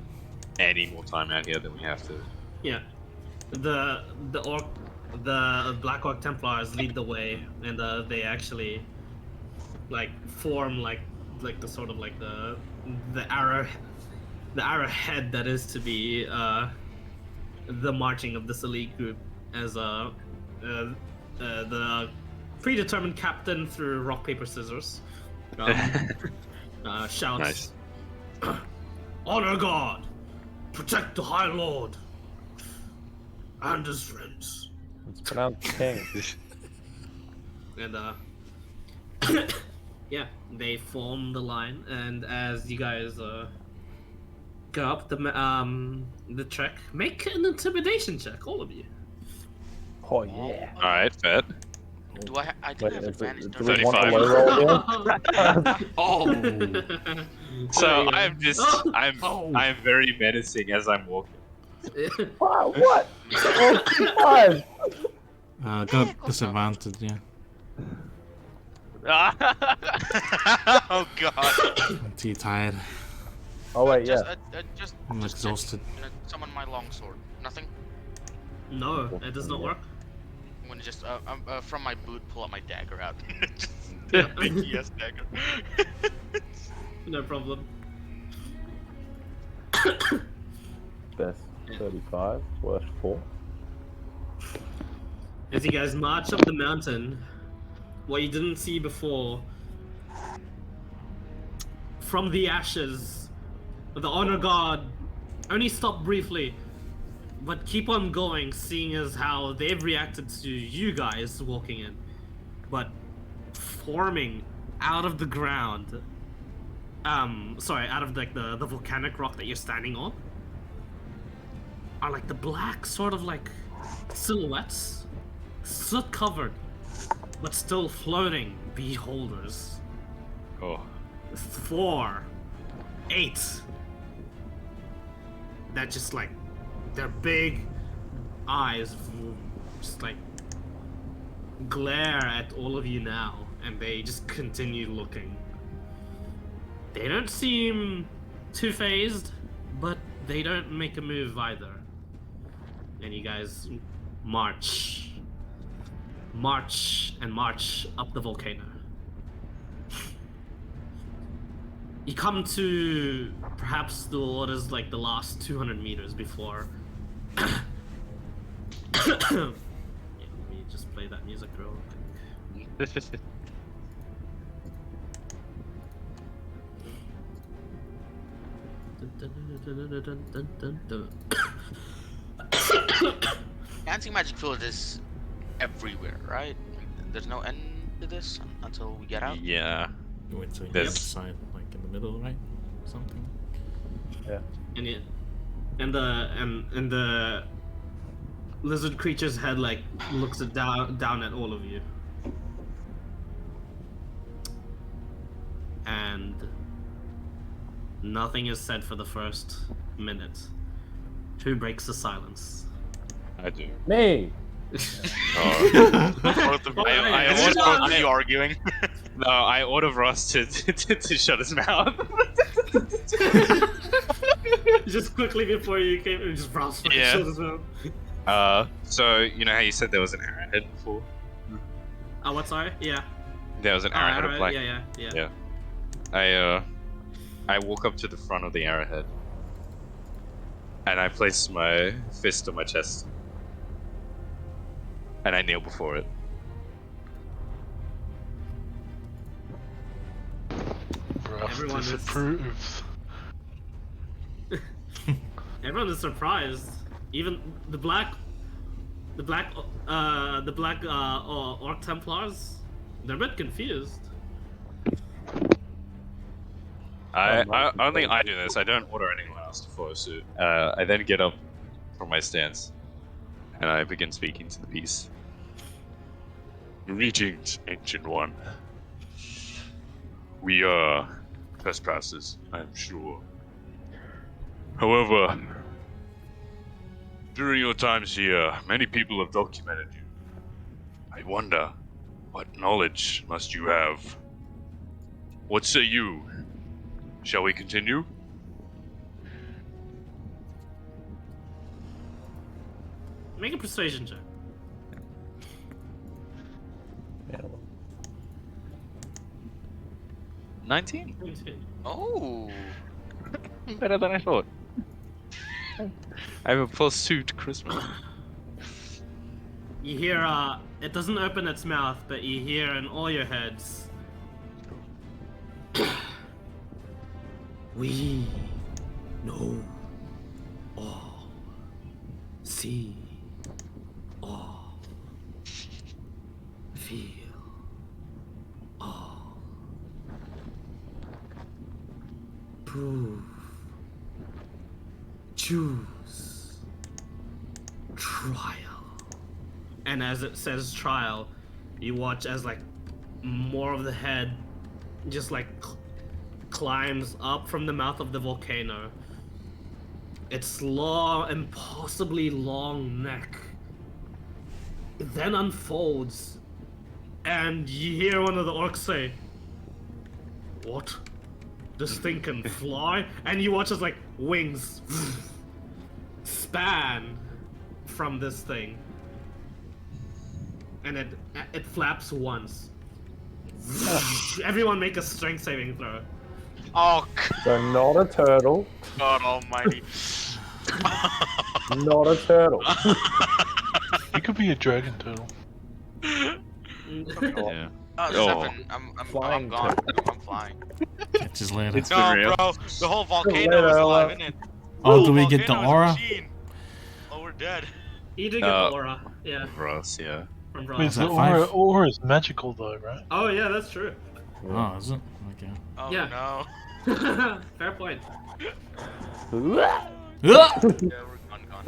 any more time out here than we have to. Yeah. The Black Orc Templars lead the way, and they actually like form like the sort of like the arrowhead that is to be the marching of this elite group as the predetermined captain through rock paper scissors shouts, Nice. "Honor God, protect the High Lord and his friends." It's pronounced king. And yeah, they form the line, and as you guys go up the trek, make an intimidation check, all of you. Oh yeah. All right, bet. Do I? I didn't have Wait, advantage. do don't we I? want 35. the low roll again? Oh! So yeah. I'm just I'm very menacing as I'm walking. Wow, what? Oh, five. Got disadvantage, yeah. Oh god. I'm too tired. Oh wait, Just, yeah. just I'm just exhausted. summon my longsword. Nothing. No, it does not work. I'm gonna just from my boot pull out my dagger out. Just Yeah. big yes dagger. No problem. Best 35, worst 4. As you guys march up the mountain, what you didn't see before, from the ashes, the Honor God only stop briefly, but keep on going, seeing as how they've reacted to you guys walking in. But forming out of the ground, out of like the volcanic rock that you're standing on, are like the black sort of like silhouettes, soot covered, but still floating beholders. Oh, 4, 8. That just like their big eyes just like glare at all of you now, and they just continue looking. They don't seem too phased, but they don't make a move either. And you guys march and march up the volcano. You come to perhaps what is like the last 200 meters before. Yeah, let me just play that music real quick. Anti-magic field is everywhere, right? There's no end to this until we get out. yeah. You went to the There's- other side, like in the middle, right? Something. Yeah. and the lizard creature's head like looks down at all of you, and nothing is said for the first minute. Who breaks the silence? I do. Me. Both of you. I It's just want- both of you arguing. No, I order Ross to shut his mouth. Just quickly before you came, it just Ross fucking Yeah. shut his mouth. So you know how you said there was an arrowhead before? Oh, what? Sorry. Yeah. There was an Oh, arrowhead of arrow, black. yeah. Yeah. I walk up to the front of the arrowhead, and I place my fist on my chest, and I kneel before it. Rough Everyone is- disapproves. Everyone is surprised. Even the black Orc Templars, they're a bit confused. Only I do this. I don't order anyone else to follow suit. I then get up from my stance, and I begin speaking to the beast. Greetings, Ancient One. We are trespassers, I'm sure. However, during your times here, many people have documented you. I wonder, what knowledge must you have? What say you? Shall we continue? Make a persuasion check. Yeah. 19. Oh. Better than I thought. I have a +2 to Christmas. You hear, it doesn't open its mouth, but you hear in all your heads. We know all, see all, feel all, prove, choose, trial. And as it says trial, you watch as like more of the head just like climbs up from the mouth of the volcano. Its long, impossibly long neck then unfolds, and you hear one of the orcs say, "What? This thing can fly?" And you watch as like wings span from this thing, and it flaps once. Everyone make a strength saving throw. Oh, So not a turtle. God almighty. Not a turtle. You could be a dragon turtle. Yeah. Oh, Oh. 7. I'm Flying gone. I'm flying. Catches later. It's been No, real. bro. The whole volcano Later, is alive, Ella. isn't it? Oh, do The we get the volcano is a aura? machine. Oh, we're dead. You did get the aura, yeah, Ross, yeah. from Wait, Ross. the that five? aura is magical though, right? Oh yeah, that's true. Oh, is it? Okay. Oh, Yeah. no. Fair point. Ah! Yeah, we're gone.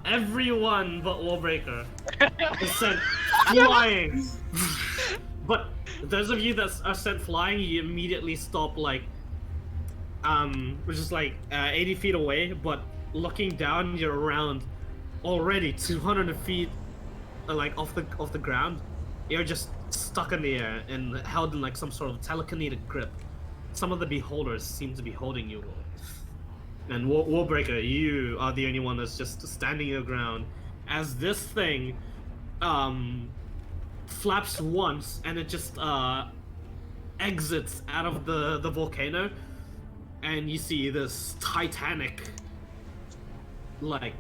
Everyone but Wallbreaker is sent flying. But those of you that are sent flying, you immediately stop like, which is like 80 feet away. But looking down, you're around already 200 feet, like off the ground. You're just stuck in the air and held in like some sort of telekinetic grip. Some of the beholders seem to be holding you. And Wallbreaker, you are the only one that's just standing your ground as this thing flaps once and it just exits out of the volcano, and you see this titanic, like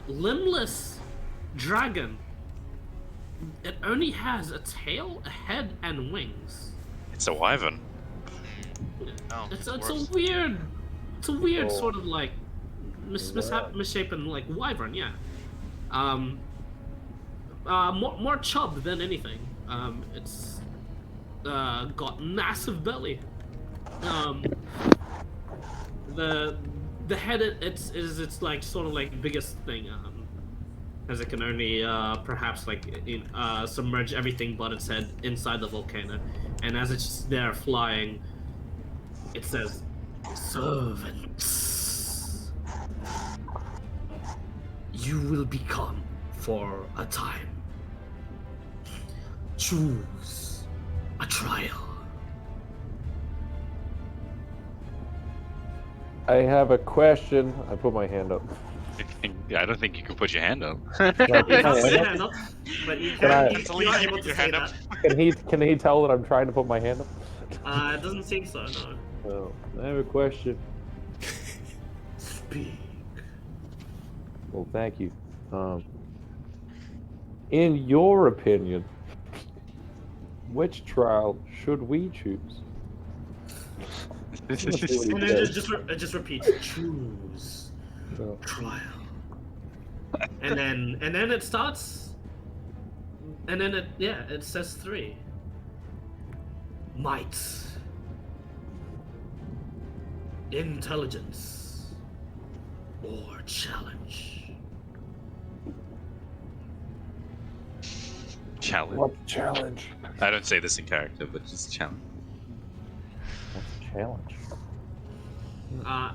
limbless dragon. It only has a tail, a head, and wings. It's a wyvern. No, It's worse. a weird, Oh. sort of like misshapen like wyvern, yeah. more chubbed than anything. It's got massive belly. The head it's like sort of like biggest thing. As it can only perhaps like submerge everything but its head inside the volcano, and as it's just there flying, it says, "Servants, you will become for a time. Choose a trial." I have a question. I put my hand up. I don't think you can put your hand up. You can't put your hand up, but you Can I- can. That's the You are least you able put to your say hand that. up. Can he tell that I'm trying to put my hand up? It doesn't seem so. No. Oh, I have a question. Speak. Well, thank you. In your opinion, which trial should we choose? Let's see what he And then says. just repeats. Choose No. trial. And then it starts. And then it says 3. Might. Intelligence. Or challenge. Challenge. What's the challenge? I don't say this in character, but just challenge. What's the challenge? Uh,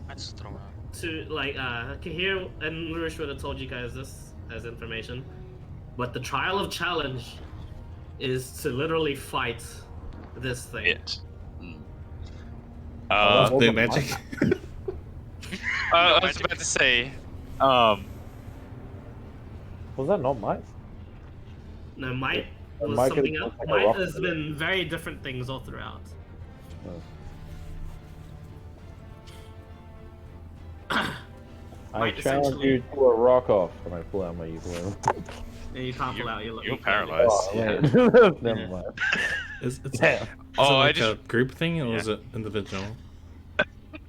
I just throw out. to like Kahir and Lurush would have told you guys this as information, but the trial of challenge is to literally fight this thing. It. Oh, the magic. I was about to say, Was that not might? No, might Yeah, was might something is else. like a Might rock has thing. been very different things all throughout. I Might challenge essentially- you to a rock off, and I pull out my ukulele. And you can't pull out your. you're paralyzed. Oh, Yeah. man. Never mind. Is it Damn. like a group thing or is it individual?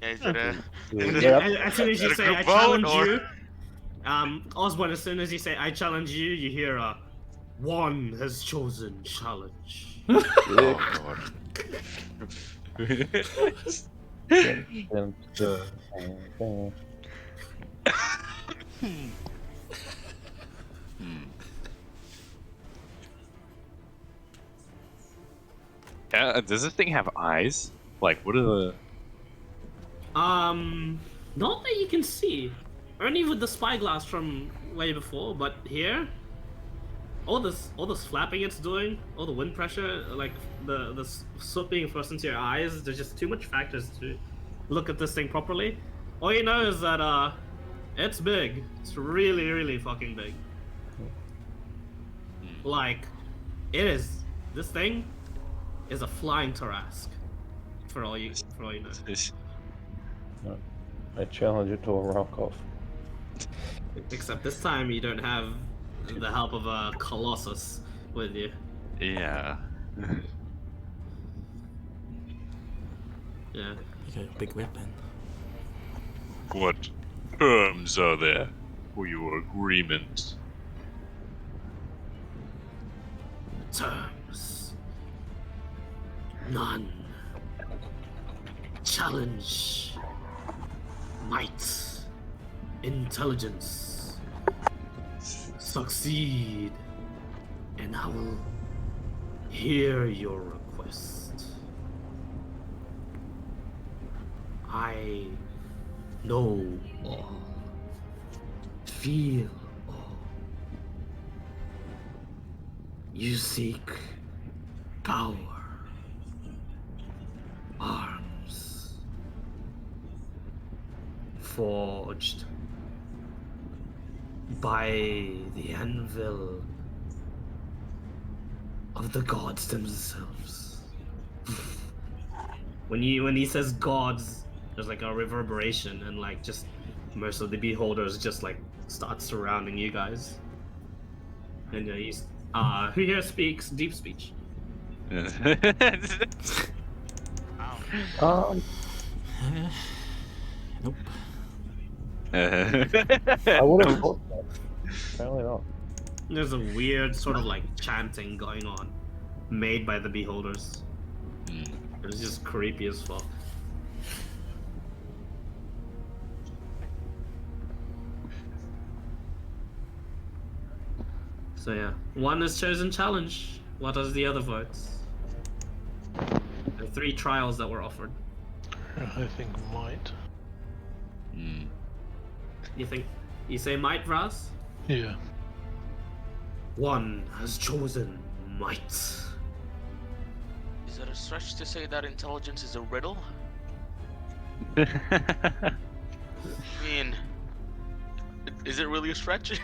Yeah, is it a... As soon as you Is it a say group I vote, challenge or- you, Osborne, as soon as you say I challenge you, you hear a one has chosen challenge. Oh, God. Does this thing have eyes? Like, what are the... Not that you can see. Only with the spyglass from way before, but here, all this flapping it's doing, all the wind pressure, like the soot being forced into your eyes, there's just too much factors to look at this thing properly. All you know is that it's big. It's really, really fucking big. Like, it is. This thing is a flying Tarask. For all you know. I challenge it to a rock off. Except this time you don't have the help of a Colossus with you. Yeah. Yeah. You got a big weapon. What terms are there for your agreement? Terms. None. Challenge. Might. Intelligence. Succeed. And I will hear your request. I know all. Feel all. You seek power. Arms. Forged by the anvil of the gods themselves. When he says gods, there's like a reverberation, and like just most of the beholders just like start surrounding you guys. And he's who here speaks deep speech? Nope. I would have thought that. Apparently not. There's a weird sort of like chanting going on, made by the beholders. It's just creepy as fuck. So yeah, one is chosen challenge. What are the other votes? There are 3 trials that were offered. I think might. You think? You say might, Vraz? Yeah. One has chosen might. Is it a stretch to say that intelligence is a riddle? I mean, is it really a stretch?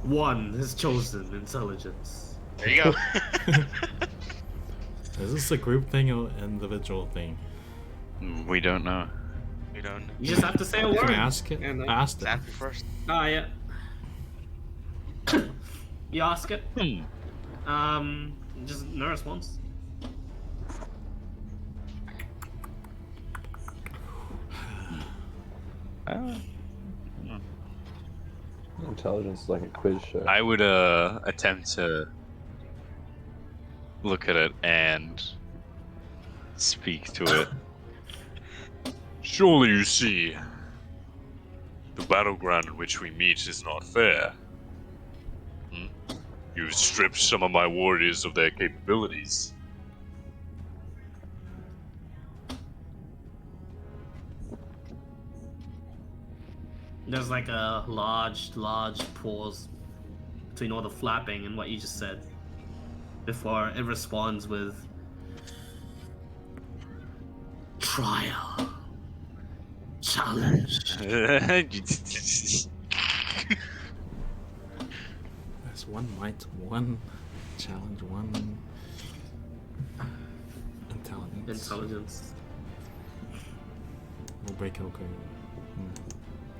One has chosen intelligence. There you go. Is this a group thing or individual thing? We don't know. We don't. You just have to say a word. Can I ask it? And, I asked it. Happy first. Ah, yeah. You ask it. Just no response. Intelligence is like a quiz show. I would attempt to look at it and speak to it. Surely you see, the battleground in which we meet is not fair. You've stripped some of my warriors of their capabilities. There's like a large pause between all the flapping and what you just said before it responds with trial, challenge. There's one might, one challenge, one intelligence. Warbreaker will go.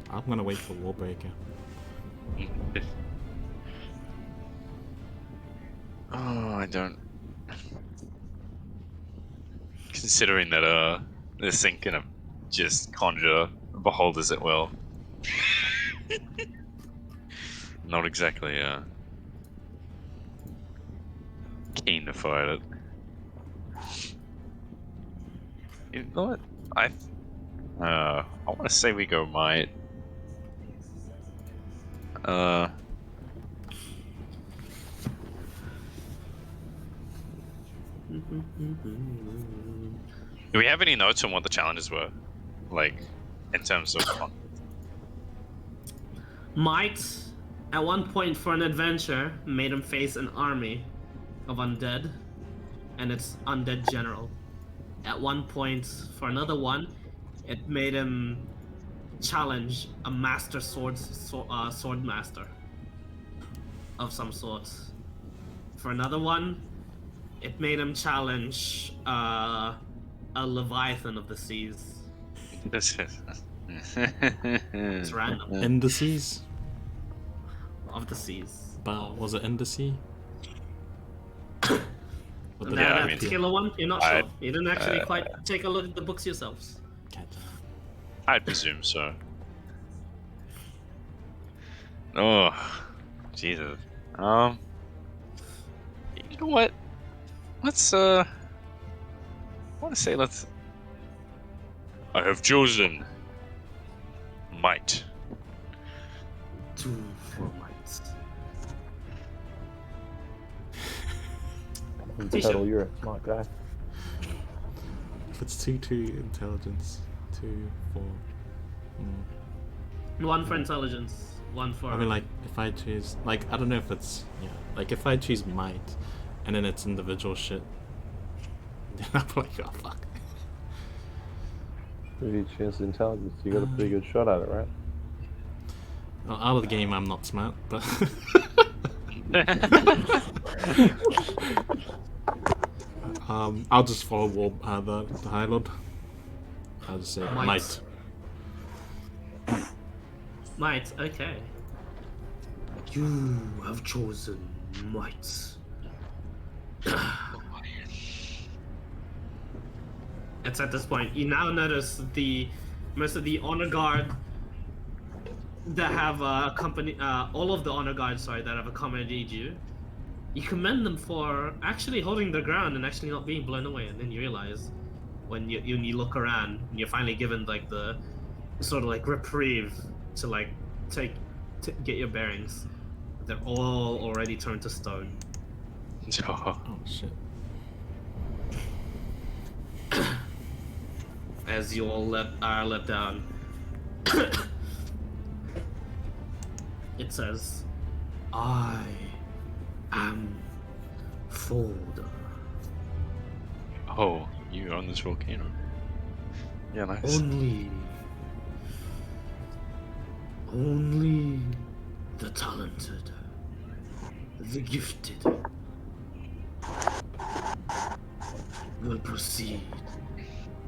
I'm gonna wait for Warbreaker. Oh, I don't. Considering that this thing can just conjure beholders at will. Not exactly keen to fight it. You know what? I want to say we go might. Do we have any notes on what the challenges were? Like, in terms of... Might, at one point for an adventure, made him face an army of undead and its undead general. At one point, for another one, it made him challenge a master sword master of some sort. For another one, it made him challenge a leviathan of the seas. It's random. In the seas? Of the seas. But was it in the sea? That particular one? You're not sure. You didn't actually quite take a look at the books yourselves. I'd presume so. Oh, Jesus. You know what? Let's I want to say I have chosen might. 2 for might. Total, you're a smart guy. If it's 2 intelligence, 2 for. 1 for intelligence, 1 for. I mean, like, if I choose, like, I don't know if it's, like, if I choose might, and then it's individual shit, then I'm like, oh fuck. If you choose intelligence, you got a pretty good shot at it, right? Well, out of the game, I'm not smart, but. I'll just follow the High Lord. I'll just say might. Might, okay. You have chosen might. It's at this point. You now notice most of the honor guard that have accompanied all of the honor guards, sorry, that have accompanied you. You commend them for actually holding their ground and actually not being blown away, and then you realize when you look around and you're finally given like the sort of like reprieve to like get your bearings. They're all already turned to stone. Oh shit. As you all are let down. It says, I am Folder. Oh, you're on this volcano. Yeah, nice. Only the talented, the gifted will proceed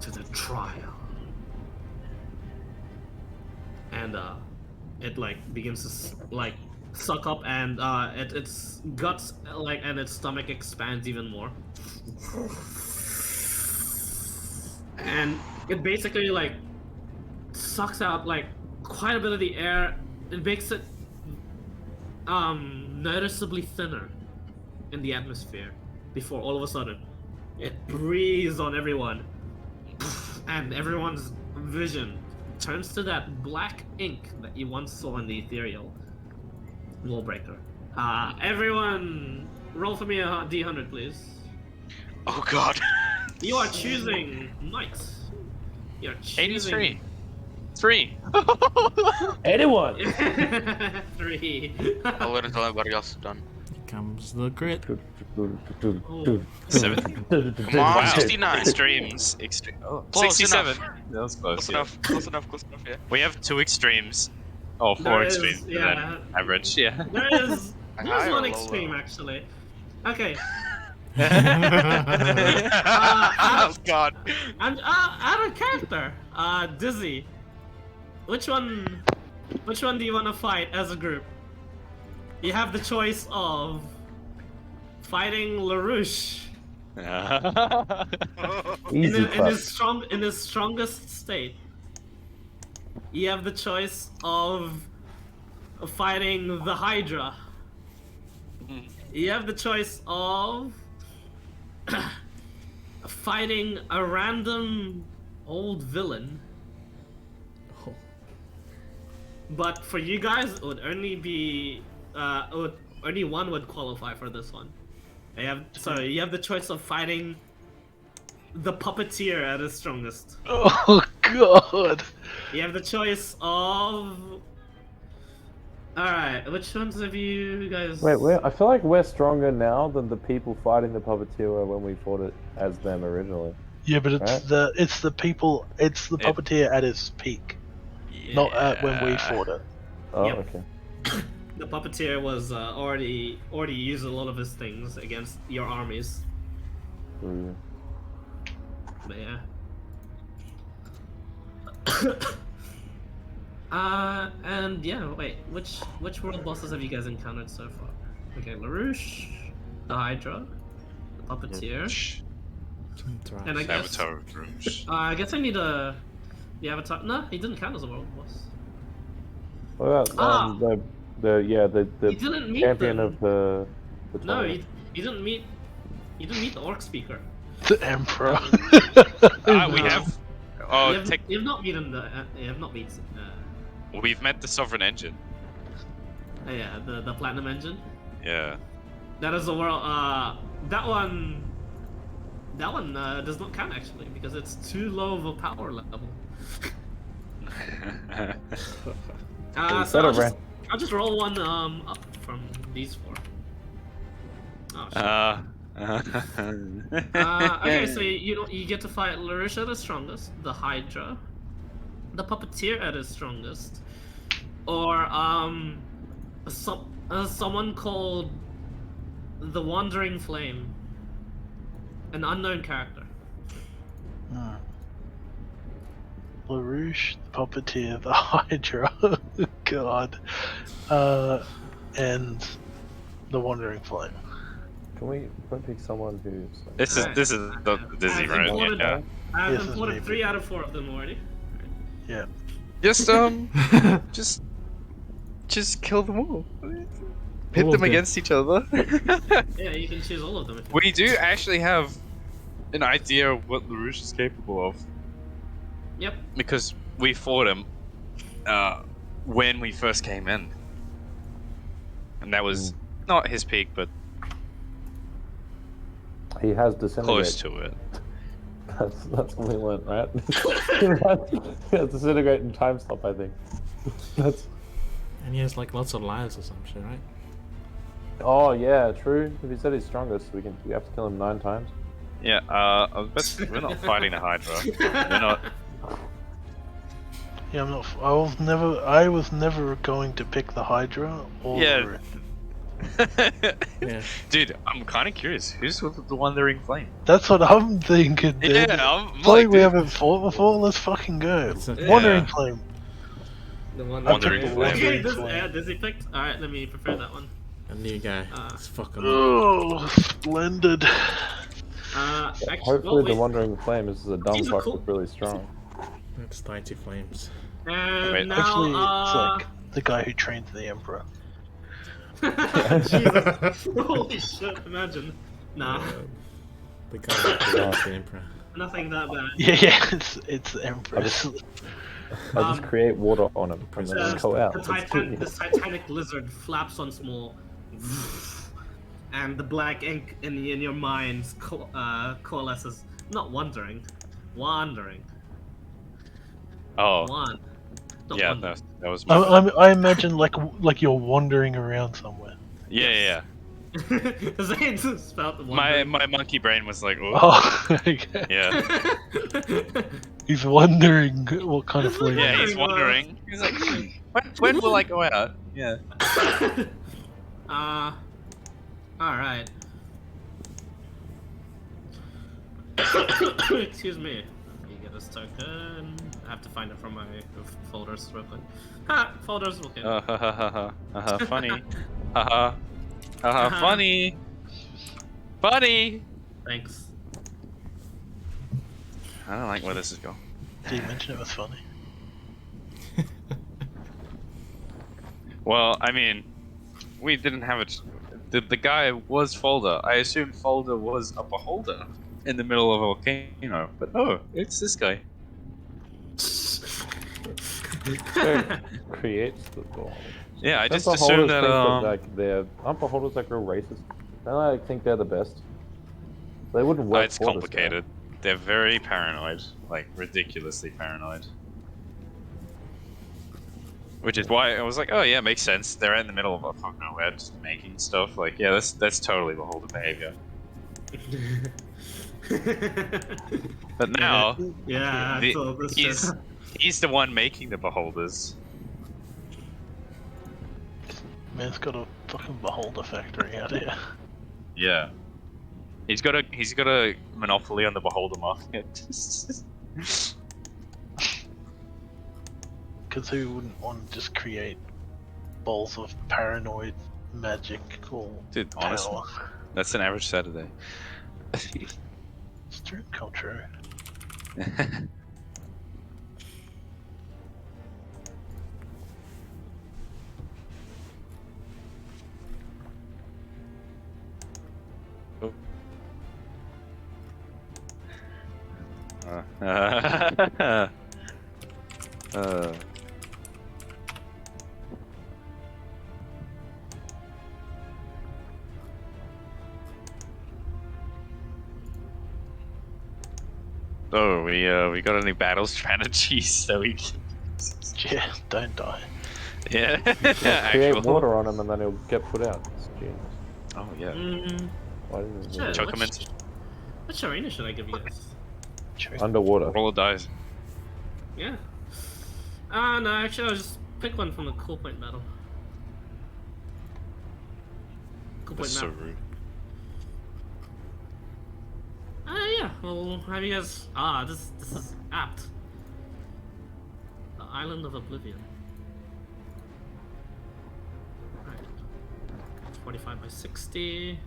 to the trial. And it like begins to like suck up, and its guts like and its stomach expands even more. And it basically like sucks out like quite a bit of the air. It makes it noticeably thinner in the atmosphere before all of a sudden it breathes on everyone, and everyone's vision turns to that black ink that you once saw in the ethereal wallbreaker. Everyone roll for me a d100, please. Oh god. You are choosing Knight. You're choosing 83. 3. Anyone? 3. I'll wait until everybody else is done. Here comes the crit. 7. Come on, Wow. 69. Extremes. Oh, Close 67. enough. That was close. Close Yeah. enough, close enough, yeah. We have 2 extremes. Oh, 4 There is, extremes. And yeah. then average. Yeah. There's High or one low, extreme low? actually. Okay. Oh god. And out of character. Dizzy. Which one do you want to fight as a group? You have the choice of fighting LaRouche Easy in his strongest state. You have the choice of fighting the Hydra. You have the choice of fighting a random old villain. Oh. But for you guys, it would only be only one would qualify for this one. You have the choice of fighting the puppeteer at his strongest. Oh god! You have the choice of. Alright, which ones have you guys? Wait, I feel like we're stronger now than the people fighting the puppeteer were when we fought it as them originally. Yeah, but it's Right. the puppeteer at his peak, not at when we fought it. Oh, Yep. okay. The puppeteer was already used a lot of his things against your armies. Mm. But yeah. And yeah, wait, which world bosses have you guys encountered so far? Okay, LaRouche, the Hydra, the puppeteer, and I guess Avatar of Rouge. I guess I need the Avatar. No, he didn't count as a world boss. What about the You didn't meet champion them. of the No, tournament? you didn't meet the orc speaker. The Emperor. We have. Oh, You have not met we've met the Sovereign Engine. yeah, the platinum engine. Yeah. That is the world. That one does not count actually because it's too low of a power level. Instead of I'll just roll one up from these 4. Oh, shit. Okay, so you get to fight LaRouche at his strongest, the Hydra, the puppeteer at his strongest, or someone called the Wandering Flame, an unknown character. LaRouche, the puppeteer, the Hydra, god, and the Wandering Flame. Can we pick someone who's like, This is the Dizzy, I've right? imported- Yeah. I've Yes, it's imported me. 3 out of 4 of them already. Yeah. Just just kill them all. Pit All them of them. against each other. Yeah, you can choose all of them. If you We do actually have an idea of what LaRouche is capable of. Yep. Because we fought him when we first came in. And that was not his peak, but He has disintegrate. close to it. That's what we learned, right? He has disintegrate and time stop, I think. That's. And he has like lots of lives or some shit, right? Oh yeah, true. If he said he's strongest, we have to kill him 9 times. Yeah, we're not fighting a Hydra. We're not. Yeah, I'm not. I was never going to pick the Hydra or Yeah. Yeah. Dude, I'm kind of curious. Who's the Wandering Flame? That's what I'm thinking, dude. Yeah, I'm It's like like, we dude. haven't fought before. Let's fucking go. It's a- Wandering Yeah. Flame. The one Wandering that Flame. Okay, Flame. does he pick? Alright, let me prepare that one. A new guy. Let's fuck him up. Oh, splendid. Actually, Hopefully, the wait. Wandering Flame is a dumb These are fuck cool. that's really strong. Let's die to flames. And Wait, now, Actually, it's like the guy who trained the Emperor. Jesus. Holy shit, imagine. Nah, The guy that created the Emperor. nothing that bad. Yeah, it's the Emperor. I'll just create water on him and then The, just go out. the, the Titanic lizard flaps once more, and the black ink in your minds coalesces. Not wandering. Oh, Not yeah, wandering. that was my. I imagine like you're wandering around somewhere. Yeah. Zane spelled My wandering. monkey brain was like, oh, Oh, okay. yeah. He's wondering what kind of flavor. Yeah, he's wondering. He's like, when will I go out? Yeah. Alright. Excuse me. You get this token. I have to find it from my folders real quick. Ha! Folders, okay. Funny. Funny. Funny. Thanks. I don't like where this is going. Did you mention it was funny? Well, I mean, we didn't have it. The guy was Folder. I assumed Folder was a beholder in the middle of a volcano, but no, it's this guy. Creates the ball. Yeah, I Don't just assumed beholders that. think like they're aren't beholders like real racist? Don't they like think they're the best? They wouldn't work. It's for this guy. complicated. They're very paranoid, like ridiculously paranoid. Which is why I was like, oh yeah, makes sense. They're in the middle of a fucking nowhere, just making stuff. Like, yeah, that's totally beholder behavior. But now, Yeah, the- so this he's the one making the beholders. Man's got a fucking beholder factory out here. Yeah, he's got a monopoly on the beholder market. Because who wouldn't want to just create balls of paranoid magic or Dude, honestly, power? that's an average Saturday. It's true, culture. Oh, we got any battle strategies so we can... Yeah, don't die. Yeah, Create actual. water on him and then he'll get put out. It's genius. Oh yeah. Why didn't Sure. it Chuck him into Which arena should I give you guys? underwater? roll of dice. Yeah. No, actually, I'll just pick one from the Cool Point battle. Cool Point That's so map. rude. Yeah. Well, have you guys? This is apt. The Island of Oblivion. Right. 45 by 60.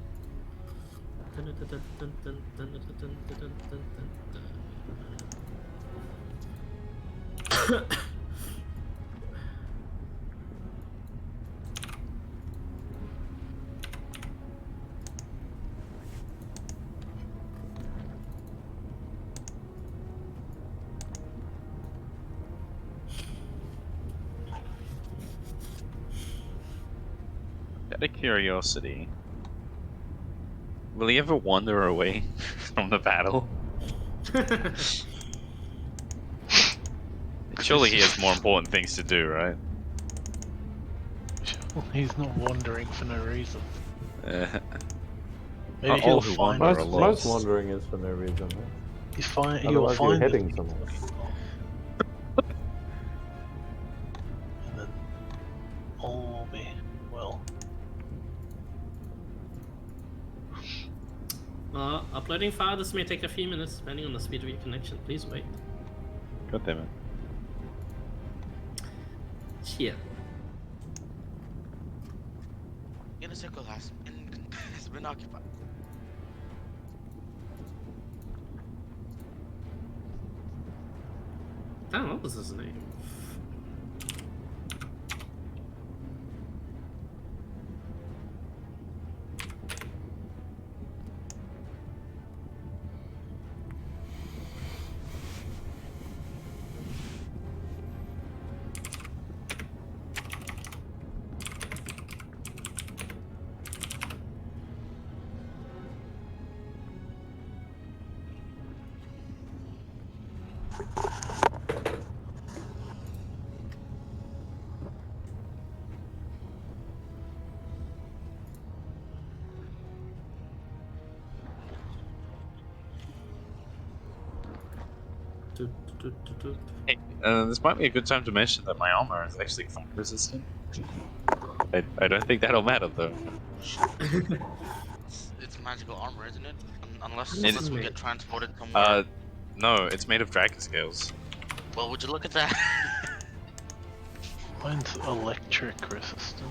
Out of curiosity, will he ever wander away from the battle? Surely he has more important things to do, right? He's not wandering for no reason. Not Maybe all he'll who find. wander are Most lost. wandering is for no reason, man. He's fine. He'll Otherwise you're find heading it. somewhere. And then all will be well. Uploading file. This may take a few minutes, depending on the speed of your connection. Please wait. God damn it. Here. Inner circle has been occupied. Damn, what was his name? Hey, this might be a good time to mention that my armor is actually fire resistant. I don't think that'll matter though. It's magical armor, isn't it? Unless It- unless we get transported somewhere. No, it's made of dragon scales. Well, would you look at that? Mine's electric resistant.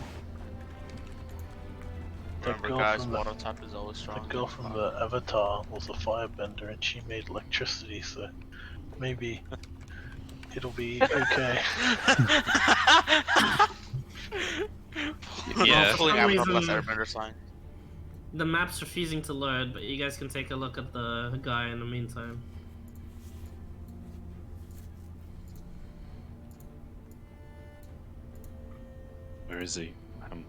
Remember, girl guys, from the- water type is always strong. The girl from the Avatar was a firebender and she made electricity, so maybe it'll be okay. Yeah. Pulling For some Avatar plus reason- Airbender sign. The map's refusing to load, but you guys can take a look at the guy in the meantime. Where is he? I'm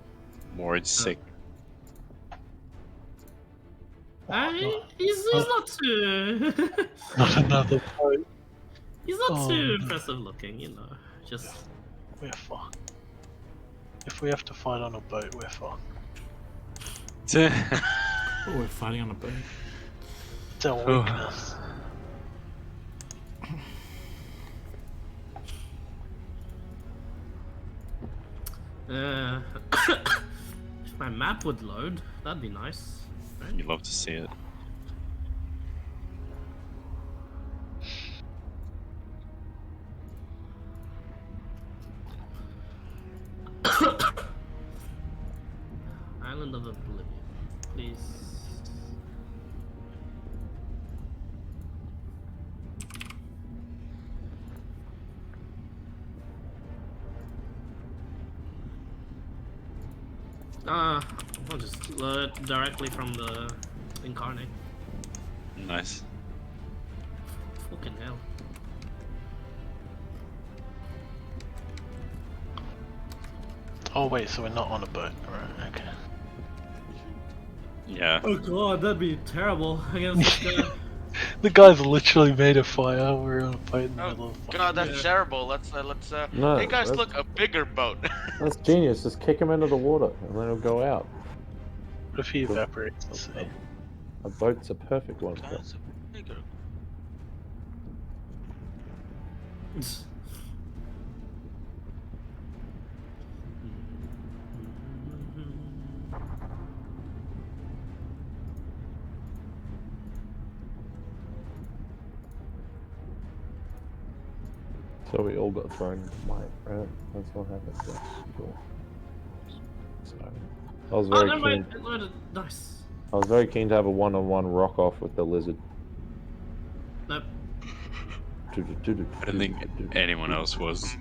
worried sick. He's not too. Not another boat. He's not Oh, too no. impressive looking, you know. Just We're fucked. If we have to fight on a boat, we're fucked. Oh, we're fighting on a boat. It's our weakness. if my map would load, that'd be nice. Right? You'd love to see it. Island of Oblivion, please. I'll just load it directly from the incarnate. Nice. Fucking hell. Oh wait, so we're not on a boat, right? Okay. Yeah. Oh god, that'd be terrible against this guy. The guy's literally made a fire. We're on a boat in the middle Oh of god, that's Yeah. terrible. Let's No, hey guys, that's- look, a bigger boat. That's genius. Just kick him into the water and then he'll go out. What if he evaporates the sea? A boat's a perfect one. for it. Guys, a bigger. So we all got thrown into light, right? That's what happened. Yeah, cool. So I was Oh, very never keen. mind, it loaded. Nice. I was very keen to have a one-on-one rock off with the lizard. Nope. I don't think anyone else was.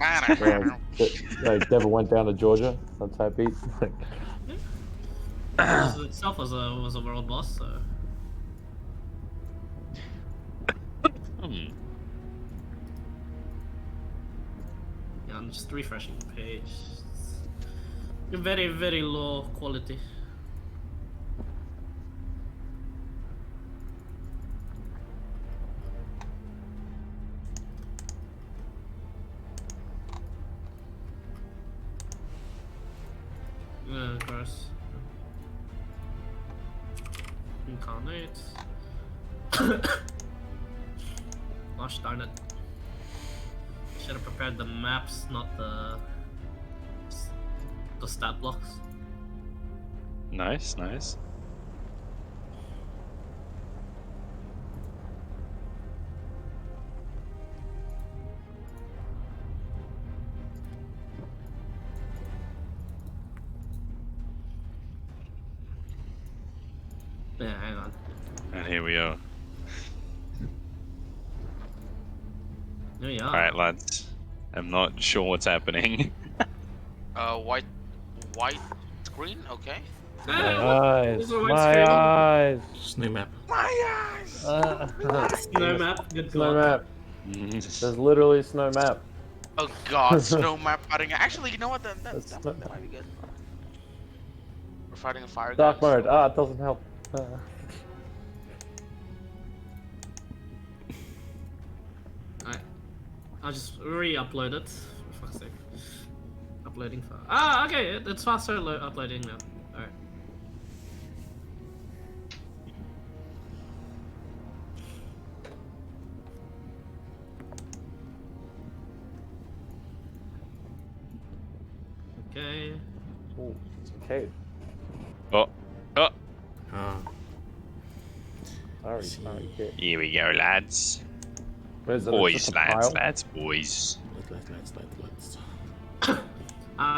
Devil went down to Georgia. That's how beat. It itself was a world boss, so. Yeah, I'm just refreshing the page. Very, very low quality. Gross. Incarnate. Gosh darn it. Should have prepared the maps, not the stat blocks. Nice, nice. Yeah, hang on. And here we are. There you are. Alright, lads. I'm not sure what's happening. White screen. Okay. My Ah, eyes. these are white My screen. eyes. Just new map. My eyes. Snow map, good Snow god. map. There's literally snow map. Oh god, snow map fighting. Actually, you know what? That That's might not- be good. We're fighting a fire Dark guy. mode. Ah, it doesn't help. Alright. I'll just re-upload it. For fuck's sake. Uploading file. Ah, okay, it's faster uploading now. Alright. Okay. Oh, it's a cave. Oh, oh, Ah, Sorry, cave. here we go, lads. What is it? It's Boys, just a lads, pile? lads, boys. let's.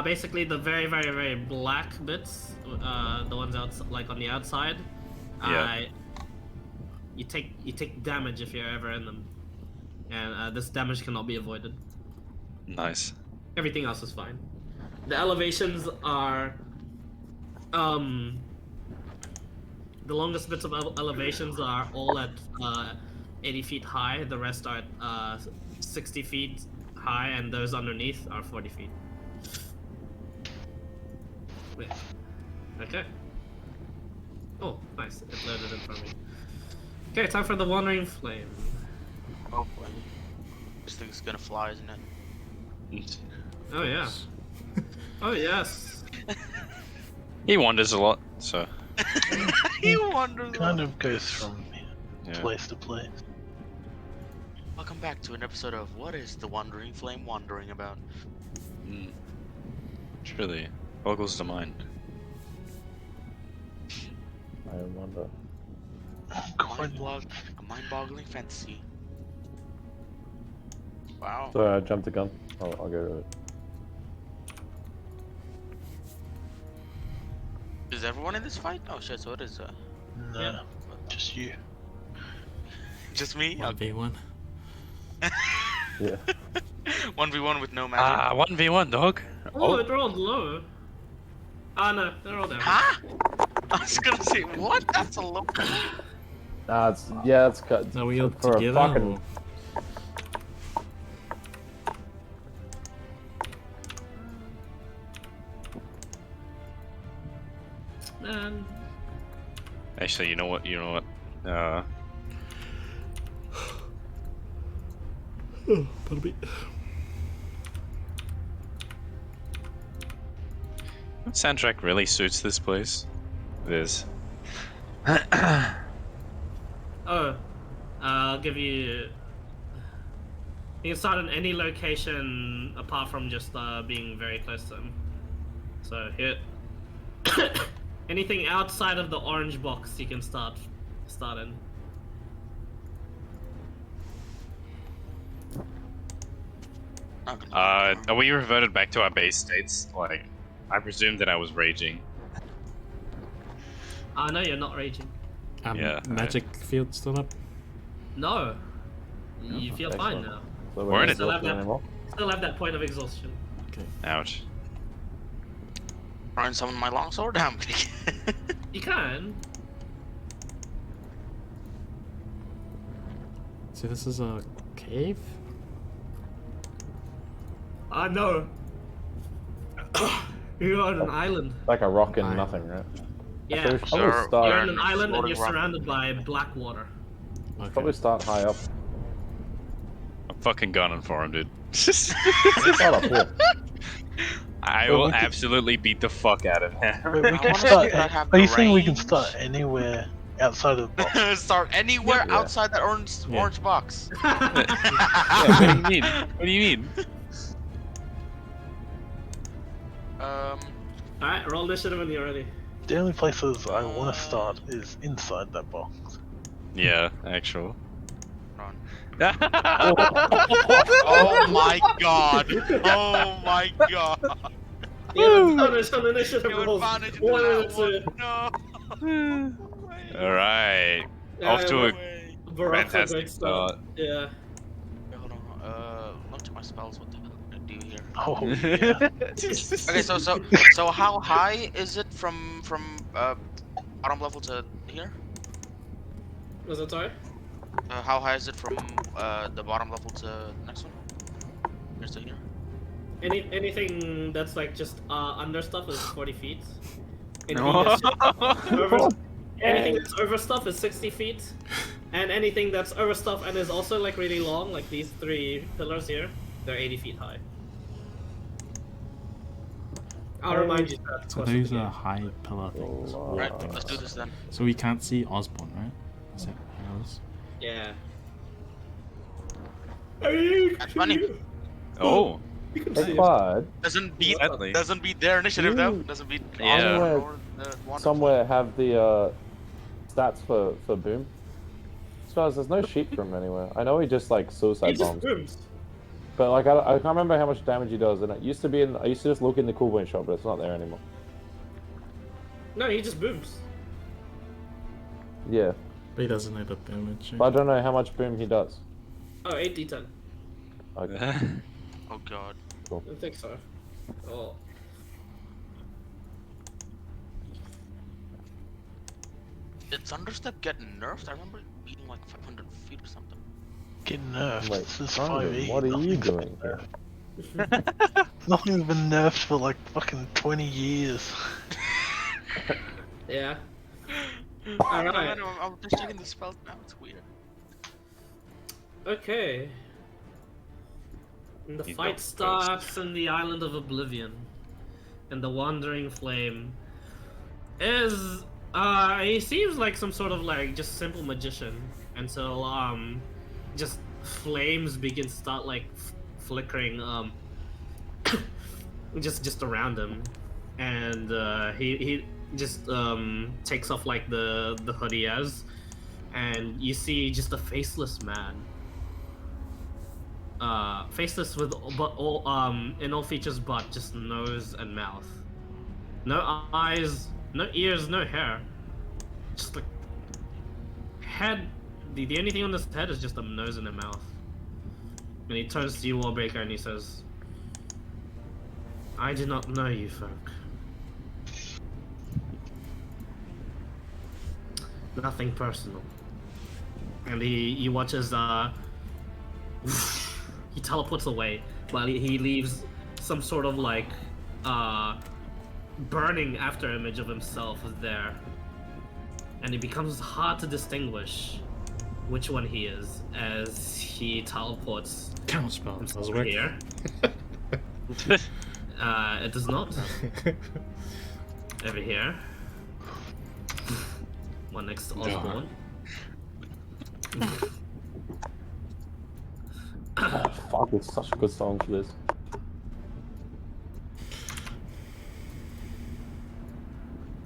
Basically the very, very, very black bits, the ones like on the outside. Yeah. You take damage if you're ever in them, and this damage cannot be avoided. Nice. Everything else is fine. The elevations are, the longest bits of elevations are all at 80 feet high. The rest are at 60 feet high, and those underneath are 40 feet. Wait. Okay. Oh, nice. It loaded in for me. Okay, time for the Wandering Flame. Oh boy. This thing's gonna fly, isn't it? Oh yeah. Oh yes. He wanders a lot, so He wanders. Kind of goes from yeah. place to place. Welcome back to an episode of What is the Wandering Flame wandering about? Truly boggles the mind. I wonder. A mind-boggling fantasy. Wow. Sorry, I jumped the gun. I'll get rid of it. Is everyone in this fight? Oh shit, so it is No, Yeah. just you. just me? 1v1. Yeah. 1v1 with no magic. 1v1, dog. Oh, it rolled low. Ah no, they're all down. Huh? I was gonna say, what? That's a low. Nah, it's cut. Are we all for a together? fucking- Man. Actually, you know what? Pardon me. What soundtrack really suits this place? This. Oh, I'll give you. You can start in any location apart from just being very close to him. So here, anything outside of the orange box you can start in. We reverted back to our base states. Like, I presumed that I was raging. No, you're not raging. Yeah, Magic field still up? No, you feel fine excellent. now. So We're in not it. Still have exhausted that. anymore? Still have that point of exhaustion. Okay. Ouch. Try and summon my longsword? I'm kidding. You can. So this is a cave? No. You're on an island. Like a rock and Island. nothing, right? Yeah. So we should probably Sir, You're start. on an island and you're floating rock. surrounded by black water. Okay. Probably start high up. I'm fucking gunning for him, dude. Start up here. I Well, will we could- absolutely beat the fuck out of him. We I can wanna start. see if I have Are the you saying we can range. start anywhere outside of the box? Start anywhere Yeah. outside that orange Yeah. box. Yeah, what do you mean? What do you mean? Alright, roll initiative when you're ready. The only places I want to start is inside that box. Yeah, actual. Run. Oh my god! Oh my god! Yeah, advantage on initiative You rolls. advantage into 1 and that 2. one. No. Alright. Yeah, Off to a Way. Baroque's a fantastic great start. start. Yeah. Wait, hold on. Look to my spells. What the hell can I do here? Oh yeah. Okay, so how high is it from bottom level to here? Was that sorry? How high is it from the bottom level to the next one? Here's to here. Anything that's like just under stuff is 40 feet. Anything that's over stuff is 60 feet. And anything that's over stuff and is also like really long, like these 3 pillars here, they're 80 feet high. I'll remind you that. So those are high pillar things. Right, let's do this then. So we can't see Osborne, right? Is that how it is? Yeah. That's funny. Oh. Hey, Clyde, Doesn't beat Sadly. their initiative though. You- Doesn't beat Yeah. somewhere have the stats for Boom? As far as there's no sheep from anywhere. I know he just like He suicide just bombs, booms. but like I can't remember how much damage he does. And it used to be I used to just look in the cool point shop, but it's not there anymore. No, he just booms. Yeah, But he doesn't know the damage. but I don't know how much Boom he does. Oh, 8d10. Okay. Oh god. I think so. Oh. Did Thunderstep get nerfed? I remember it being like 500 feet or something. Get nerfed. Wait, This is Brandon, 5e. what are you Nothing's been doing here? nerfed. Nothing's been nerfed for like fucking 20 years. Yeah. I don't Alright. know, I'm just checking the spells now. It's weird. Okay. And the You fight go starts in the island of Oblivion. And the Wandering Flame is he seems like some sort of like just simple magician. And so just flames begin to start like flickering just around him. And he just takes off like the hood he has, and you see just a faceless man. Faceless with all in all features but just nose and mouth. No eyes, no ears, no hair. Just like head. The only thing on this head is just a nose and a mouth. And he turns to you, Warbreaker, and he says, "I do not know you folk. Nothing personal." And he watches he teleports away, but he leaves some sort of like burning after image of himself there. And it becomes hard to distinguish which one he is as he teleports Counterspell does himself work. here. It does not. Over here. One next to Osborne. Oh, fuck, it's such a good song for this.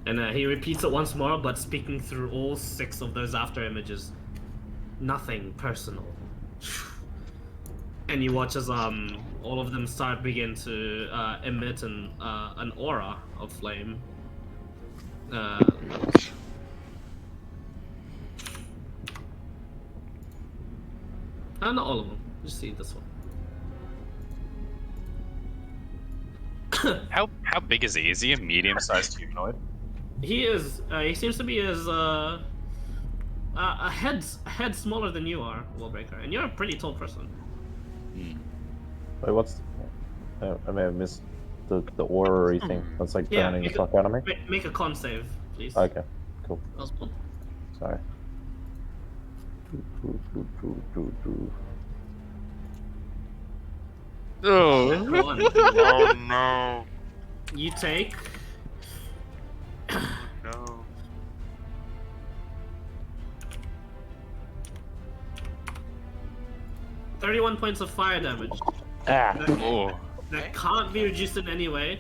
And he repeats it once more, but speaking through all 6 of those after images. Nothing personal. And you watch as all of them begin to emit an aura of flame. Not all of them. Just see this one. How big is he? Is he a medium-sized humanoid? He is. He seems to be as a head smaller than you are, Wallbreaker, and you're a pretty tall person. Wait, what's... I may have missed... the aura thing that's like Yeah, burning the make a, fuck out of me? make a con save, please. Okay, cool. Osborne. Sorry. Oh. One. Oh no. You take No. 31 points of fire damage. Ah. Oh. That can't be reduced in any way.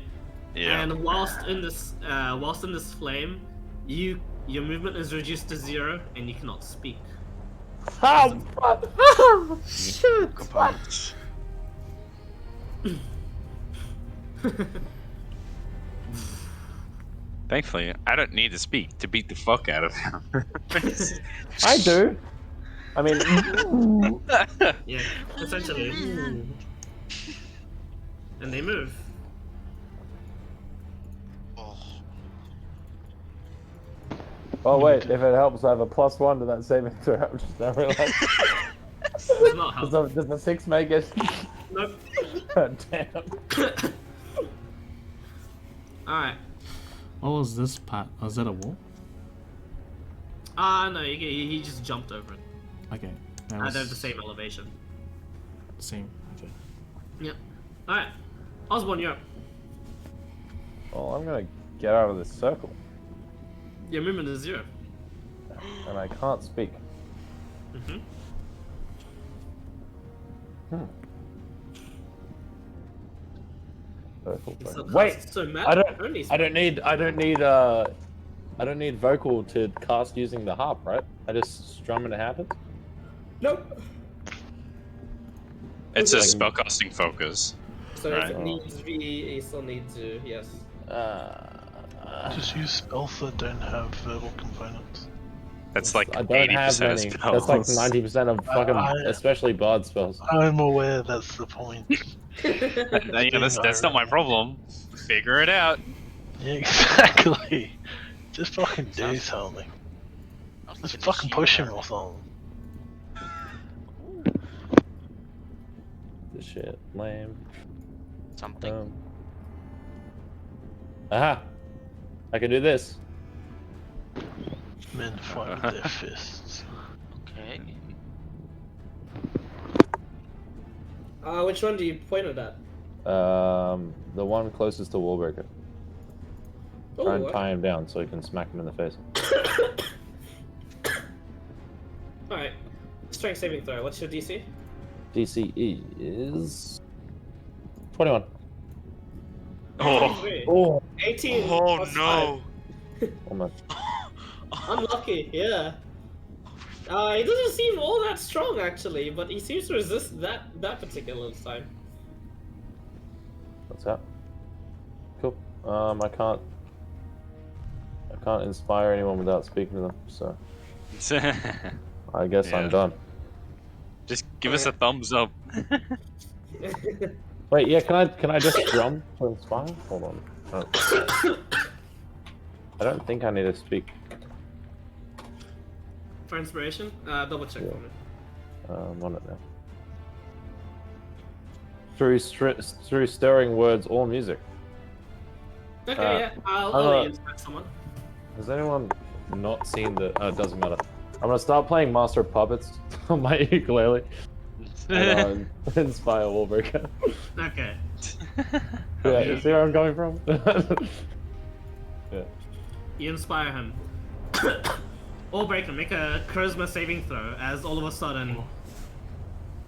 Yeah. And whilst in this flame, your movement is reduced to 0, and you cannot speak. Oh, Shit! Components. Thankfully, I don't need to speak to beat the fuck out of him. I do. I mean, Yeah, essentially. And they move. oh wait, if it helps, I have a +1 to that saving throw. I'm just now realizing. Does not help. Does the 6 make it? Nope. Damn. Alright. What was this part? Was that a wall? No, he just jumped over it. Okay. That They're was the same elevation. same. Okay. Yep. Alright. Osborne, you're up. Well, I'm gonna get out of this circle, Your movement is 0. and I can't speak. Mm-hmm. Circle. So Wait, so Matt I don't only need vocal to cast using the harp, right? I just strum and it happens. Nope. It's a Like- spellcasting focus. So Right. if it needs V, you still need to, yes. Just use spells that don't have verbal components. That's like I don't have 80% of many. spells. That's like 90% of fucking, especially bard spells. I'm aware that's the point. Yeah, that's not my problem. Figure it out. Yeah, exactly. Just fucking do something. Just fucking push him or something. This shit, lame. Something. Aha! I can do this. Men fight with their fists. Okay. Which one do you point at? The one closest to Wallbreaker. Try and Oh, tie him down so he can smack him in the face. Alright. Strength saving throw. What's your DC? DCE is 21. Oh, 23. Oh, 18. Oh plus no. almost. 5. Unlucky, yeah. He doesn't seem all that strong actually, but he seems to resist that particular time. What's that? Cool. I can't inspire anyone without speaking to them, so I guess Yeah. I'm done. just give us a thumbs up. Wait, yeah, can I just drum to inspire? Hold on. I don't think I need to speak. For inspiration? Double check Yeah. for me. I'm on it now. Through stirring words or music. Okay, yeah. I'll let you inspire someone. Has anyone not seen the? Oh, it doesn't matter. I'm gonna start playing Master of Puppets on my ukulele and inspire Wallbreaker. Okay. Yeah, you see where I'm coming from? Yeah. You inspire him. Allbreaker, make a charisma saving throw as all of a sudden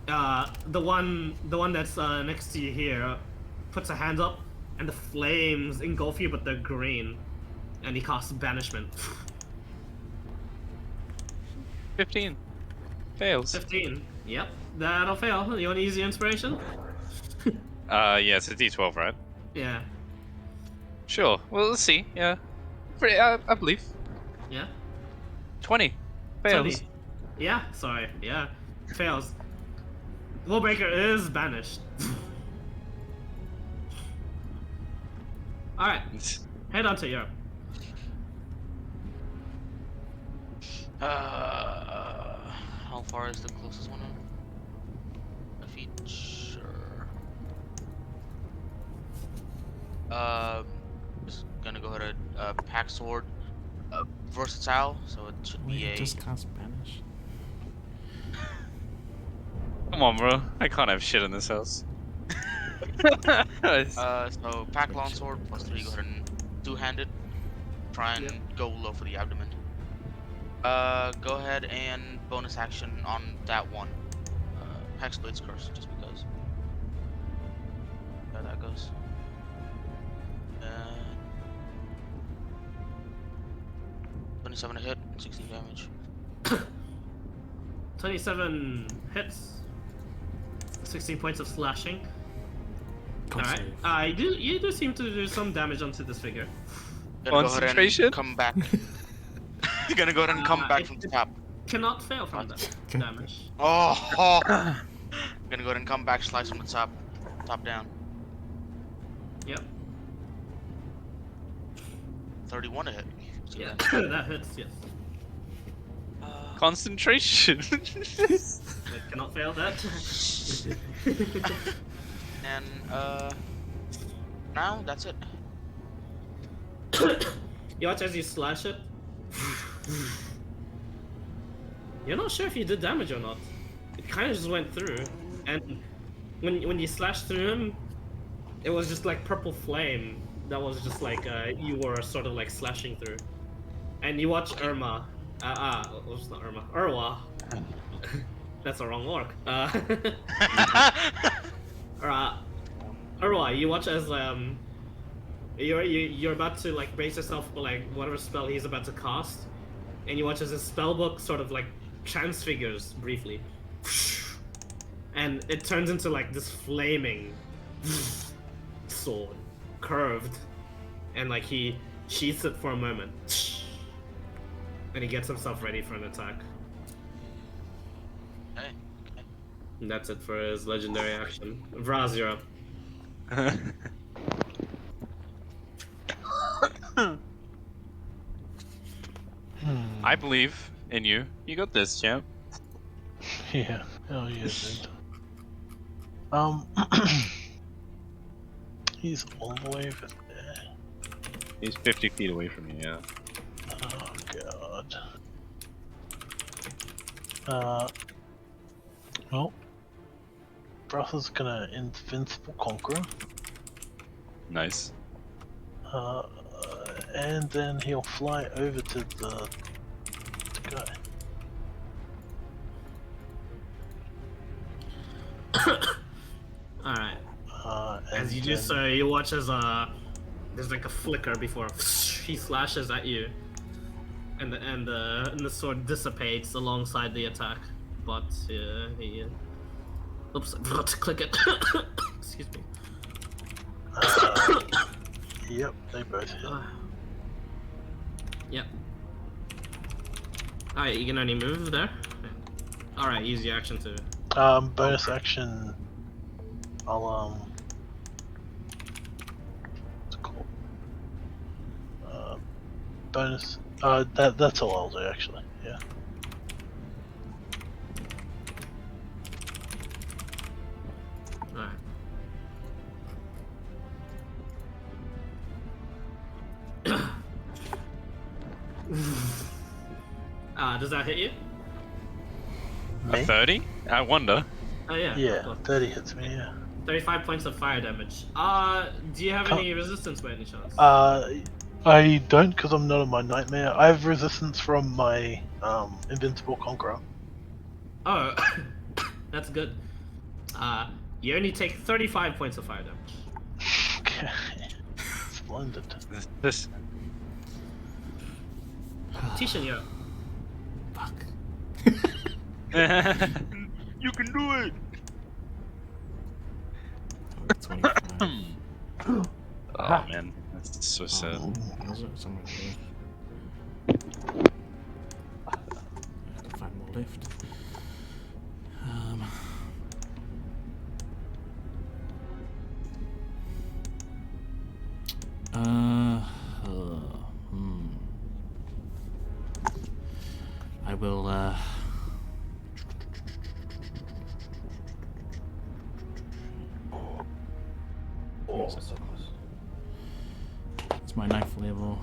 the one that's next to you here puts a hand up and the flames engulf you, but they're green. And he casts banishment. 15. Fails. 15. Yep, that'll fail. You want to use your inspiration? Yeah, it's a D12, right? Yeah. Sure. Well, let's see. Yeah. I believe. Yeah? 20. Fails. 20. Yeah, sorry. Yeah. Fails. Wallbreaker is banished. Alright, head on to Europe. How far is the closest one? A feature. Just gonna go ahead and pack sword. Versatile, so it should be Wait, a. just can't Spanish. Come on, bro. I can't have shit in this house. So pack Make long sure sword it plus 3. Go goes. ahead and two-handed. Try and Yep. go low for the abdomen. Go ahead and bonus action on that one. Hex Blade's Curse, just because. There that goes. 27 to hit, 16 damage. 27 hits. 16 points of slashing. Con Alright. save. You do seem to do some damage onto this figure. Gonna go ahead Concentration? and come back. You're gonna go ahead and come back from the top. Cannot fail from that damage. Oh! Gonna go ahead and come back, slice from the top. Top down. Yep. 31 to hit. See Yeah, that? that hits, yes. Concentration. It cannot fail that. And, now that's it. You watch as you slash it. You're not sure if you did damage or not. It kind of just went through, and when you slashed through him, it was just like purple flame that was just like you were sort of like slashing through. And you watch Irma. It's not Irma. Urwa. That's the wrong orc. Urwa, you watch as you're about to like brace yourself for like whatever spell he's about to cast, and you watch as his spellbook sort of like transfigures briefly, and it turns into like this flaming sword, curved, and like he sheaths it for a moment, and he gets himself ready for an attack. Okay. And that's it for his legendary action. Vraz, you're up. I believe in you. You got this, champ. Yeah. Oh yeah, dude. He's all the way over there. He's 50 feet away from you, yeah. Oh god. Well, Brother's gonna Invincible Conqueror. Nice. And then he'll fly over to the guy. Alright. And As you do then- so, you watch as there's like a flicker before he slashes at you, and the sword dissipates alongside the attack. But he oops, I forgot to click it. Excuse me. Yep, they both hit. Yep. Alright, you can only move there. Alright, use your action to. Bonus action. I'll what's it called? Bonus. That's all I'll do actually. Yeah. Alright. Does that hit you? Me? A 30? I wonder. Oh yeah. Yeah, Cool. 30 hits me. Yeah. 35 points of fire damage. Do you have any resistance by any chance? I don't because I'm not on my nightmare. I have resistance from my Invincible Conqueror. Oh, that's good. You only take 35 points of fire damage. Okay. Splendid. This. Tishan, you're up. Fuck. You can do it! 25. Oh man, that's so sad. Those are somewhere there. I have to find more left. I will, Oh, so close. my 9th level.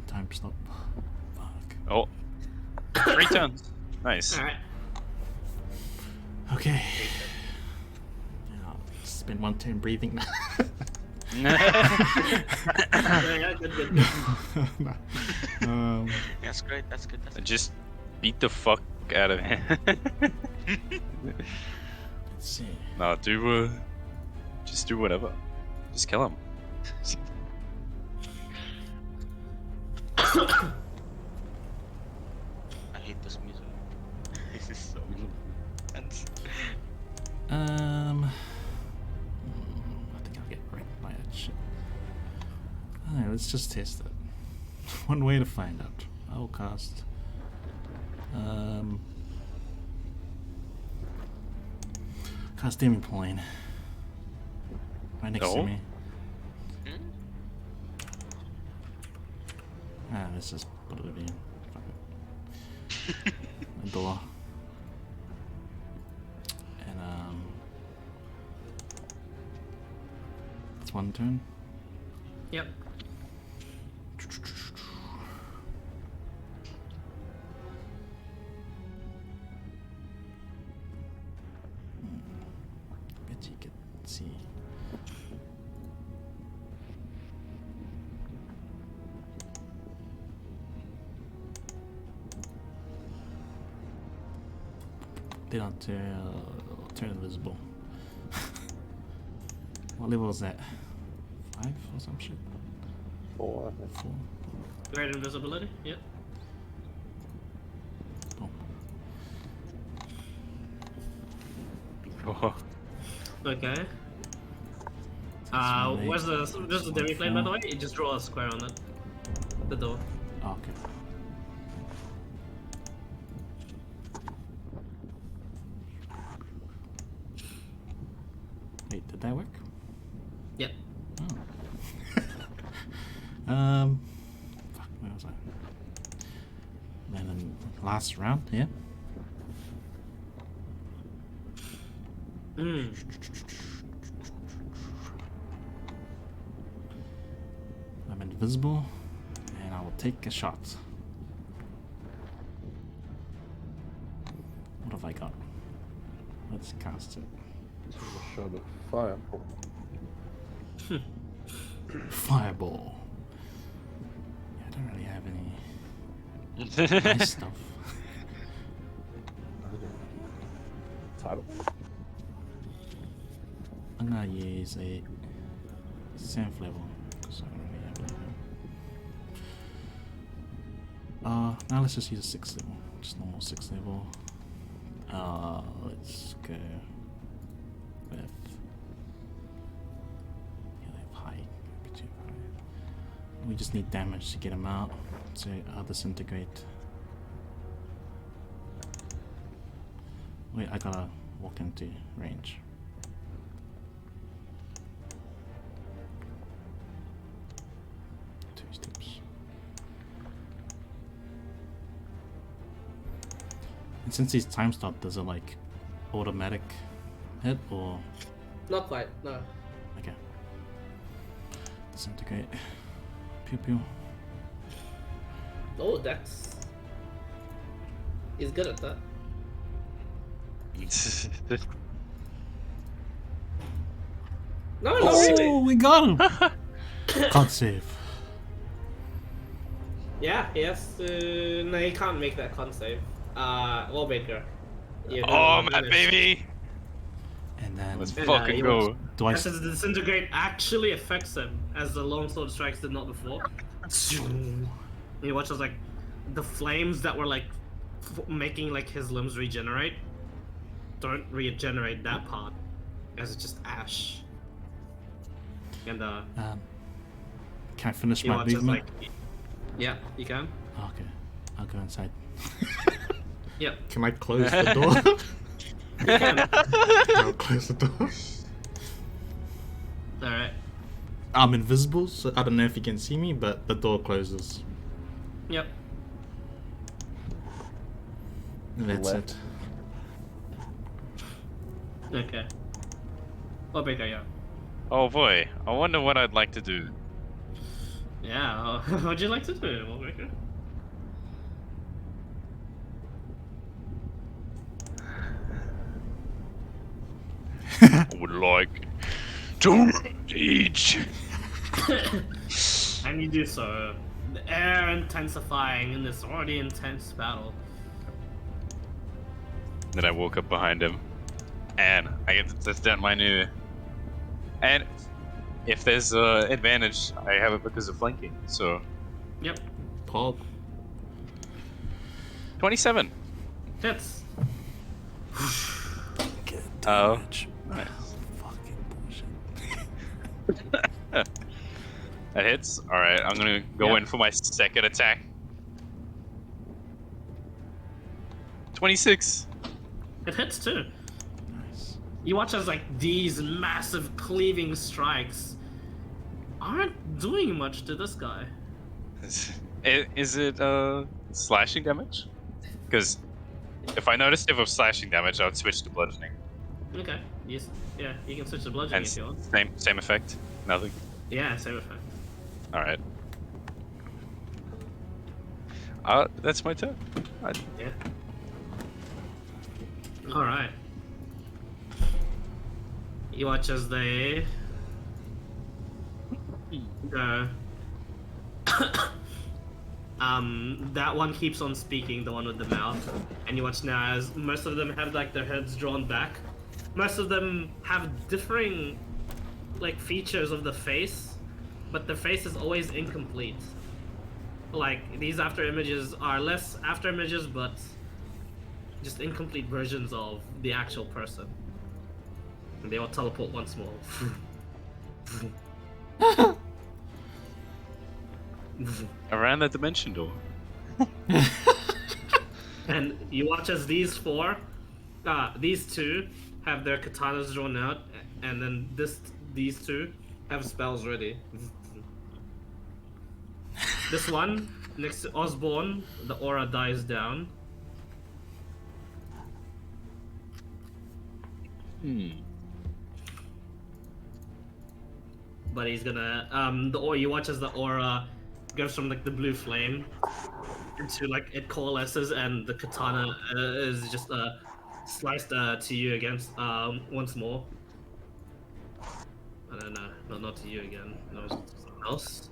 Time stop. Fuck. Oh. 3 turns. Nice. Alright. Okay. I'll spend 1 turn breathing. Yeah, good. That's great. That's good. That's good. Just beat the fuck out of him. Let's see. No, just do whatever. Just kill him. I hate this music. This is so intense. I think I'll get wrecked by that shit. Alright, let's just test it. One way to find out. I'll cast. Cast Demon Plane. Right next to No. me. Let's just put it over here. Fuck it. A door. And it's 1 turn. Yep. Bet you could see. They don't turn invisible. What level is that? 5 or some shit? 4, I think. 4. Great invisibility. Yep. Boom. Oh. Okay. That's Where's the demi plane by the way? You just draw a square on it. The door. Oh, okay. Wait, did that work? Yep. Oh. Fuck, where was I? And then last round, yeah? I'm invisible, and I will take a shot. What have I got? Let's cast it. This is a shot of fireball. Fireball. Yeah, I don't really have any nice stuff. Title. I'm gonna use a 7th level because I don't really have anything. Now let's just use a 6th level, just normal 6th level. Let's go with high. Too high. We just need damage to get him out, so I'll disintegrate. Wait, I gotta walk into range. And since he's time stopped, does it like automatic hit or? Not quite. No. Okay. Disintegrate. Pew pew. Oh, Dex. He's good at that. No, no, Oh, we got him! Can't save. Yeah, he has to. No, he can't make that con save. Wallbreaker. Oh, Matt, baby! And then Let's And, fucking he go. do I? As the disintegrate actually affects him, as the longsword strikes did not before. And you watch as like the flames that were like making like his limbs regenerate don't regenerate that part, as it's just ash. And Can I finish you my watch as movement? like, yeah, you can. Oh, okay, I'll go inside. Yep. Can I close the door? You can. I'll close the door. All right. I'm invisible, so I don't know if you can see me, but the door closes. Yep. And that's Left. it. Okay. Wallbreaker, yeah. Oh boy, I wonder what I'd like to do. Yeah, what'd you like to do, Wolfbreaker? I would like to teach. And you do so. The air intensifying in this already intense battle. Then I walk up behind him, and I get to test out my new. And if there's advantage, I have it because of flanking. So Yep, Pog. 27. hits. Get Oh. damage. Nice. Fucking bullshit. That hits. All right, I'm gonna go Yep. in for my second attack. 26. It hits too. Nice. You watch as like these massive cleaving strikes aren't doing much to this guy. Is it slashing damage? Because if I noticed if it was slashing damage, I would switch to bludgeoning. Okay, yes, yeah, you can switch to bludgeoning And if you want. same effect. Nothing. Yeah, same effect. All right. That's my turn. Yeah. All right. You watch as they go. That one keeps on speaking, the one with the mouth, and you watch now as most of them have like their heads drawn back. Most of them have differing like features of the face, but the face is always incomplete. Like these after images are less after images, but just incomplete versions of the actual person. And they all teleport once more. Around that dimension door. And you watch as these two have their katanas drawn out, and then these two have spells ready. This one, next to Osborne, the aura dies down. But he's gonna you watch as the aura goes from like the blue flame into like it coalesces, and the katana is just sliced to you against once more. I don't know, not to you again. No, it's something else.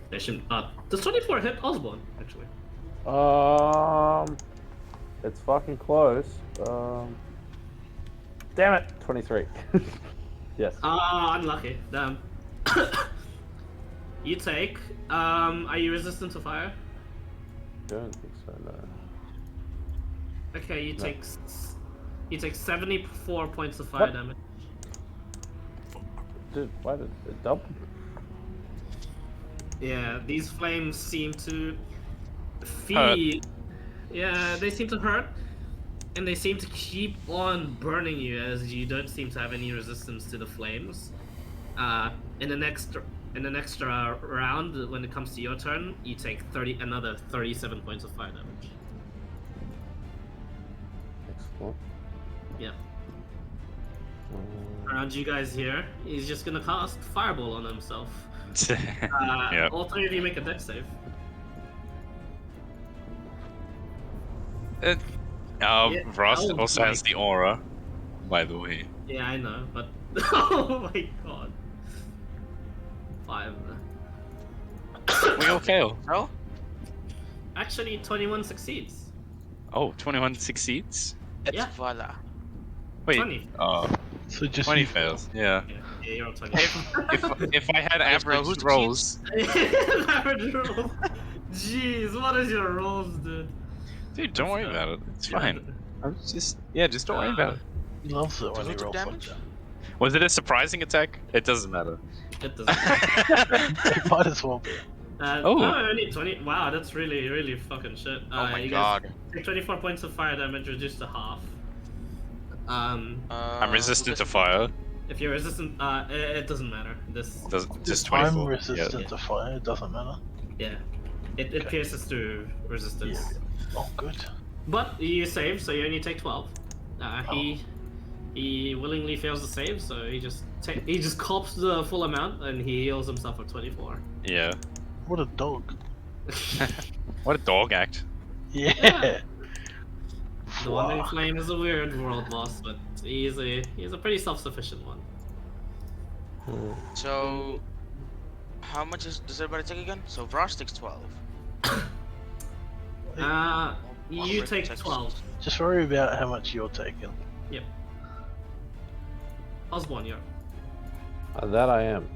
They should, does 24 hit Osborne actually? It's fucking close. Damn it, 23. Yes. Unlucky. Damn. You take. Are you resistant to fire? Don't think so. No. Okay, you No. take. You take 74 points of fire What? damage. Dude, why did it double? Yeah, these flames seem to feed. Yeah, they seem to hurt, and they seem to keep on burning you as you don't seem to have any resistance to the flames. In the next round, when it comes to your turn, you take another 37 points of fire damage. Excellent. Yeah. Around you guys here, he's just gonna cast Fireball on himself. Yeah. All three of you make a dex save. Ross oh also my- has the aura, by the way. Yeah, I know, but oh my god. 5. We all fail. No? Actually, 21 succeeds. Oh, 21 succeeds? Yeah. Voila. Wait. 20. So just 20 you- fails. Yeah. Yeah, you're on 20. If I had Yes, bro, average who's the rolls, Average rolls. Jeez, what is your rolls, dude? dude, don't worry about it. It's Yeah, fine. Just don't worry about it. He loves it when Who he took rolls like damage? that. Was it a surprising attack? It doesn't matter. It doesn't. It might as well be. Oh. No, only 20. Wow, that's really, really fucking shit. Oh my you god. Guys take 24 points of fire damage, reduced to half. I'm resistant to fire. If you're resistant, it doesn't matter. This, Just If I'm 24. resistant to fire, it doesn't matter. yeah, it Okay. pierces through resistance. Oh, good. But you save, so you only take 12. He willingly fails to save, so he just cops the full amount and he heals himself for 24. Yeah. What a dog. What a dog act. Yeah. Yeah. The Wow. Wandering Flame is a weird world boss, but he's a pretty self-sufficient one. So, how much does everybody take again? So Vrosh takes 12. You take 12. Just worry about how much you're taking. Yep. Osborne, you're. That I am.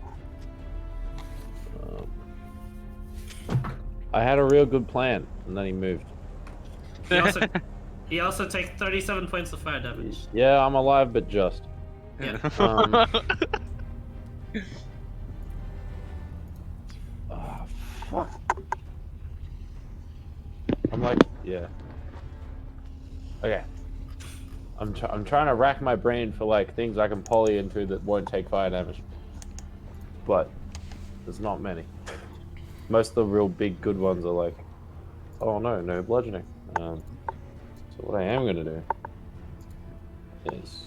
I had a real good plan, and then he moved. He also takes 37 points of fire damage. Yeah, I'm alive, but just. Yeah. Fuck. I'm like, yeah. Okay. I'm trying to rack my brain for like things I can poly into that won't take fire damage, but there's not many. Most of the real big good ones are like, oh no bludgeoning. So what I am gonna do is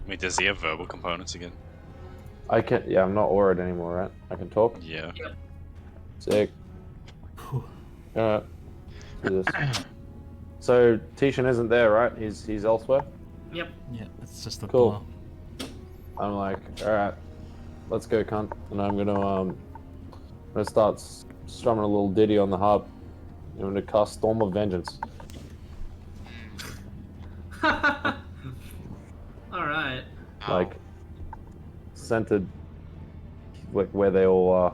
Wait, does he have verbal components again? I can. Yeah, I'm not aurid anymore, right? I can talk. Yeah. Sick. Alright. Do this. So Tishan isn't there, right? He's elsewhere. Yep. Yeah, it's just a Cool. blow. I'm like, alright, let's go, cunt. And I'm gonna start strumming a little ditty on the harp. I'm gonna cast Storm of Vengeance. Alright. Like centered, like where they all are.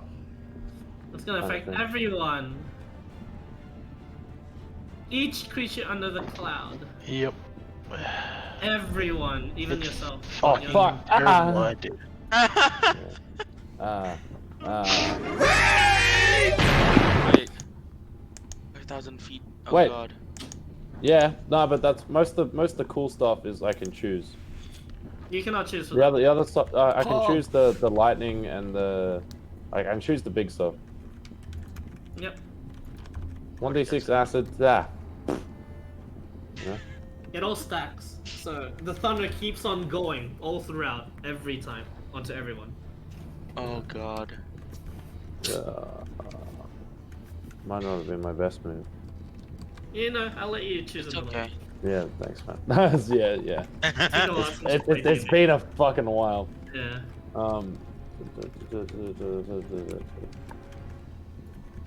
It's gonna affect thing. everyone. Each creature under the cloud. Yep. Everyone, even yourself. Oh, You're- fuck. terrible idea. Wait. 5,000 feet. Oh Wait. god. Yeah, no, but that's most of the cool stuff is I can choose. You cannot choose for The other stuff I can Oh. choose the lightning and I can choose the big stuff. Yep. 1d6 acid. Yeah. It all stacks. So the thunder keeps on going all throughout, every time, onto everyone. Oh god. Might not have been my best move. You know, I'll let you choose It's another okay. Yeah, thanks, man. yeah. It's been a fucking while. Yeah.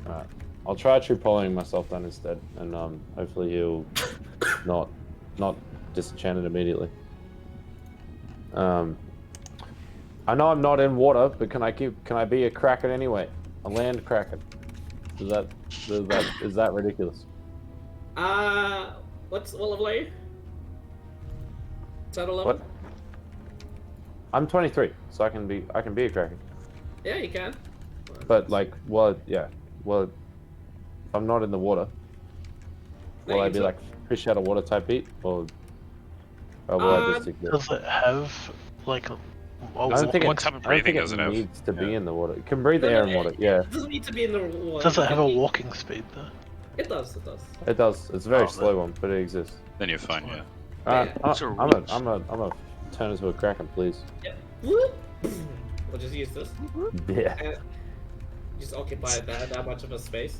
Alright. I'll try true polying myself then instead, and hopefully he'll not disenchant it immediately. I know I'm not in water, but can I be a kraken anyway? A land kraken. Is that ridiculous? What level are you? Is that 11? What? I'm 23, so I can be a kraken. Yeah, you can. But like, well, if I'm not in the water, will I be like fish out of water type beat, or will I just exist? Does it have like a I don't think what type of breathing does it have? needs to be in the water. It can breathe air and water. Yeah, It doesn't need to be in the water. does it have a walking speed though? It does. It does. it does. It's a very Oh, slow one, but it exists. Then you're fine, yeah. I'm Those are a rules. turn into a kraken, please. Yeah. Whoop. We'll just use this. Yeah. And just occupy that much of a space.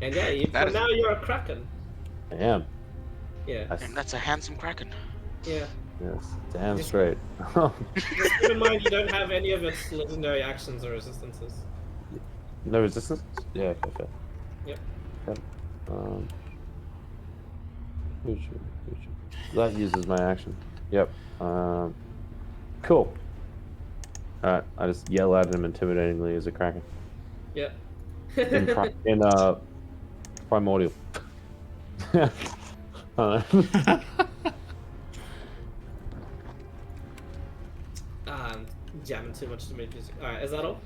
And yeah, That is- now you're a kraken. I am. Yeah. And that's a handsome kraken. Yeah. Yes. Damn Just- straight. Just keep in mind you don't have any of its legendary actions or resistances. No resistance? Yeah, okay, fair. Yep. Okay. That uses my action. Yep. Cool. Alright, I just yell at him intimidatingly as a kraken. Yep. In primordial. Jamming too much to make music. Alright, is that all?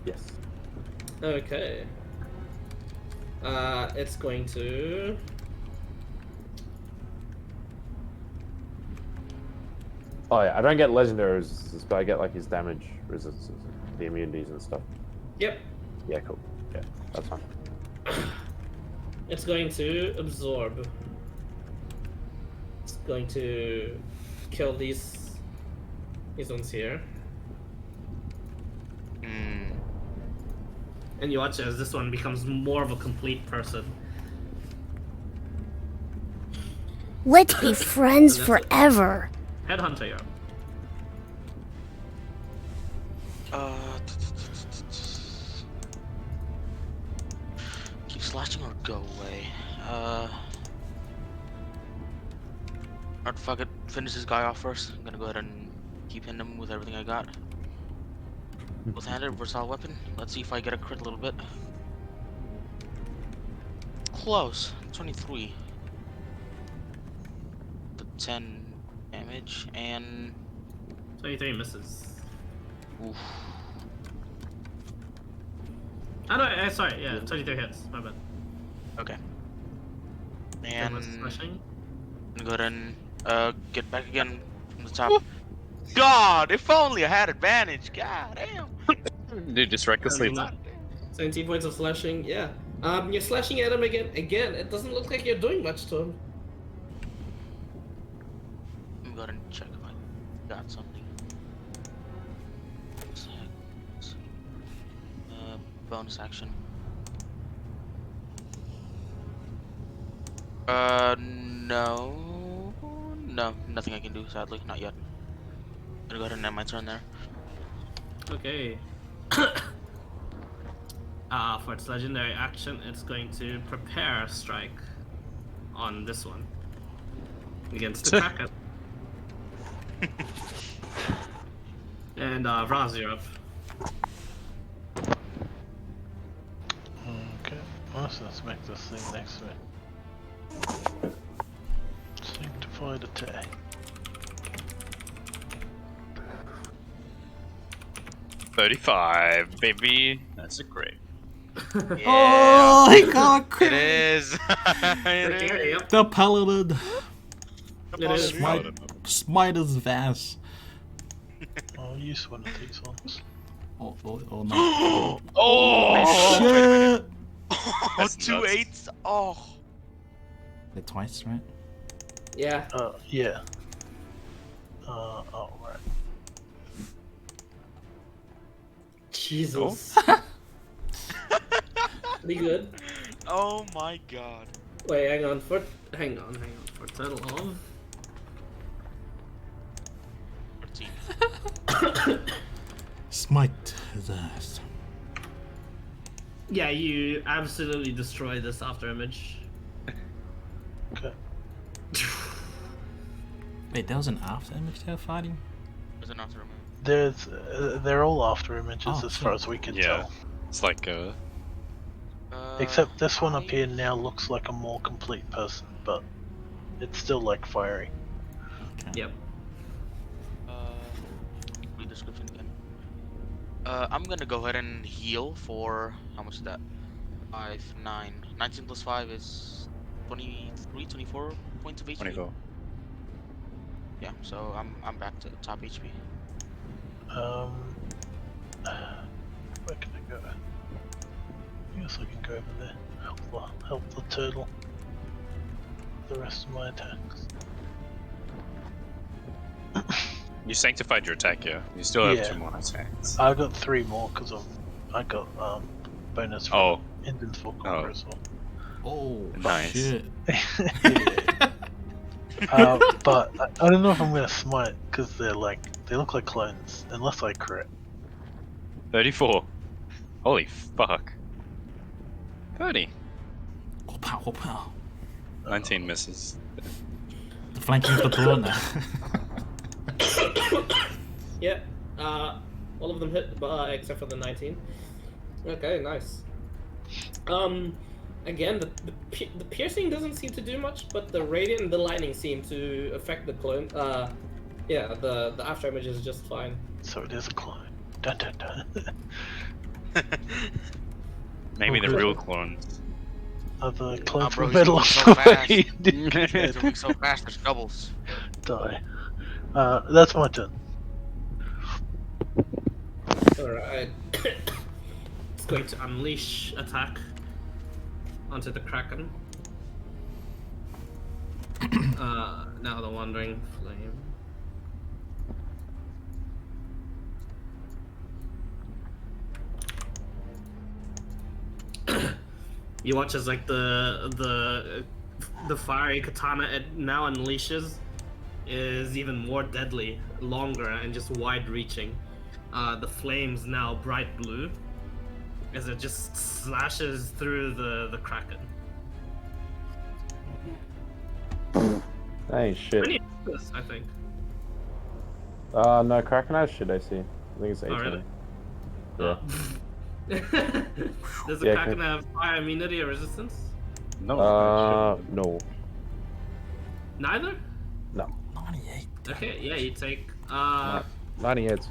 Yes. Okay. It's going to... Oh yeah, I don't get legendary resistance, but I get like his damage resistances, the immunities and stuff. Yep. Yeah, cool. Yeah, that's fine. It's going to absorb. It's going to kill these ones here. Hmm. And you watch as this one becomes more of a complete person. Let's be friends And that's it. forever. Headhunter, you're up. Keep slashing or go away. Alright, fuck it. Finish this guy off first. I'm gonna go ahead and keep hitting him with everything I got. Both-handed, versatile weapon. Let's see if I get a crit a little bit. Close. 23. The 10 damage and 23 misses. oof. Oh no, sorry, yeah, 23 hits. My bad. Okay. And And what's slashing? I'm gonna go ahead and get back again from the top. God, if only I had advantage. God damn. Dude, just recklessly. 17 points of slashing, yeah. You're slashing at him again. Again, it doesn't look like you're doing much to him. Let me go ahead and check if I got something. Bonus action. No, nothing I can do. Sadly, not yet. I'm gonna go ahead and end my turn there. Okay. For its legendary action, it's going to prepare a strike on this one against the Kraken. And Vraz, you're up. Okay, well, so let's make this thing next to it. Sanctified attack. $35, baby. That's a great. Oh, he got a It crit. is. Okay, yep. The paladin. It is. Smite his vast. I'll use one of these ones. Oh no. Oh! Shit. That's 2 nuts. 8s. Oh. Hit twice, right? Yeah. Yeah. Oh, right. Jesus. Be good. Oh my god. Wait, hang on. For total of 13. Smite his ass. yeah, you absolutely destroy this after image. Okay. Wait, that was an after image they were fighting? There's an after remove. They're all after images Oh, as far shit. as we can Yeah. tell. It's like Except this one up here now looks like a more complete person, but it's still like fiery. Okay. Yep. Read description again. I'm gonna go ahead and heal for how much is that? 5, 9. 19 plus 5 is 23, 24 points of HP. 24. Yeah, so I'm back to top HP. Where can I go? I guess I can go over there. Help the turtle. The rest of my attacks. You sanctified your attack, yeah. You still have Yeah. 2 more attacks. I got 3 more because I got bonus from Oh, Invincible Oh. Conqueror as well. Oh, Nice. shit. But I don't know if I'm gonna smite because they look like clones unless I crit. 34. Holy fuck. 30. Oh, pow, oh, pow. 19 misses. The flanking the door now. Yeah. All of them hit, except for the 19. Okay, nice. Again, the piercing doesn't seem to do much, but the radiant and the lightning seem to affect the clone. Yeah, the after image is just fine. So it is a clone. Dun dun dun. Maybe the Okay. real clones. Other clones bro, from he's Metal moving so fast. Slave It's moving so fast, there's doubles. die. That's my turn. Alright. just going to unleash attack onto the Kraken. Now the Wandering Flame. You watch as like the fiery katana it now unleashes is even more deadly, longer, and just wide-reaching. The flames now bright blue as it just slashes through the Kraken. That ain't shit. Pretty this, I think. No, Kraken has shit AC. I think it's 18. Oh, really? Yeah. Does the Yeah, Kraken have fire immunity or resistance? No. No. Neither? No. 98. Okay, yeah, you take 98's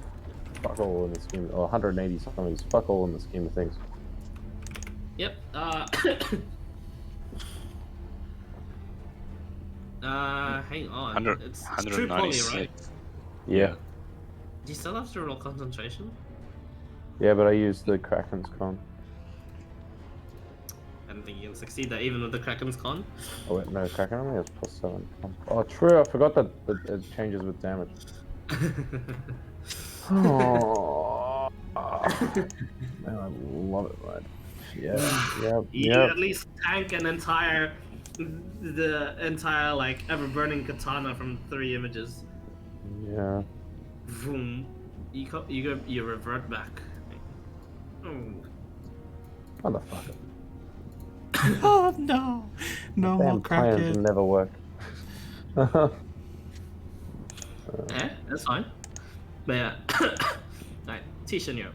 fuck all in the scheme. Or 180 something is fuck all in the scheme of things. Yep. Hang on. 100, It's true poly, 196. right? Yeah. Do you still have to roll concentration? Yeah, but I used the Kraken's con. I don't think you can succeed that even with the Kraken's con. Oh wait, no, Kraken only has +7. Oh, true. I forgot that it changes with damage. Oh, man, I love it, right? Yeah. You at least tank the entire like ever burning katana from 3 images. Yeah. Boom. You revert back. Oh. Motherfucker. Oh no! No more Damn plans Kraken. never work. That's fine. But yeah. Alright, Tishan, you.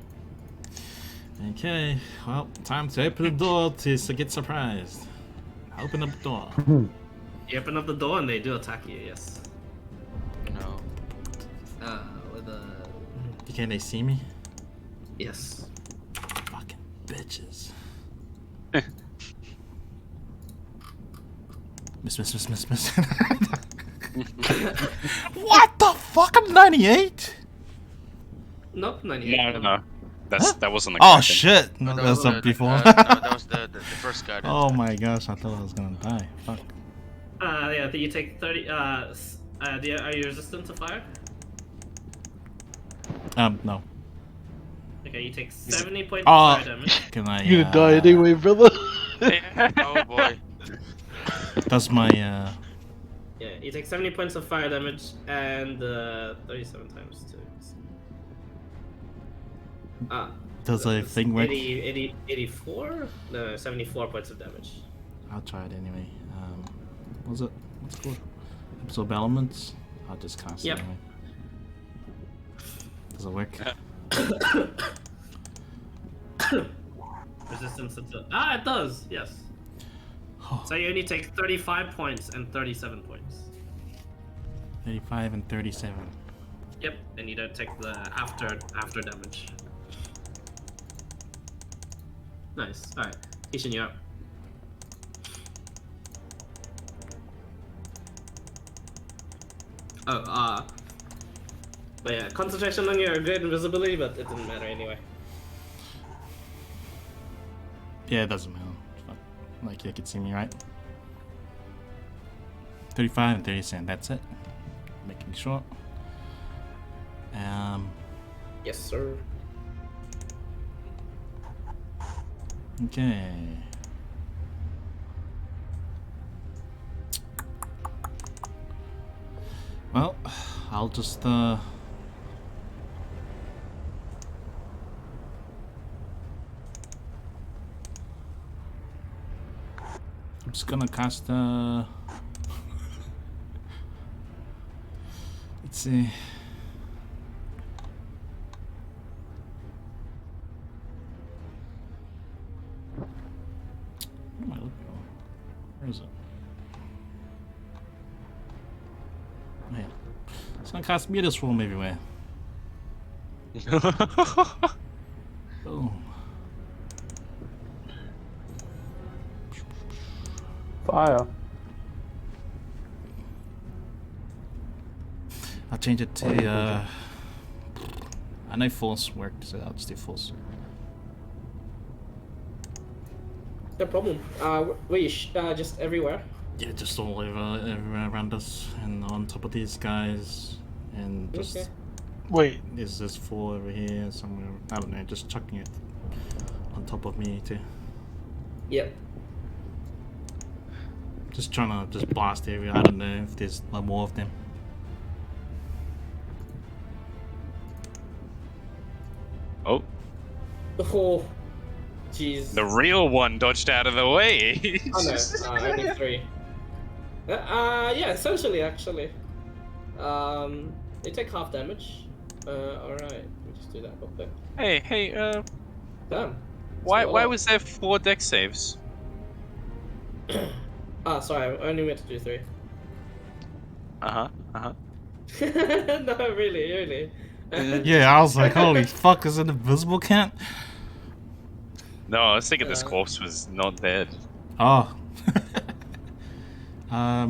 Okay, well, time to open the door to get surprised. Open up the door. You open up the door and they do attack you, yes. No. With a... Can they see me? Yes. Fucking bitches. Miss. What the fuck? I'm 98? Nope, 98. No. That wasn't the Oh Kraken. shit! No, No, that's up before. no, that was the first guy. Oh my gosh, I thought I was gonna die. Fuck. Yeah, you take 30, are you resistant to fire? No. Okay, you take 70 points Oh, of fire damage. can I? You're gonna die anyway, brother. Oh boy. That's my Yeah, you take 70 points of fire damage and 37 times 2. Does a thing work? 84? No, 74 points of damage. I'll try it anyway. What's it called? Absorb elements? I'll just cast Yep. it anyway. Does it work? Resistance to... it does, yes. So you only take 35 points and 37 points. 35 and 37. Yep, and you don't take the after damage. Nice. Alright, Ishin, you're up. But yeah, concentration on your great invisibility, but it didn't matter anyway. Yeah, it doesn't matter. Fuck. Like, they could see me, right? 35 and 37, that's it. Making sure. Yes, sir. Okay. Well, I'll just I'm just gonna cast let's see. What am I looking for? Where is it? Oh, yeah. It's gonna cast Mutus Swarm everywhere. Boom. Fire. I'll change it to I know Force worked, so I'll just do Force. No problem. Where you just everywhere? Yeah, just all over, everywhere around us, and on top of these guys, and just Okay. Wait, there's this 4 over here somewhere. I don't know, just chucking it on top of me too. Yep. Just trying to just blast the area. I don't know if there's more of them. Oh, Oh, jeez. the real one dodged out of the way. Oh no, only 3. Yeah, essentially, actually. They take half damage. Alright, let me just do that real quick. Hey, Damn. why Well, was there 4 deck saves? Sorry, I only meant to do 3. Uh-huh. No, really. Yeah, I was like, holy fuck, is it invisible count? No, I was thinking this corpse was not dead. Oh. I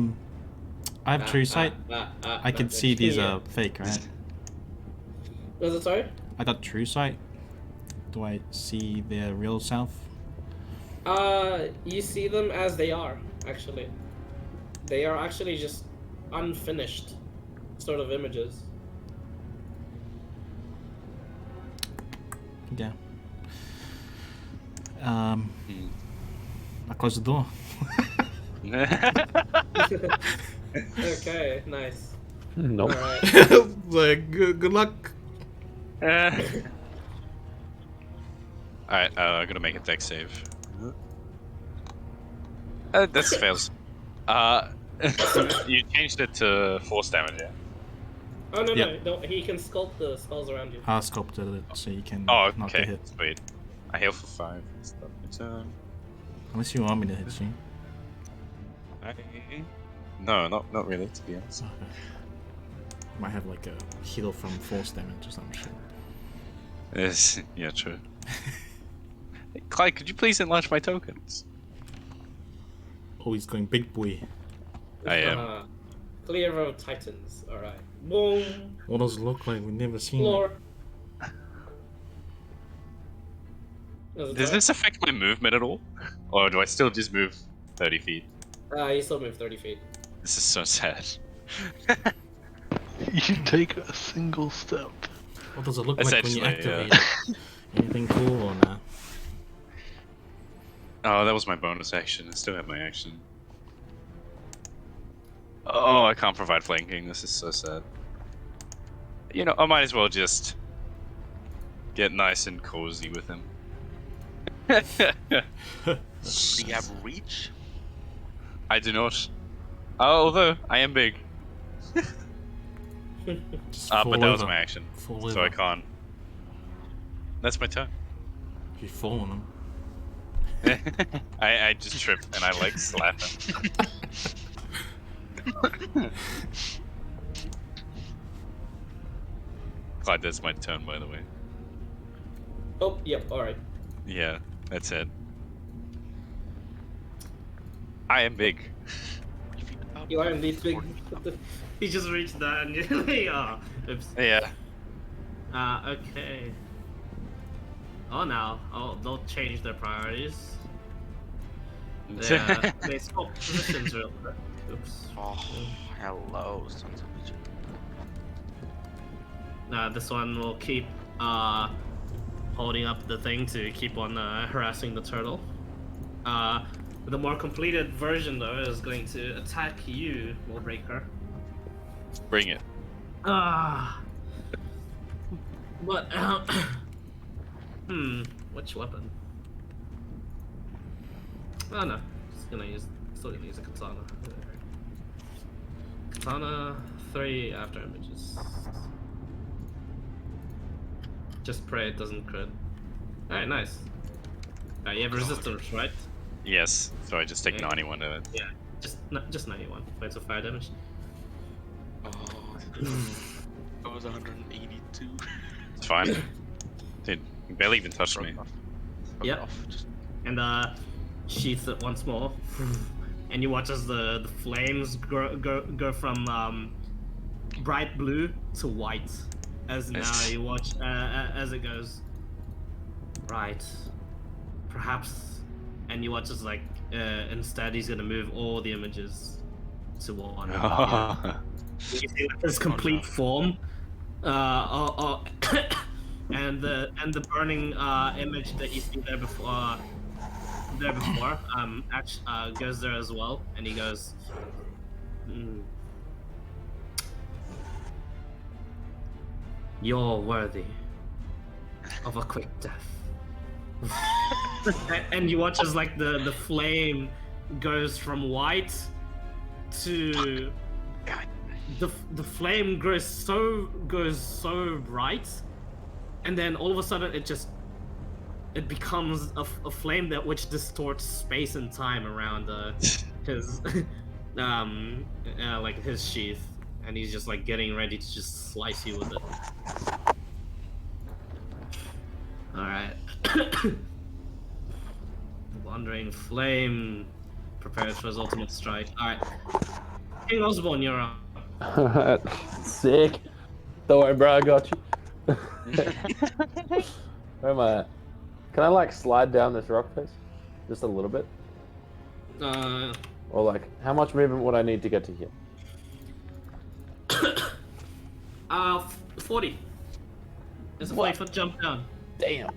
have true sight. I can see these are fake, right? Was it sorry? I got true sight. Do I see their real self? You see them as they are, actually. They are actually just unfinished sort of images. Yeah. I close the door. Okay, nice. Nope. Alright. Like, good luck. Alright, I'm gonna make a deck save. This fails. You changed it to force damage, yeah? Oh no, Yep. no, he can sculpt the spells around you. I sculpted it so you can Oh, not get okay, hit. sweet. I heal for 5. Stop my turn. Unless you want me to hit you. No, not really, to be honest. Okay. Might have like a heal from force damage or some shit. Yes, yeah, true. Hey, Clyde, could you please enlarge my tokens? Oh, he's going big boy. I am. Clear of Titans. Alright. Boom. What does it look like? We've never seen Floor. Does this affect my movement at all? Or do I still just move 30 feet? You still move 30 feet. This is so sad. you take a single step. What does it look like when you Essentially, activate it? Anything cool or not? Oh, that was my bonus action. I still have my action. Oh, I can't provide flanking. This is so sad. You know, I might as well just get nice and cozy with him. Do you have reach? I do not. Although, I am big. Just But fall that was over. my action. Fall So over. I can't. That's my turn. You fall on him. I just trip and I like slap him. Clyde, that's my turn, by the way. Oh, yep, alright. Yeah, that's it. I am big. You are indeed big. He just reached that and oops. Yeah. Okay. Oh, now. Oh, they'll change their priorities. They swap positions real quick. Oops. Oh, hello, sons of bitches. This one will keep holding up the thing to keep on harassing the turtle. The more completed version though is going to attack you, Wallbreaker. Bring it. But which weapon? Oh no, still gonna use a katana. Katana 3 after images. Just pray it doesn't crit. Alright, nice. You have resistance, right? Yes, so I just take Okay. 91 of it. Yeah, just 91 points of fire damage. Oh, that was 182. It's fine. Dude, you barely even touched me. Yep. And sheath it once more, and you watch as the flames go from bright blue to white, as now you watch as it goes. Right, perhaps and you watch as like instead he's gonna move all the images to one. You see like, his complete form, and the burning image that you see there before. Goes there as well, and he goes, "You're worthy of a quick death." And you watch as like the flame goes from white to the flame grows so bright, and then all of a sudden it becomes a flame that which distorts space and time around his like his sheath, and he's just like getting ready to just slice you with it. All right. Wandering flame prepares for his ultimate strike. All right, King Osborne, you're up. Sick. Don't worry, bro. I got you. Where am I at? Can I like slide down this rock face? Just a little bit? Or like, how much movement would I need to get to here? 40. It's a 5-foot jump down. Damn.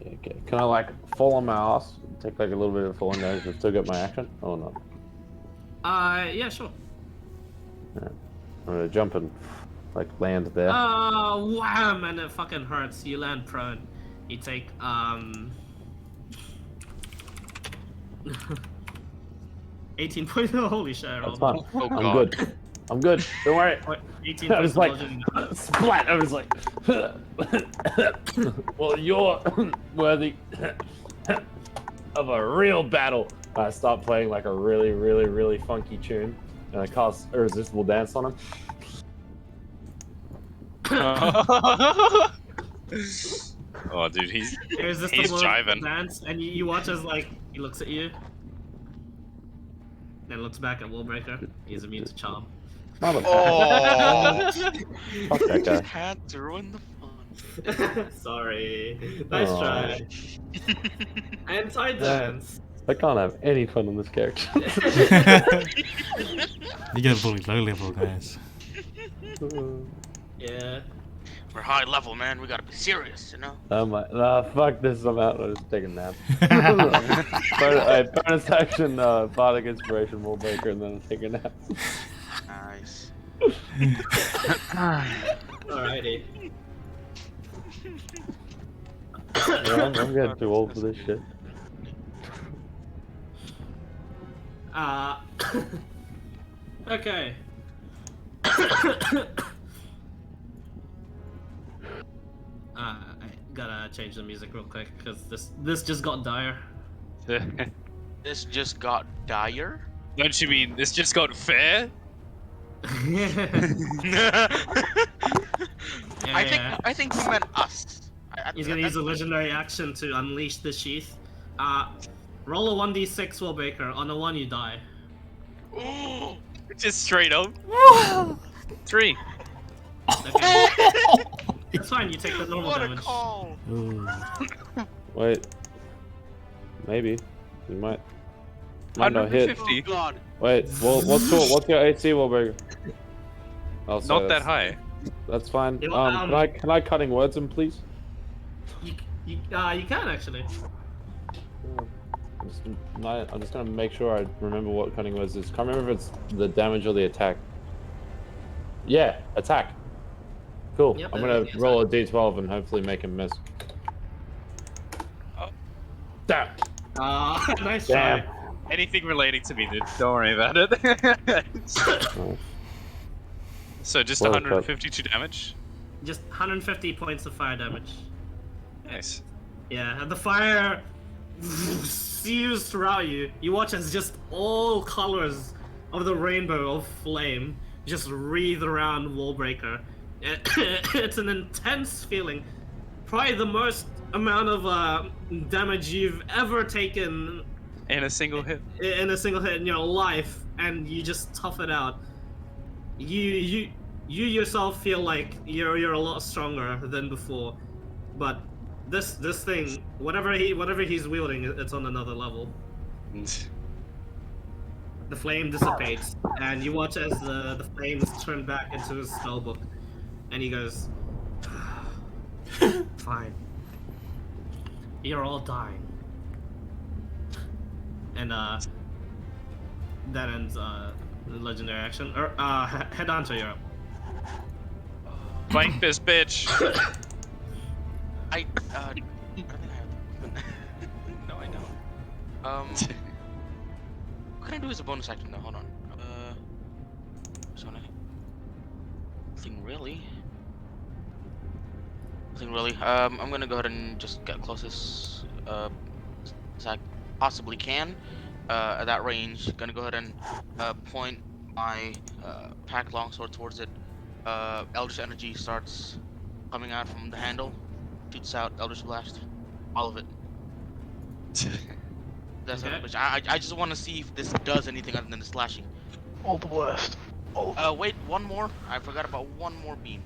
Okay. Can I like fall on my ass? Take like a little bit of falling damage but still get my action? Or not? Yeah, sure. Yeah. I'm gonna jump and like land there. Wham! And it fucking hurts. You land prone. You take 18 points. Holy shit! That's fine. Oh, I'm God. good. I'm good. Don't worry. 18 I was like, points. splat. I was like, well, you're worthy of a real battle. I start playing like a really funky tune, and I cast Irresistible Dance on him. Oh, dude, he's jiving. jiving. Dance, and you watch as like he looks at you, then looks back at Wallbreaker. He's immune to charm. Oh! Fuck that guy. Had to ruin the fun. Sorry. Nice try. Anti-dance. I can't have any fun on this character. You gotta bully low level guys. Yeah. We're high level, man. We gotta be serious, you know? I'm like, nah, fuck this. I'm out. I'll just take a nap. Bonus action, Bardic Inspiration, Wallbreaker, and then I'll take a nap. Nice. Alrighty. Yeah, I'm getting too old for this shit. Okay. I gotta change the music real quick because this just got dire. This just got dire? Don't you mean this just got fair? I think he meant us. He's gonna use a legendary action to unleash the sheath. Roll a 1d6, Wallbreaker. On a 1, you die. Just straight up. 3. Okay. It's fine. You take the normal What damage. a call! Wait. Maybe. You might not hit. 150. Oh, God. Wait, well, what's your AC, Wallbreaker? Oh, sorry, Not that high. That's fine. Yeah, Can I cutting words him, please? You can actually. I'm just gonna make sure I remember what cutting words is. Can't remember if it's the damage or the attack. Yeah, attack. Cool. Yep, I'm gonna attack. roll a d12 and hopefully make him miss. Oh. Damn. Nice Damn. try. Anything relating to me, dude. Don't worry about it. So just Well, 152 damage. Just 150 points of fire damage. Nice. Yeah, and the fire sears throughout you. You watch as just all colors of the rainbow of flame just wreathe around Wallbreaker. It's an intense feeling. Probably the most amount of damage you've ever taken In a single hit. in a single hit in your life, and you just tough it out. You yourself feel like you're a lot stronger than before. but this thing, whatever he's wielding, it's on another level. The flame dissipates, and you watch as the flames turn back into his spellbook, and he goes, "Fine, you're all dying." And that ends the legendary action. Or head on to Europe. Flank this bitch. I don't think I have. No, I don't. What can I do as a bonus action though? Hold on. Nothing really. Nothing really. I'm gonna go ahead and just get closest as I possibly can. At that range, gonna go ahead and point my pack longsword towards it. Eldritch energy starts coming out from the handle. Shoots out Eldritch Blast. All of it. That's Okay. which I just want to see if this does anything other than the slashing. All the worst. All Wait, one more. I forgot about one more beam.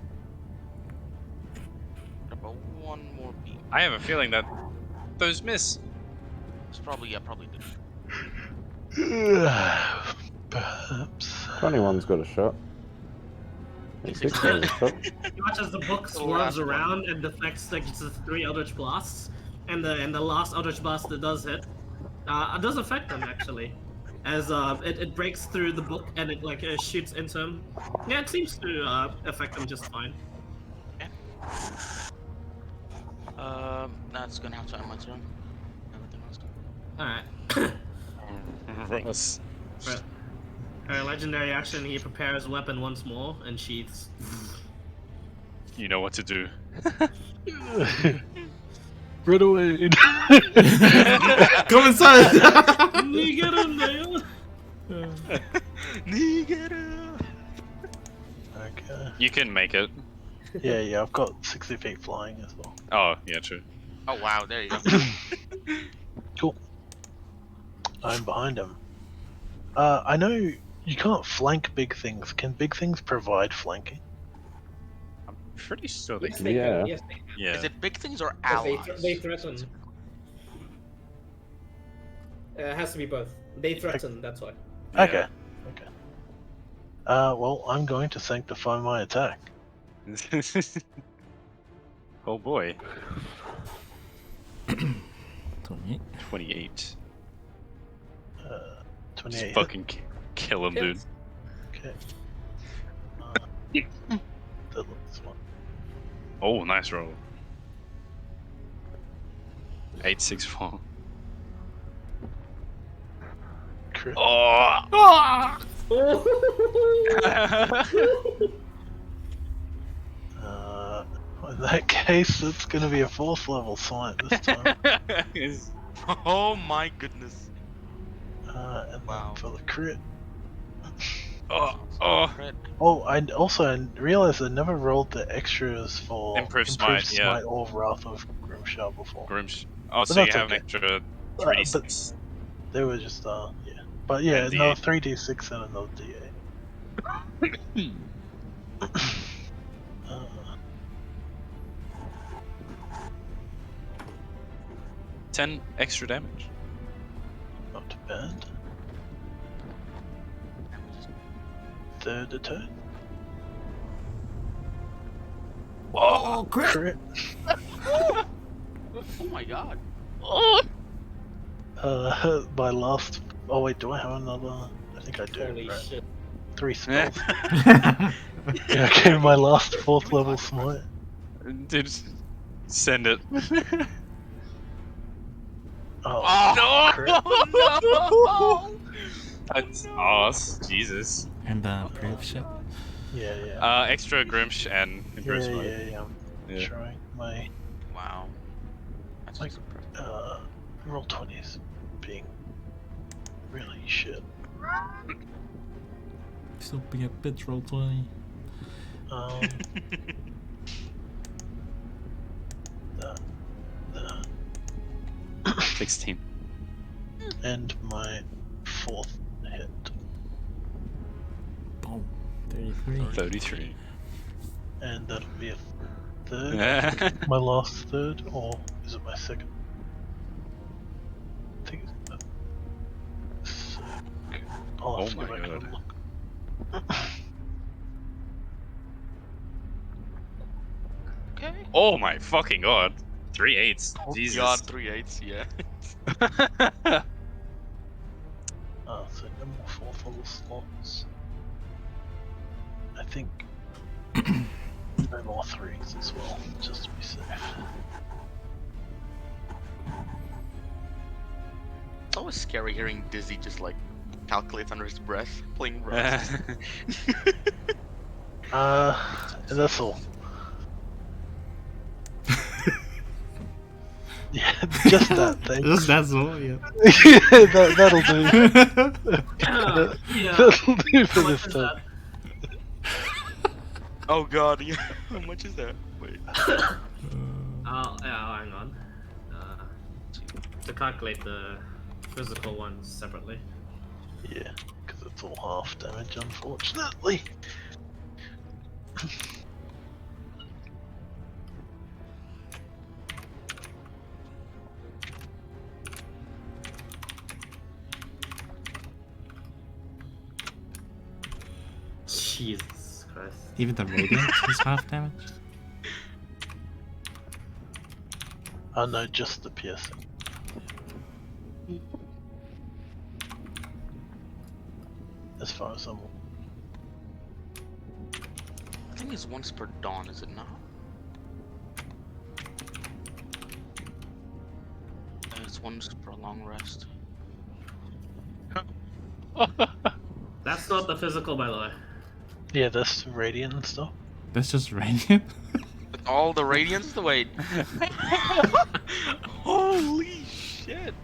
I have a feeling that those miss. It's probably probably did. Perhaps. 21's got a shot. 26 has a shot. You watch as the book swerves around and deflects like just 3 Eldritch Blasts, and the last Eldritch Blast that does hit, it does affect them actually, as it breaks through the book and it like shoots into him. Yeah, it seems to affect him just fine. Okay. That's gonna have to end my turn. Everything else done. Alright. Ross. Legendary action, he prepares weapon once more and sheaths. You know what to do. Run away. Come inside. Okay. You can make it. Yeah, I've got 60 feet flying as well. Oh, yeah, true. Oh wow, there you go. Cool. I'm behind him. I know you can't flank big things. Can big things provide flanking? I'm pretty sure they Yes, can. they Yeah. can. Yes, they can. Yeah. Is it big things or Yes, allies? they threaten. It has to be both. They threaten, that's why. Okay. Okay. Well, I'm going to sanctify my attack. Oh boy. 28. 28. 28. Just fucking kill him, dude. Okay. That looks one. Oh, nice roll. 864. Crit. Oh! In that case, it's going to be a 4th level smite this time. Oh my goodness. And Wow. then for the crit. Oh. Oh, I realized I never rolled the extras for Improved Smite, yeah. or Wrath of Grimshar before. Oh, But so you that's have an okay. extra But 3d6. they were just, yeah. But yeah, And another D8. 3d6 and another d8. 10 extra damage. Not bad. Third turn. Oh, crit! Crit. Oh my god. My last. Oh wait, do I have another? I think I do. Holy right? shit. 3 spells. Yeah, okay, my last 4th level smite. Dude, send it. Oh, crit. No! That's awesome. Jesus. And proof shit. Yeah. Extra Grimsh and Improved Smite. Yeah. I'm Yeah. trying my Wow. That's like just roll 20s being really shit. Still being a bitch, roll 20. The 16. and my 4th hit. Boom. 33. 33. And that'll be a third. I think. My last third, or is it my second? I think it's I'll have to Oh go my back God. and look. Okay. Oh my fucking god. 3 8s. God, Jesus. 3 8s, yeah. So no more fourth level slots. I think no more 3s as well, just to be safe. It's always scary hearing Dizzy just like calculates under his breath, playing Rust. And that's all. Yeah, just that thing. Just that's all, yeah. Yeah, that'll do. Yeah. That'll do for How this much is time. that? Oh god, yeah. How much is that? Wait. Yeah, hang on. To calculate the physical ones separately. Yeah, because it's all half damage, unfortunately. Jesus Christ. Even the radiant is half damage. No, just the piercing. As far as I'm. I think it's once per dawn, is it not? It's once per long rest. That's not the physical, by the way. Yeah, that's radiant and stuff. That's just radiant. With all the radiance to wait. Holy shit!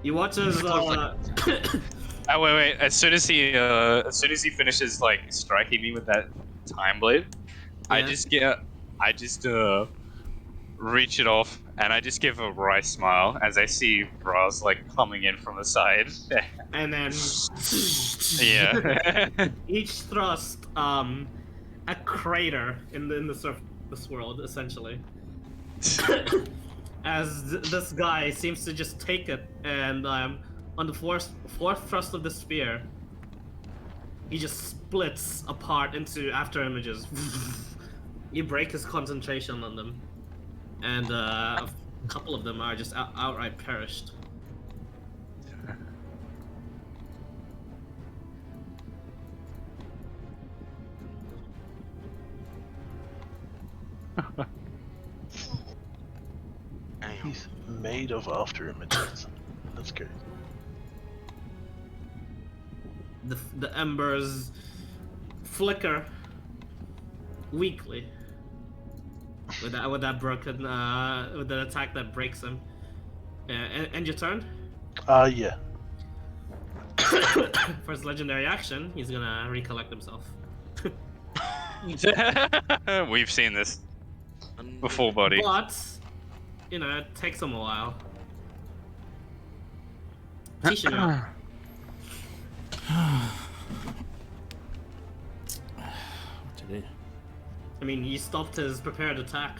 You watch as Wait. As soon as he finishes like striking me with that time blade, I just reach it off and I just give a wry smile as I see Braz like coming in from the side. and then Yeah. each thrust a crater in the surface world essentially. As this guy seems to just take it, and on the fourth thrust of the spear, he just splits apart into after images. You break his concentration on them, and a couple of them are just outright perished. He's made of after images. That's good. The embers flicker weakly with that broken with the attack that breaks him. And your turn. Yeah. For his legendary action, he's gonna recollect himself. We've seen this before, buddy. But you know, it takes him a while. Tishino. What to do? I mean, you stopped his prepared attack.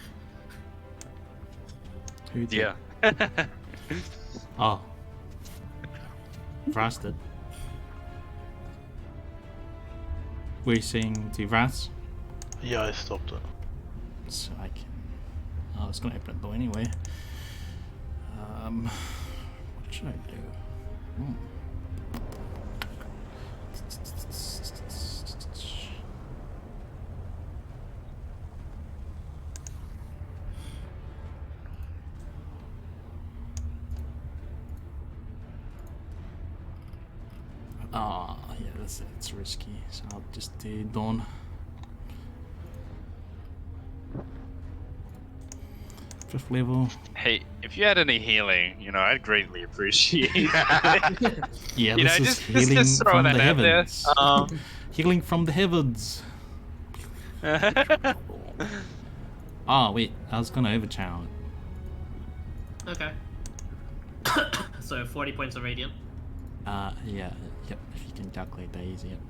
Who did? Yeah. Oh. Vras did. Were you saying to Vras? Yeah, I stopped it. So I can. I was gonna open it though anyway. What should I do? Yeah, it's risky, so I'll just do Dawn. Fifth level. Hey, if you had any healing, I'd greatly appreciate it. Yeah, You this know, is just healing throw from the that out there. heavens. Healing from the heavens. Oh wait, I was gonna overchannel it. Okay. So 40 points of radiant. Yeah, yep. If you can calculate that easy, yep.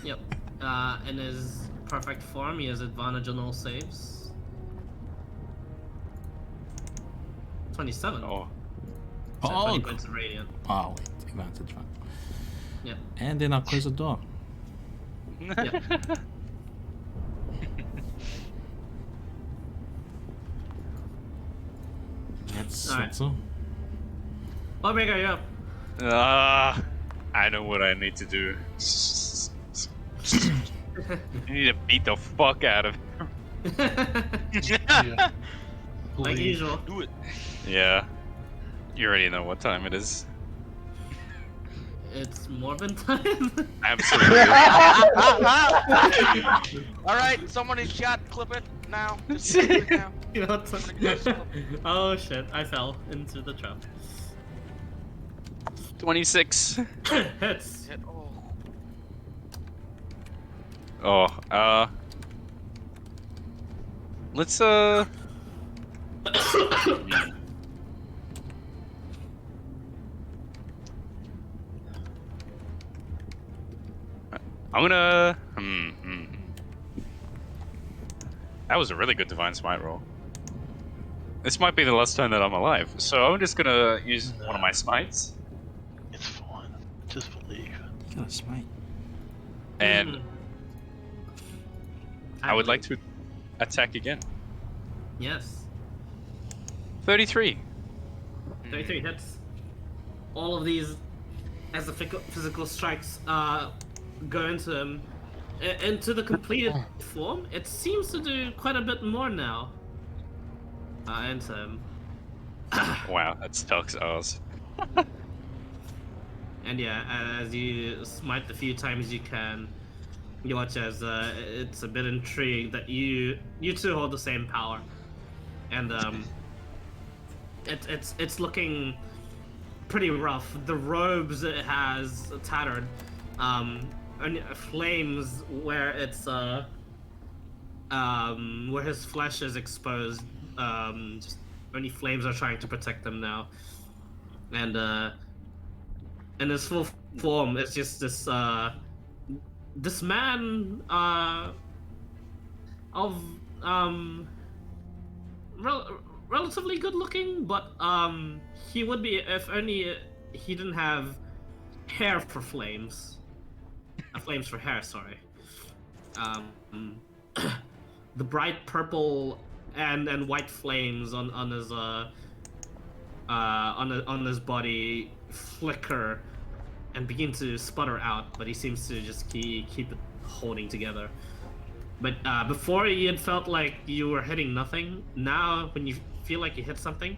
Yep. And his perfect form, he has advantage on all saves. 27. Oh, So Oh, 20 points of radiant. Oh, wait, advantage one. Yep. And then I'll close the door. Yep. That's all. Lawbreaker, you're up. I know what I need to do. I need to beat the fuck out of him. Yeah. Like Leave. usual. Do it. Yeah. You already know what time it is. It's Morbin time. Absolutely. All right, someone in chat, clip it now. Just clip it now. You know what? Someone in chat, clip it. Oh shit! I fell into the trap. 26. Hits. Hit. Oh. Oh, let's I'm gonna That was a really good Divine Smite roll. This might be the last time that I'm alive, so I'm just gonna use one of my smites. It's fine. Just believe. You got a smite. And I would like to attack again. Yes. 33. 33 hits. All of these, as the physical strikes go into him, into the completed form, it seems to do quite a bit more now. Into him. Wow, that sucks ass. And yeah, as you smite the few times you can, you watch as it's a bit intriguing that you two hold the same power, and it's looking pretty rough. The robes it has tattered, and flames where it's where his flesh is exposed. Just only flames are trying to protect them now, and in his full form, it's just this this man of relatively good looking, but he would be if only he didn't have hair for flames. Flames for hair, sorry. The bright purple and white flames on his body flicker and begin to sputter out, but he seems to just keep it holding together. But before you had felt like you were hitting nothing. Now, when you feel like you hit something,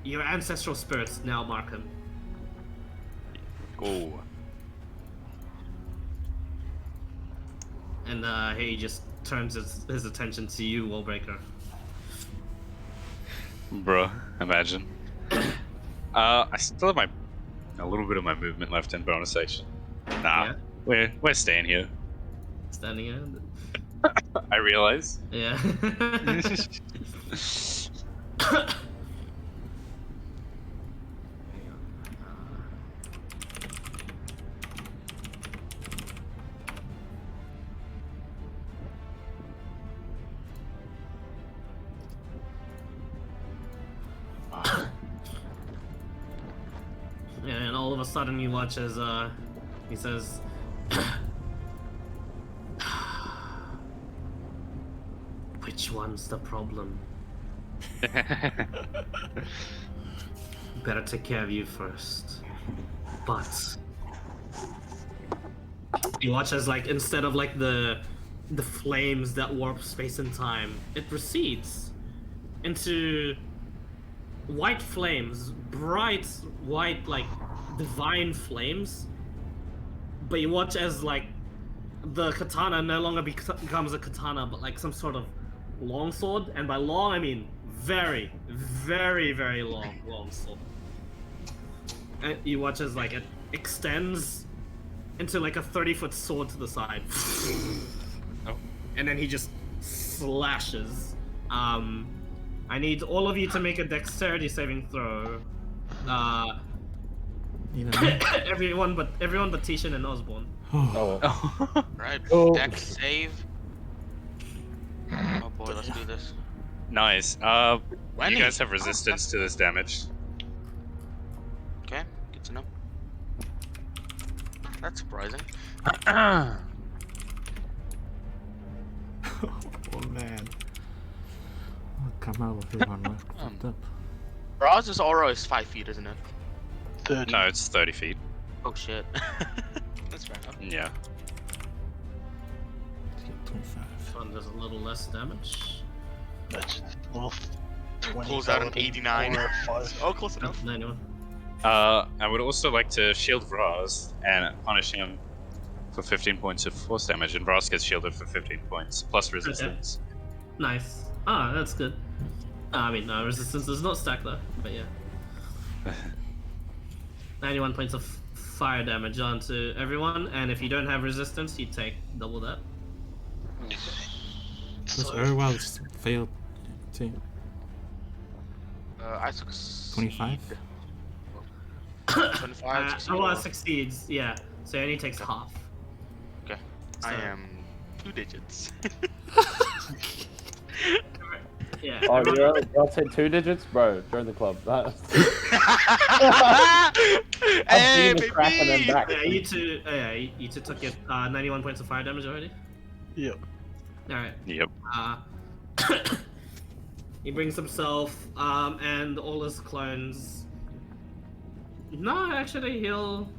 your ancestral spirits now mark him. Oh. And he just turns his attention to you, Wallbreaker. Bruh, imagine. I still have a little bit of my movement left in bonus action. Nah, Yeah. we're staying here. Standing here. I realize. Yeah. And all of a sudden you watch as he says, "Which one's the problem? Better take care of you first." But you watch as, like, instead of like the flames that warp space and time, it recedes into white flames, bright white, like divine flames. But you watch as, like, the katana no longer becomes a katana, but like some sort of longsword. And by long, I mean very, very, very long sword. And you watch as, like, it extends into like a 30-foot sword to the side. Oh. And then he just slashes. I need all of you to make a dexterity saving throw. Even everyone but Tishan and Osborne. Oh, well. Right. Oh. Dex save. Oh boy, let's do this. Nice. Lenny. You guys have resistance to this damage. Okay, good to know. That's surprising. oh man. Oh, come out with everyone left. Fucked up. Roz's aura is 5 feet, isn't it? 30. No, it's 30 feet. Oh shit. That's fair enough. Yeah. Let's get 25. This one does a little less damage. That's well, 20 Pulls out an paladin 89. or a 5. Oh, close enough. 91. I would also like to shield Vraz and punish him for 15 points of force damage, and Vraz gets shielded for 15 points, plus resistance. Nice. Ah, that's good. I mean, no, resistance does not stack though, but yeah. 91 points of fire damage onto everyone, and if you don't have resistance, you take double that. Because everyone's failed too. I succeed. 25? 25 succeed. Oh, succeeds, yeah. So it only takes half. Okay. So, I am 2 digits. Yeah. Oh, y'all said 2 digits? Bro, join the club. Hey, I've seen the Kraken and baby! back. Yeah, you two took your 91 points of fire damage already? Yep. Alright. Yep. He brings himself and all his clones. No, actually, he'll.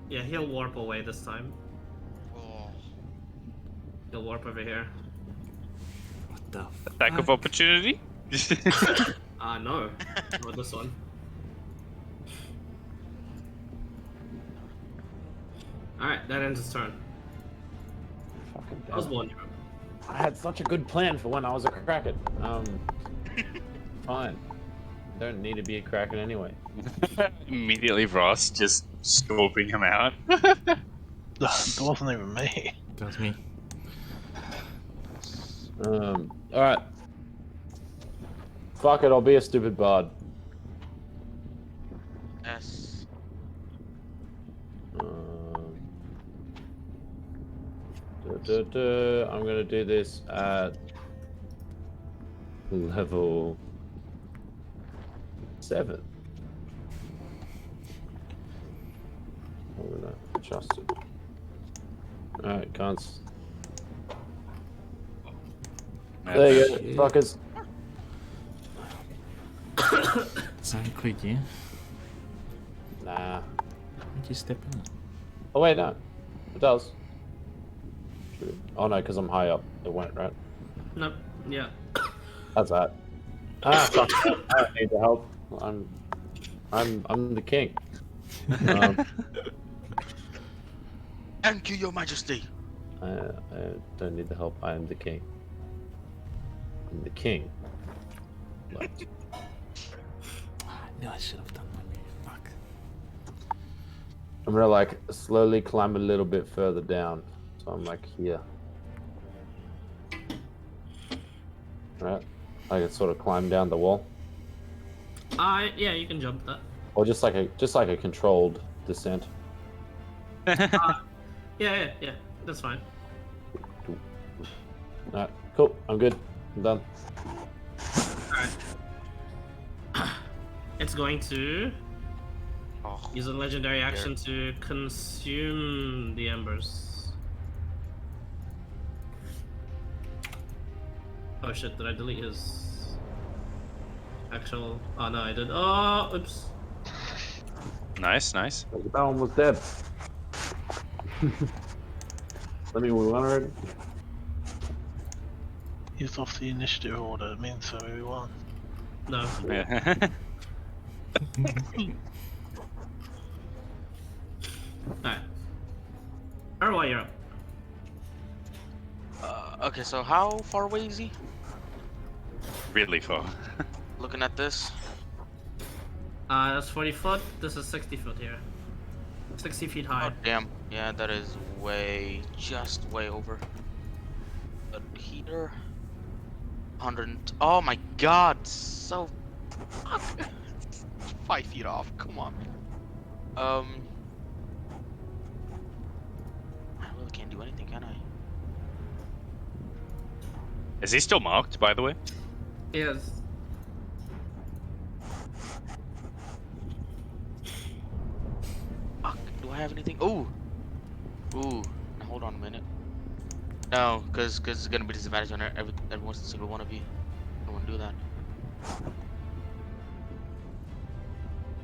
Yeah, he'll warp away this time. Oh. He'll warp over here. What the Attack of opportunity? No. Not this one. Alright, that ends his turn. Fucking I was damn. born. I had such a good plan for when I was a Kraken. Fine. Don't need to be a Kraken anyway. Immediately, Vraz just scoping him out. That wasn't even me. That's me. Alright. Fuck it, I'll be a stupid bard. S. I'm gonna do this at level 7. I'm gonna adjust it. Alright, cunts. There you Shit. go, fuckers. Sound quick, yeah? Nah. Why'd you step in? Oh wait, no. It does. True. Oh no, because I'm high up. It won't, right? Nope. Yeah. That's that. Ah, fuck. I don't need the help. I'm the king. Thank you, Your Majesty. I don't need the help. I am the king. I'm the king. Like, I knew I should have done my move. Fuck. I'm gonna like slowly climb a little bit further down. So I'm like here. Right? I can sort of climb down the wall. Yeah, you can jump that. Or just like a controlled descent. Yeah, that's fine. Alright, cool. I'm good. I'm done. Alright. It's going to Oh, use a legendary action to consume the embers. Oh shit, did I delete his actual... Oh no, I did. Oh, oops. Nice, nice. That one was dead. Let me move on already. He's off the initiative order. It means so we won. No. Yeah. Alright. Arwa, you're up. okay, so how far away is he? Really far. Looking at this. That's 40 foot. This is 60 foot here. 60 feet high. Oh, damn. Yeah, that is way, just way over. But heater. 100. Oh my god, so fuck. 5 feet off. Come on. I really can't do anything, can I? Is he still marked, by the way? Yes. Fuck. Do I have anything? Ooh. Ooh. Now, hold on a minute. No, because it's gonna be disadvantage on every single one of you. I don't want to do that.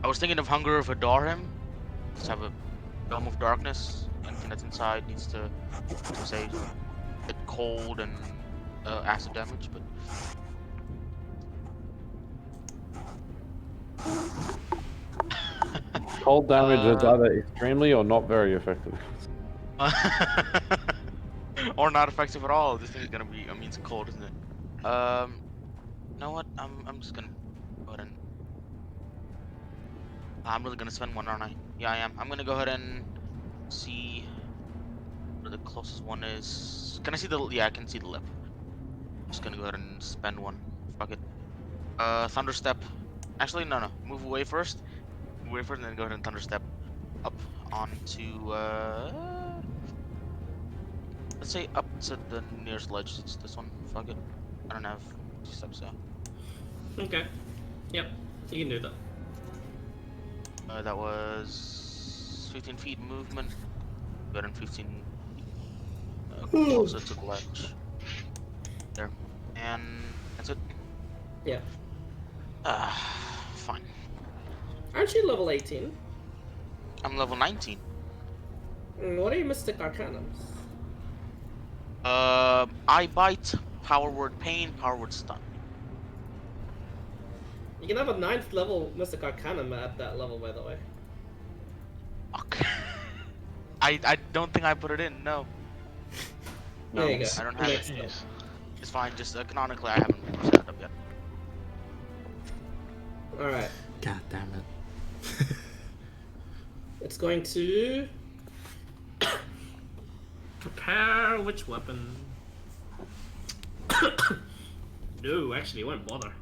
I was thinking of Hunger of Adorim. Just have a Dome of Darkness. Anything that's inside needs to say, get cold and acid damage, but. Cold damage is either extremely or not very effective. Or not effective at all. This thing is gonna be. I mean, it's cold, isn't it? You know what? I'm just gonna go ahead and. I'm really gonna spend one, aren't I? Yeah, I am. I'm gonna go ahead and see where the closest one is. Can I see the? Yeah, I can see the lip. Just gonna go ahead and spend one. Fuck it. Thunderstep. Actually, no. Move away first. Move away first, and then go ahead and Thunderstep up onto. Let's say up to the nearest ledge. It's this one. Fuck it. I don't have 2 steps, so. Okay. Yep. You can do that. That was 15 feet movement. Go ahead and 15 closer to the ledge. There. And that's it. Yeah. Fine. Aren't you level 18? I'm level 19. What are your Mystic Arcanums? Eye Bite, Power Word Pain, Power Word Stun. You can have a 9th level Mystic Arcanum at that level, by the way. Fuck. I don't think I put it in, no. There you go. I don't have it. Jeez. It's fine, just canonically I haven't set it up yet. Alright. God damn it. It's going to prepare which weapon? No, actually, it won't bother.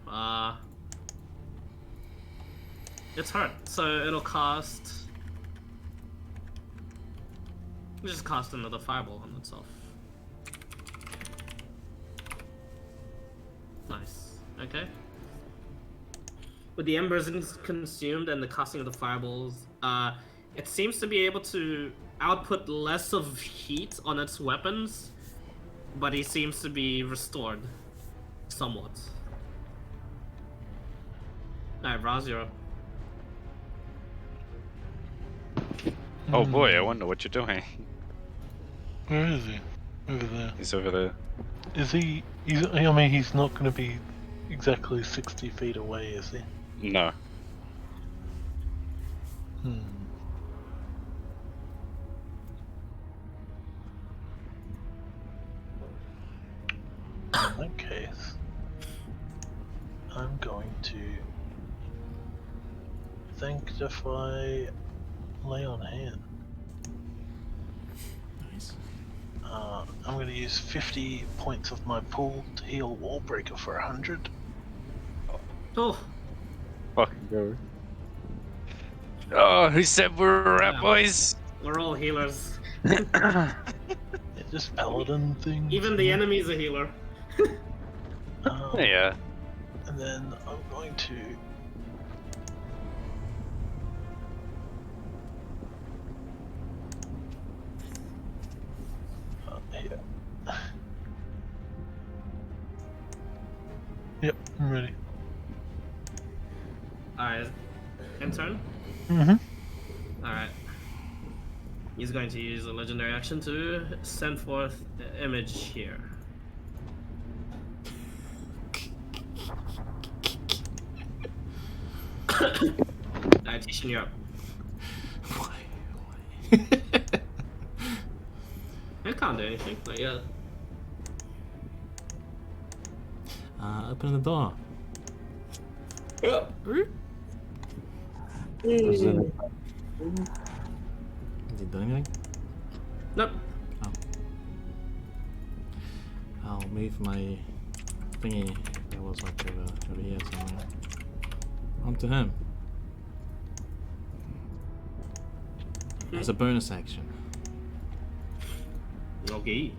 It's hurt, so it'll cast. Just cast another fireball on itself. Nice. Okay. With the embers consumed and the casting of the fireballs, it seems to be able to output less of heat on its weapons, but he seems to be restored somewhat. Alright, Raz, you're up. Oh boy, I wonder what you're doing. Where is he? Over there. He's over there. Is he? I mean, he's not going to be exactly 60 feet away, is he? No. Hmm. In that case, I'm going to sanctify Lay on Hand. Nice. I'm going to use 50 points of my pool to heal Wallbreaker for 100. Oh, Go. Oh, who said we're rat Yeah. boys? we're all healers. Yeah, just paladin things. Even the enemy's a healer. Yeah. And then I'm going to here. Yep, I'm ready. Alright, end turn? Mm-hmm. Alright. He's going to use a legendary action to send forth the image here. Alright, Tishan, you're up. Why? I can't do anything, not yet. Open the door. Yeah. Does he do anything? Nope. I'll move my thingy that was like over here somewhere. Onto him. As a bonus action. Okay.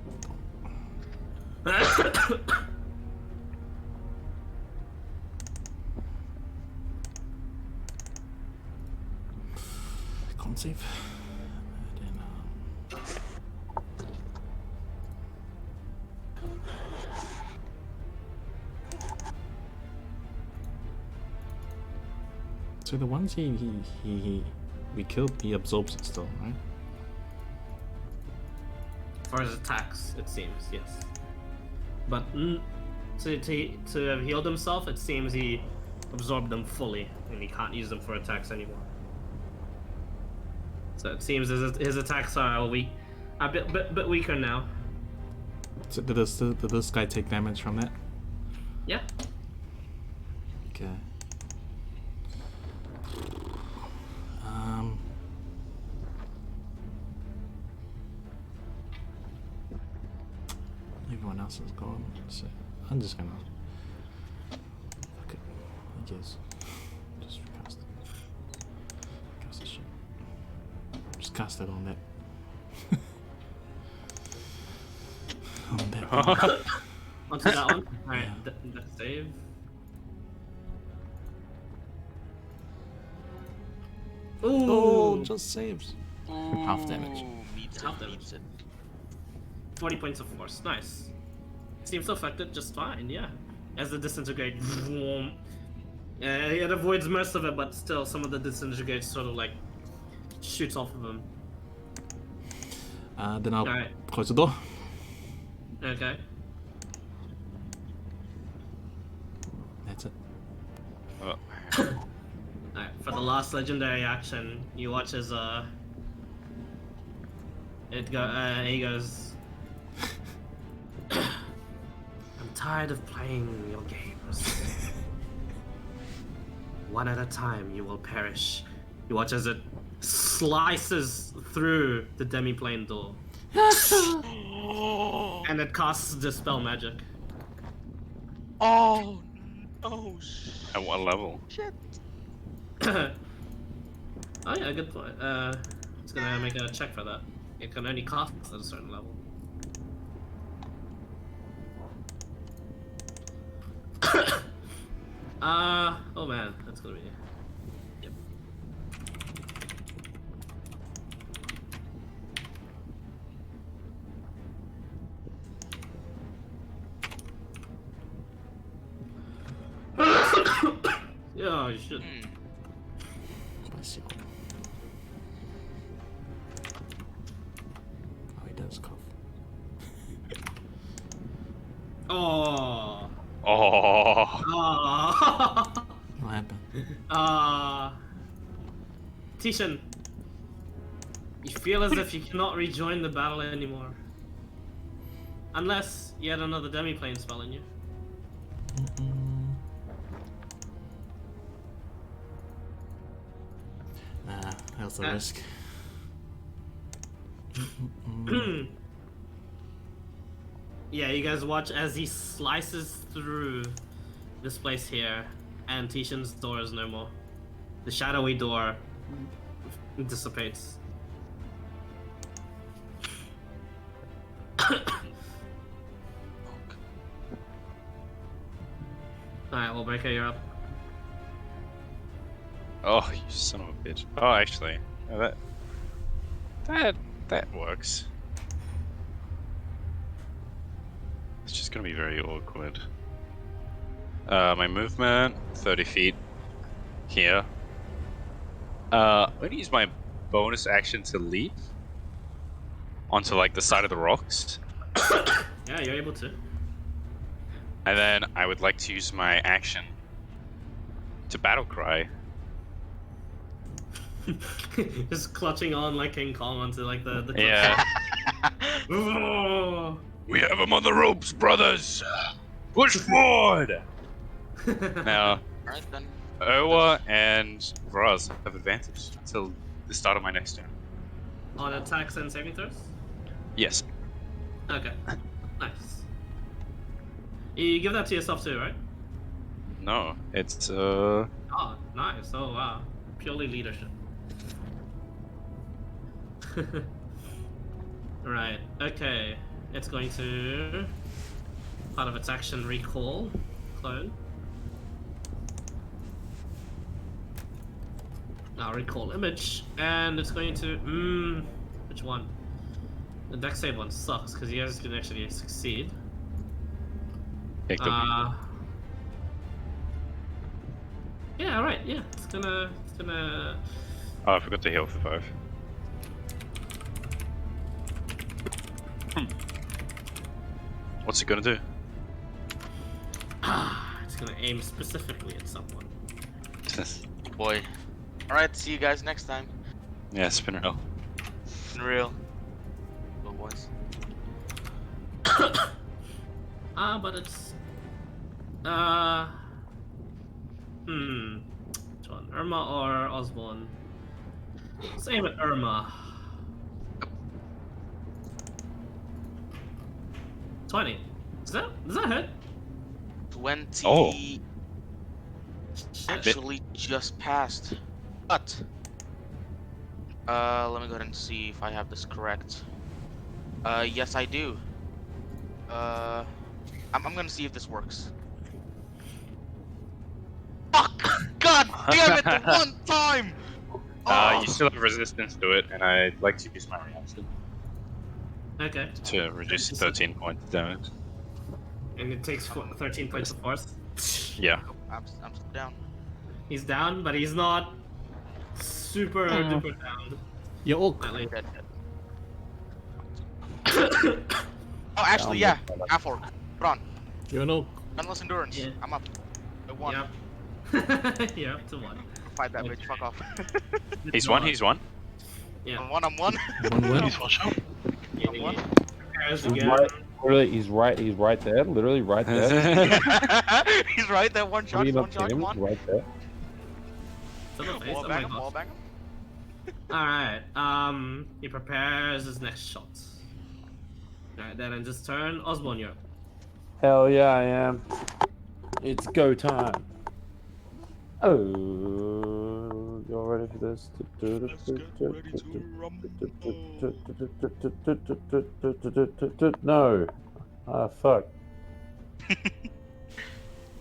Can't save. And then, so the ones we killed, he absorbs it still, right? For his attacks, it seems, yes. But to have healed himself, it seems he absorbed them fully, and he can't use them for attacks anymore. So it seems his attacks are a bit weaker now. So did this guy take damage from that? Yeah. Okay. Everyone else is gone, so I'm just gonna. Fuck it, I guess. Just cast it. Cast the shit. Just cast it on that. On that one. Onto that one. Alright, Yeah. that save. Ooh! Oh, just saves. Half damage. Beats Half it, damage. beats it. 40 points of force. Nice. Seems affected just fine, yeah. As the disintegrate, it avoids most of it, but still some of the disintegrate sort of like shoots off of him. Then I'll Alright. close the door. Okay. That's it. Oh. Alright, for the last legendary action, you watch as he goes, I'm tired of playing your games. One at a time you will perish. You watch as it slices through the demi-plane door. And it casts Dispel Magic. Oh no! At what level? Shit! Oh yeah, good point. It's gonna make a check for that. It can only cast at a certain level. Oh man, that's gonna be. Yep. Yeah, you should. Bless you. Oh, he does cough. Oh. Oh. Oh. What happened? Tishan, you feel as if you cannot rejoin the battle anymore. Unless you had another demi-plane spell in you. Nah, that's the risk. Yeah, you guys watch as he slices through this place here, and Tishan's door is no more. The shadowy door dissipates. Alright, well, Breaker, you're up. Oh, you son of a bitch. Oh, actually, no, that works. It's just gonna be very awkward. My movement, 30 feet here. I'm gonna use my bonus action to leap onto like the side of the rocks. Yeah, you're able to. And then I would like to use my action to battle cry. Just clutching on like King Kong onto like the Yeah. Oh! We have him on the ropes, brothers! Push forward! Now, Alright then. Owa and Vraz have advantage until the start of my next turn. On attacks and saving throws? Yes. Okay. Nice. You give that to yourself too, right? No, it's Oh, nice. Oh, wow. Purely leadership. Right. Okay. It's going to part of its action recall clone. Now recall image, and it's going to which one? The deck save one sucks because you guys can actually succeed. Yeah, right. Yeah, it's gonna. Oh, I forgot to heal for 5. What's it gonna do? It's gonna aim specifically at someone. Boy. Alright, see you guys next time. Yeah, spin real. In real. Go boys. But it's which one? Irma or Osborne? Let's aim at Irma. 20. Does that hit? 20. Oh. Actually just passed. But let me go ahead and see if I have this correct. Yes I do. I'm gonna see if this works. Fuck! God damn it, the one time! You still have resistance to it, and I'd like to use my reaction Okay. to reduce 13 points of damage. And it takes 13 points of force. Yeah. I'm still down. He's down, but he's not super duper down. Yo, Oak. Dead. Oh, actually, yeah. Half orc. Put on. You're an Oak. Endless endurance. Yeah. I'm up. I won. Yep. You're up to 1. Fight that bitch. Fuck off. He's one. Yeah. I'm one. One win. Please watch out. I'm one. Prepares He's again. Literally, he's right there. Literally right there. He's right there. One shot. One shot. Come on. Right there. To the face. Wall Oh bang my him. Wall god. bang him. Alright. He prepares his next shot. Alright, then in this turn, Osborne, you're up. Hell yeah, I am. It's go time. Oh, you're ready for this? No. Ah, fuck.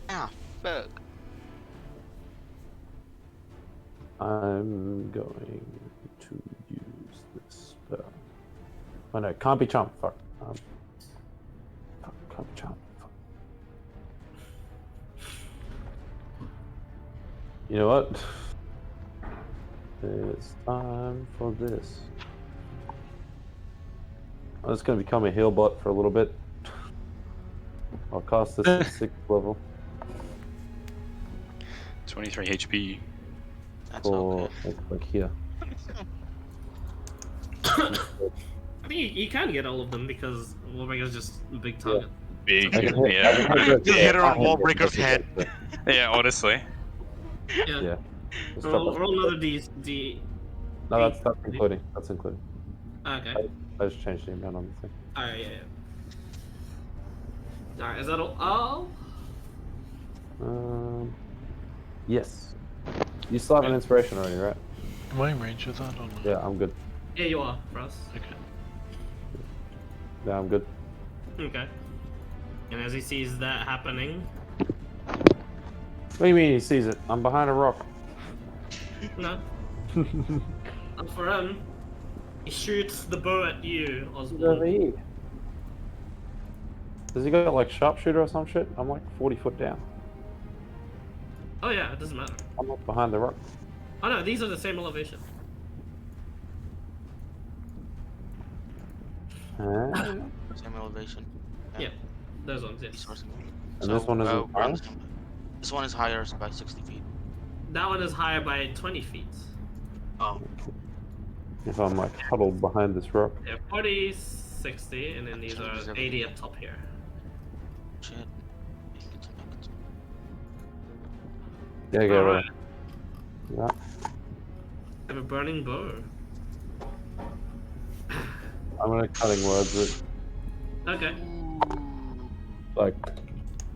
Ah, fuck. I'm going to use this spell. Oh no, can't be chump. Fuck. Can't be chump. Fuck. You know what? It's time for this. I'm just going to become a heal bot for a little bit. I'll cast this at 6th level. 23 HP. That's For okay. like here. I think you can get all of them because Warbreaker's just a big target. Big. I can hit- I Yeah. can hit You hit her on I can hit Wallbreaker's this. head. Yeah, honestly. Yeah. Yeah. Just Roll, drop roll it. another D. No, that's including. That's including. Okay. I just changed the amount on the thing. Alright, yeah. Alright, is that all? Yes. You still have an inspiration already, right? Am I in range of that or not? Yeah, I'm good. Yeah, you are, Ross. Okay. Yeah, I'm good. Okay. And as he sees that happening, What do you mean he sees it? I'm behind a rock. no. And for him, he shoots the bow at you, He's over Osborne. here. Does he got like sharpshooter or some shit? I'm like 40 foot down. Oh yeah, it doesn't matter. I'm not behind the rock. Oh no, these are the same elevation. And Same elevation. Yeah, those ones, yes. Resource. this one is we're on the higher? same- This one is higher by 60 feet. That one is higher by 20 feet. Oh. If I'm like huddled behind this rock. Yeah, 40, 60, and then these are 80 up top here. Shit. Yeah, go Alright. right. Yeah. I have a burning bow. I'm gonna cutting words it Okay. like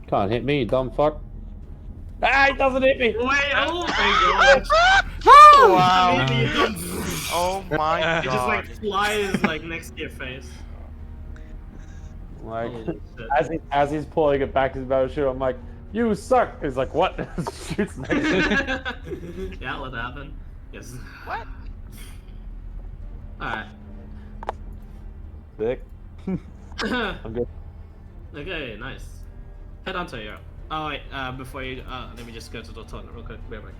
Can't hit me, you dumb fuck. Ah, it doesn't hit me! Wait, oh my gosh! Wow. Maybe you don't. Oh my It just like god. flies like next to your face. Like, Holy shit. as he's pulling it back, he's about to shoot. I'm like, you suck. He's like, what? Shoots next to me. Yeah, what happened? Yes. What? Alright. Sick. I'm good. Okay, nice. Head on to Europe. Oh wait, before you, let me just go to the toilet real quick. Be right back.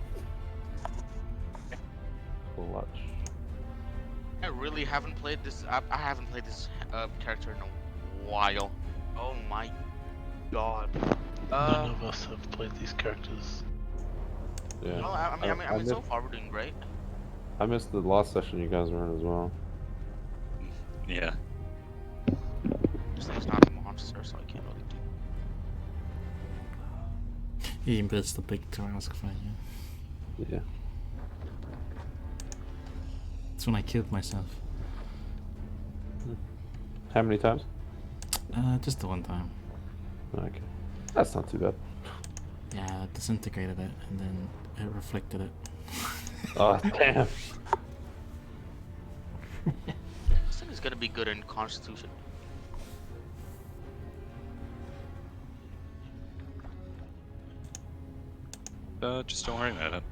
Clutch. I really haven't played this. I haven't played this character in a while. Oh my god. None of us have played these characters. Yeah. No, I mean, so far we're doing great. I missed the last session you guys were in as well. Yeah. This thing's not a monster, so I can't really do. He missed the big Tarrasque fight, yeah. Yeah. That's when I killed myself. How many times? Just the one time. Okay. That's not too bad. Yeah, it disintegrated it, and then it reflected it. Oh, damn. This thing is gonna be good in Constitution. Just don't worry about it.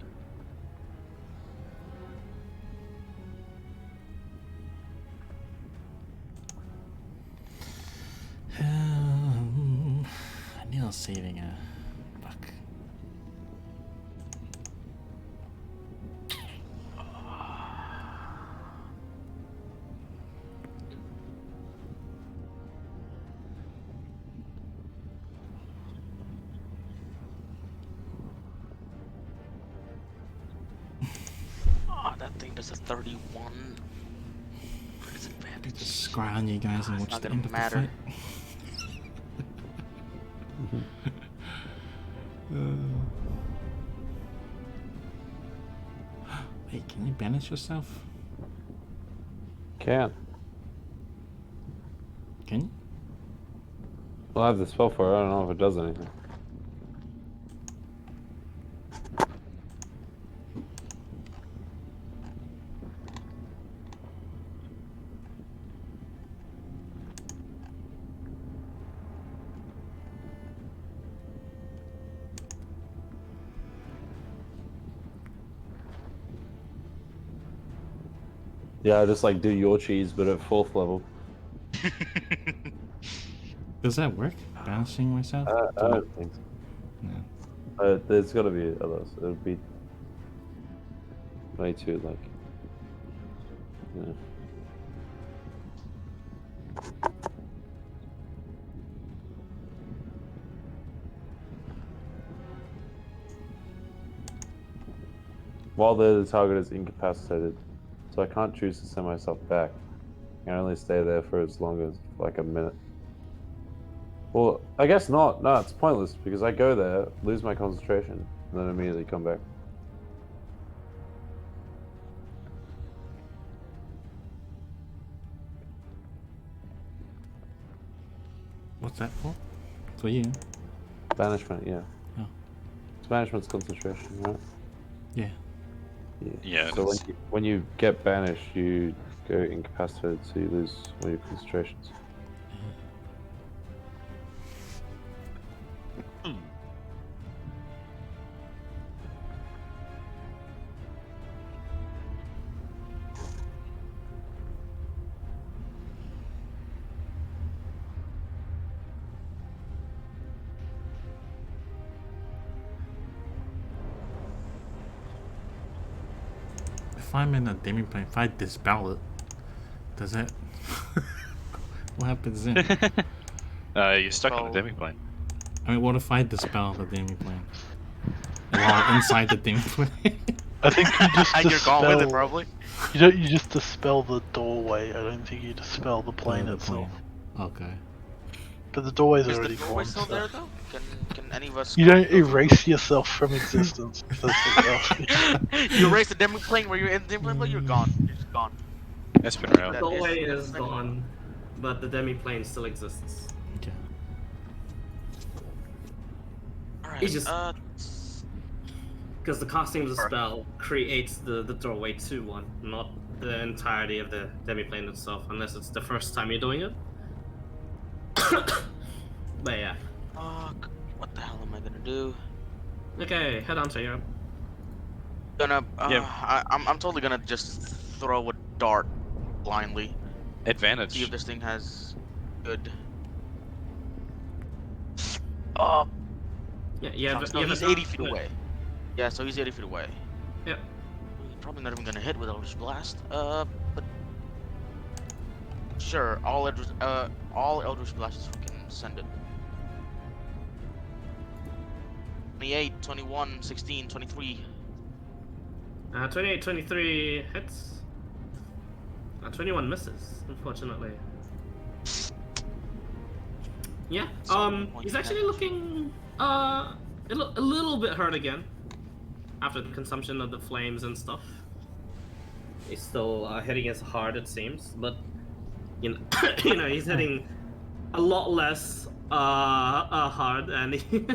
I need a saving a buck. Oh, that thing does a 31 disadvantage. Just scry on you guys and It's watch not the gonna end of the matter. fight. Wait, can you banish yourself? Can. Can you? Well, I have the spell for it. I don't know if it does anything. Yeah, just like do your cheese, but at 4th level. Does that work? Banishing myself? I don't think so. No. There's gotta be others. It would be way too, like, yeah. While the target is incapacitated, so I can't choose to send myself back. I can only stay there for as long as like a minute. Well, I guess not. No, it's pointless because I go there, lose my concentration, and then immediately come back. What's that for? For you? Banishment, yeah. Oh. Banishment's concentration, right? Yeah. Yeah, So it's- when you get banished, you go incapacitated, so you lose all your concentrations. If I'm in a demi-plane, if I dispel it, does that... what happens then? you're stuck on Oh. the demiplane. I mean, what if I dispel the demi-plane? While inside the demi-plane? I think you just And you're gone with it, dispel. probably. You just dispel the doorway. I don't think you dispel the plane The itself. plane. Okay. But the doorway's Is the already doorway gone. still So. there, though? Can any of us... You don't erase yourself from existence. That's what you're asking. You erase the demi plane where you're in the demi plane, but you're gone. You're just gone. It's been real. The That doorway is is pretty gone, but the demi-plane still exists. Okay. It's just because the casting of the spell creates the doorway to one, not the entirety of the demiplane itself, unless it's the first time you're doing it. But yeah. Fuck. What the hell am I gonna do? Okay, head on to Europe. I'm totally gonna just throw a dart blindly. Advantage. See if this thing has good. Oh. Yeah, yeah. No, he's 80 feet away. Yeah, so he's 80 feet away. Yep. He's probably not even gonna hit with Eldritch Blast. But sure, all Eldritch Blasts fucking send it. 28, 21, 16, 23. 28, 23 hits. 21 misses, unfortunately. Yeah. He's actually looking a little bit hurt again after the consumption of the flames and stuff. He's still hitting as hard, it seems, but you know, he's hitting a lot less hard, and he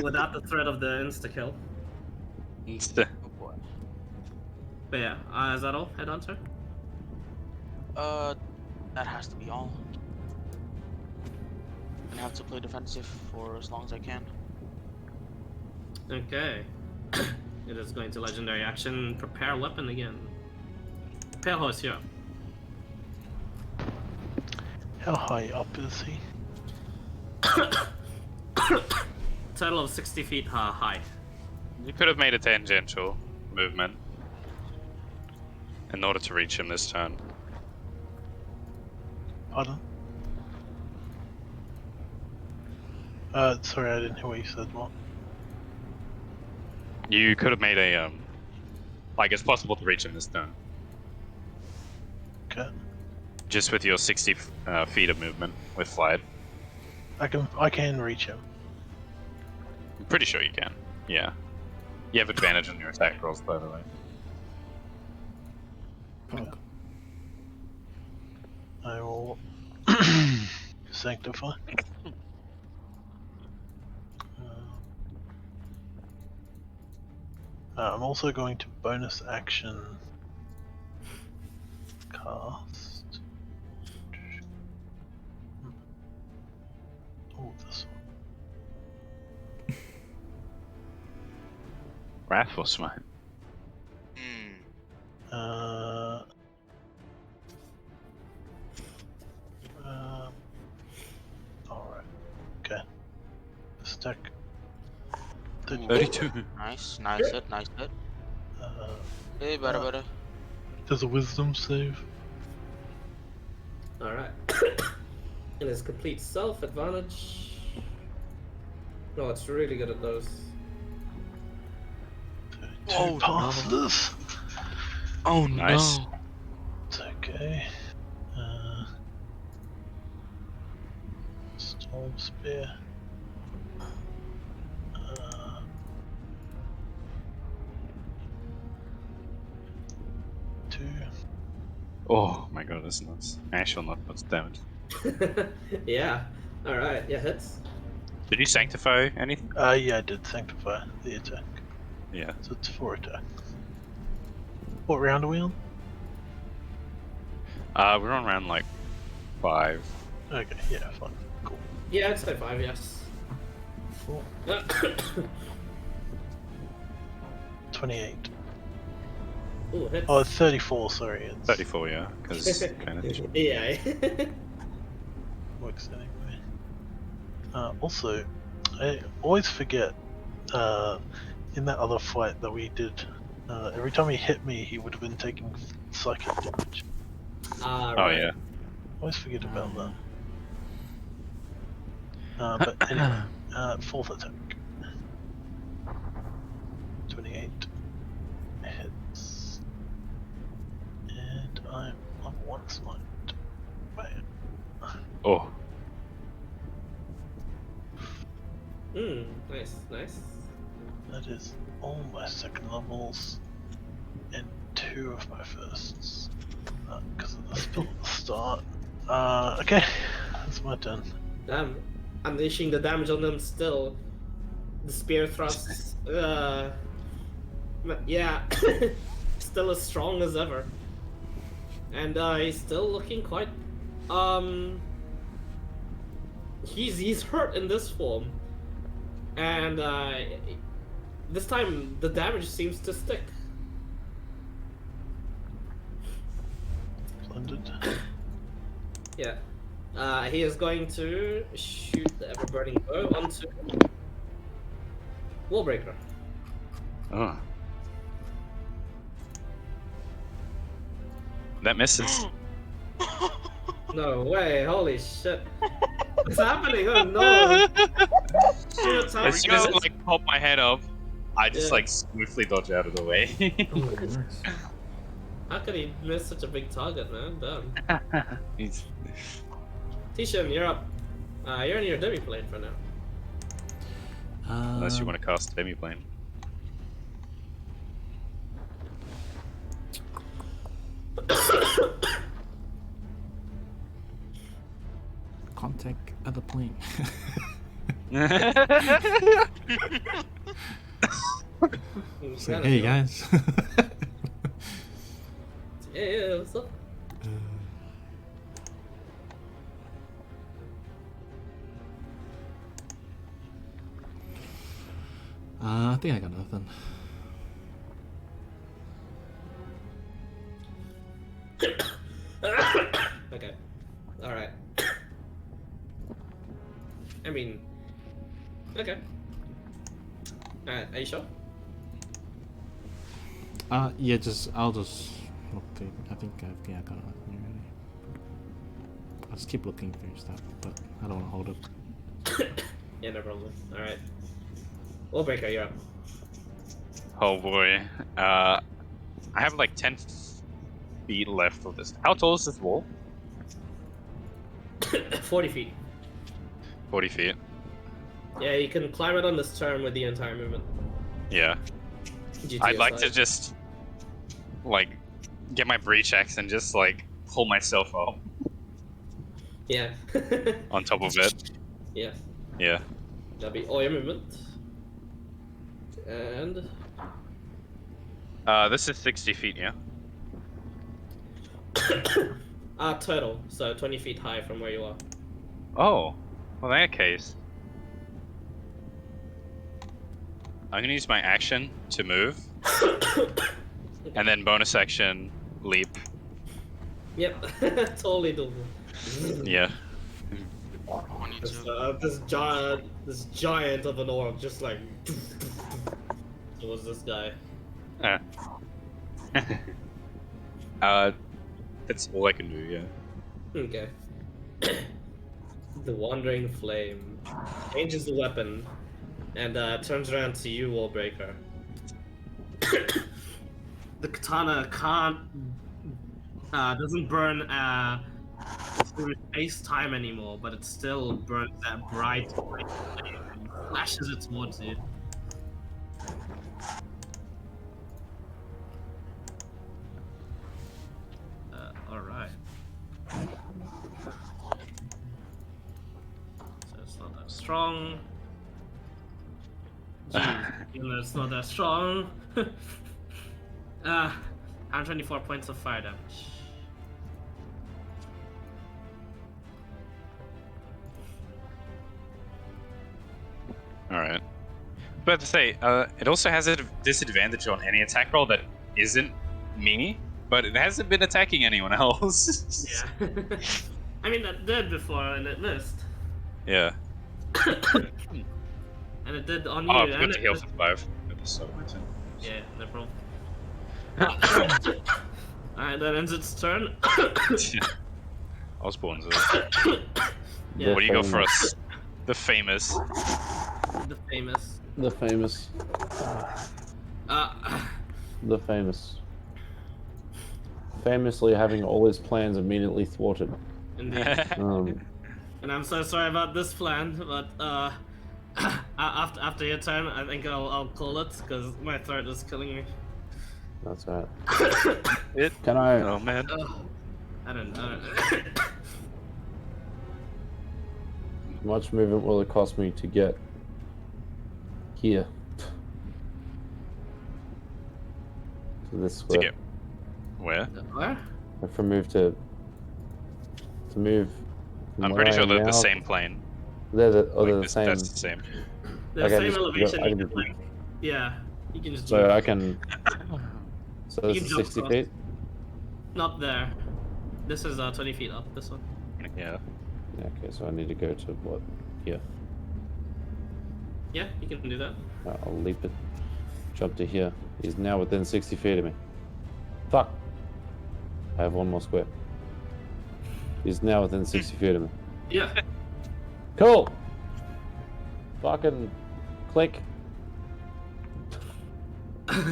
without the threat of the insta kill. Insta. Oh boy. But yeah, is that all, head hunter? That has to be all. I'm gonna have to play defensive for as long as I can. Okay. It is going to legendary action. Prepare weapon again. Pale horse here. How high up is he? Total of 60 feet high. You could have made a tangential movement in order to reach him this turn. Pardon? Sorry, I didn't hear what you said. What? You could have made a like it's possible to reach him this turn. Okay. Just with your 60 feet of movement with flight. I can reach him. I'm pretty sure you can. Yeah. You have advantage on your attack rolls, by the way. Pog. I will sanctify. I'm also going to bonus action cast. Oh, this one. Wrathful Smite. Alright. Okay. Stack. 32. Nice hit. Hey, better. Does a wisdom save? Alright. And his complete self advantage. No, it's really good at those. Two passes. Oh Nice. no. It's okay. Storm Spear. Two. Oh my god, that's nuts. Actual not much damage. Yeah. Alright, yeah, hits. Did you sanctify anything? Yeah, I did sanctify the attack. Yeah. So it's 4 attacks. What round are we on? We're on round like 5. Okay, yeah, fine. Cool. Yeah, I'd say 5, yes. 4. 28. Ooh, hits. Oh, it's 34, sorry. It's 34, yeah. Because kind of. Yeah. works anyway. Also, I always forget, in that other fight that we did, every time he hit me, he would have been taking psychic damage. Right. Oh yeah. Always forget about that. But anyway, 4th attack. 28 hits. And I'm on 1 smite. Bam. Oh. Nice. That is all my 2nd levels and 2 of my firsts. Because of the spell at the start. Okay, that's my turn. Damn. Unleashing the damage on them still. the spear thrusts. Yeah, still as strong as ever, and he's still looking quite. He's hurt in this form, and this time the damage seems to stick. Splendid. Yeah. He is going to shoot the ever-burning bow onto Wallbreaker. Oh. That misses. No way! Holy shit! What's happening? Oh no! Shoot, how As soon as I like pop my head up, I just Yeah. like swiftly dodge out of the way. Oh, it works. How could he miss such a big target, man? Damn. He's- Tishan, you're up. You're in your demi-plane for now. Unless you want to cast Demiplane. Contact other plane. So, hey guys. Yeah, what's up? I think I got nothing. Okay. Alright. I mean... Okay. Alright, are you sure? Yeah, I'll just look. I think I got nothing already. I'll just keep looking for your stuff, but I don't want to hold it. Yeah, no problem. Alright. Wallbreaker, you're up. Oh boy. I have like 10 feet left of this. How tall is this wall? 40 feet. 40 feet. Yeah, you can climb it on this turn with the entire movement. Yeah. GTO I'd like to side. just like get my breach axe and just like pull myself up Yeah. on top of it. Yeah. Yeah. That'll be all your movement. And... This is 60 feet, yeah? total. So 20 feet high from where you are. Oh. Well, in that case, I'm gonna use my action to move, and then bonus action, leap. Yep. Totally doable. Yeah. This giant of an orb just like... towards this guy. That's all I can do, yeah. Okay. The Wandering Flame changes the weapon and turns around to you, Wallbreaker. The katana doesn't burn through space-time anymore, but it still burns that bright flame and flashes it towards you. Alright. So it's not that strong. Jeez, even though it's not that strong. 124 points of fire damage. Alright. But to say, it also has a disadvantage on any attack roll that isn't me, but it hasn't been attacking anyone else. Yeah. I mean, that did before and it missed. Yeah. And it did on you. Oh, I and forgot to it heal missed. for 5. So my turn. Yeah, no problem. Alright, that ends its turn. Osborne's Yeah. What do you got for us? The famous. The famous. The famous. The famous. Famously having all his plans immediately thwarted. Indeed. And I'm so sorry about this plan, but after your turn, I think I'll call it because my throat is killing me. That's right. It. Can I? Oh man. I don't know. Much movement will it cost me to get Here. To this To square. get where? Where? If we move to move. From I'm where pretty I sure am they're the now, same plane. They're the, Like the this, same. that's the same. The Okay, same just- elevation. I You can can just- like, yeah, you can just. So move. I can. So You this can is jump 60 across. feet. Not there. This is 20 feet up. This one. Yeah. Yeah, okay, so I need to go to what? Here. Yeah, you can do that. I'll leap it. Jump to here. He's now within 60 feet of me. Fuck. I have one more square. He's now within 60 feet of me. Yeah. Cool. Fucking click.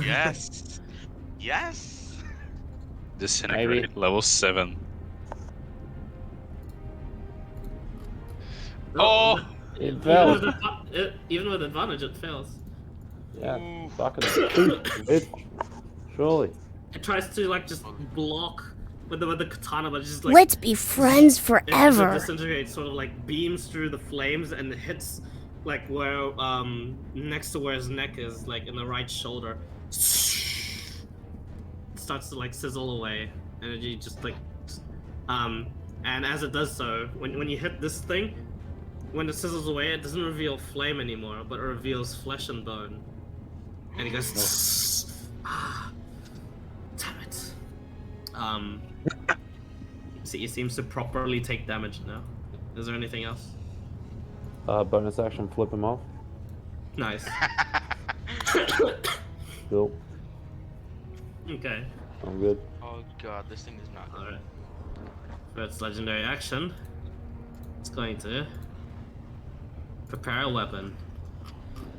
Yes. Yes. Disintegrate. Level 7. Oh! It fell. Even with advantage, it fails. Yeah. Ooh. Fucking bitch. Surely. It tries to like just block with the katana, but it's just like Let's be friends it forever. disintegrates, sort of like beams through the flames and hits like where next to where his neck is, like in the right shoulder. It starts to like sizzle away, and you just like and as it does so, when you hit this thing, when it sizzles away, it doesn't reveal flame anymore, but it reveals flesh and bone. And he goes, damn it. See, he seems to properly take damage now. Is there anything else? Bonus action, flip him off. Nice. Cool. Okay. I'm good. Oh god, this thing is not good. Alright. For its legendary action, it's going to prepare a weapon.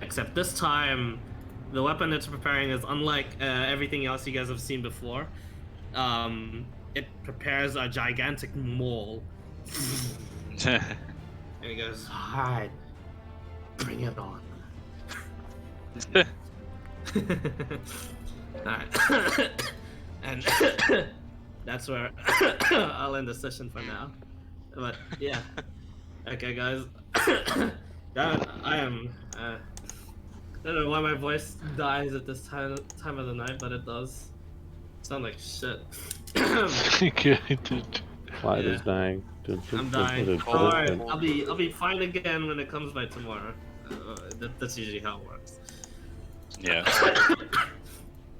Except this time, the weapon it's preparing is unlike everything else you guys have seen before. It prepares a gigantic maul. And he goes, alright, bring it on. Alright. And that's where I'll end the session for now. But yeah. Okay, guys. I am. I don't know why my voice dies at this time of the night, but it does. Sound like shit. Good. Light is Yeah. dying. I'm dying. Alright, I'll be fine again when it comes by tomorrow. That's usually how it works. Yeah.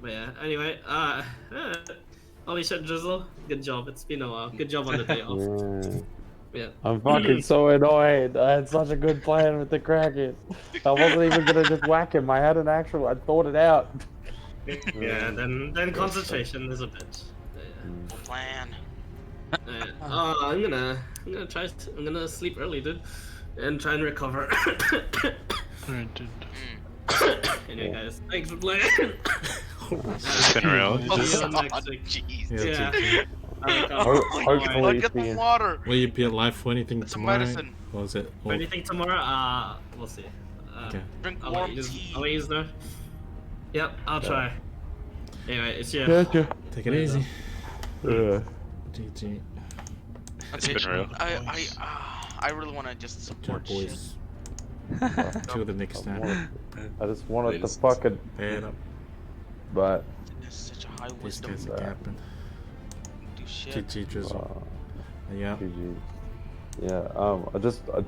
But yeah, anyway, holy shit, Drizzle, good job. It's been a while. Good job on the day off. Yeah. Yeah. I'm fucking so annoyed. I had such a good plan with the Kraken. I wasn't even gonna just whack him. I thought it out. Yeah, then concentration is a bitch. No plan. I'm gonna sleep early, dude, and try and recover. Alright, dude. Anyway, guys, thanks for playing. It's been real. Oh, See you God, next week. jeez. Yeah, Yeah. Hopefully Look it's at the being- water. Will you be alive for anything It's a tomorrow? medicine. Or is it? For anything tomorrow, we'll see. Okay. Drink I'll warm let you tea. know. Yep, I'll try. Anyway, it's your. Gotcha. Take it easy. Uh, GG. It's Okay, been real. I really want to just Good support job, shit. boys. To the next time. I just wanted to Please. fucking, Head up. but There's such a high These wisdom. guys are capping. Do shit. GG Drizzle. Yeah. GG. Yeah.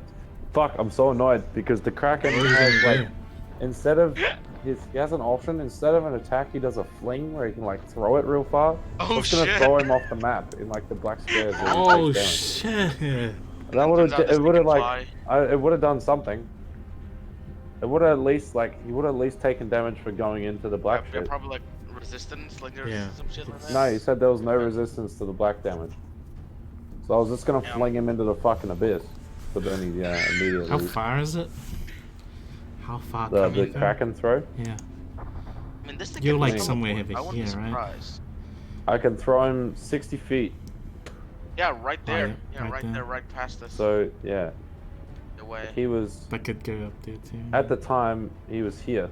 Fuck. I'm so annoyed because the Kraken What are you has gonna like, instead of he has an option. Instead of an attack, he does a fling where he can like throw it real far. Oh, I'm just gonna shit. throw him off the map in like the black squares. where he Oh takes damage. shit! That would Turns out have. this It thing would have can like. fly. It would have done something. It would have at least like he would have at least taken damage for going into the black Yeah, shit. probably like resistance, like there's Yeah. some shit like that. No, you said there was no resistance to the black damage. So I was just gonna Yeah. fling him into the fucking abyss, but then he immediately. How far is it? How far The can you go? Kraken throw. Yeah. I mean, this thing You're can like teleport. somewhere over I wouldn't be here, right? surprised. I can throw him 60 feet. Yeah, right there. yeah, Yeah, right right there. there, right past us. So yeah, The way. he was I could go up there too. at the time he was here,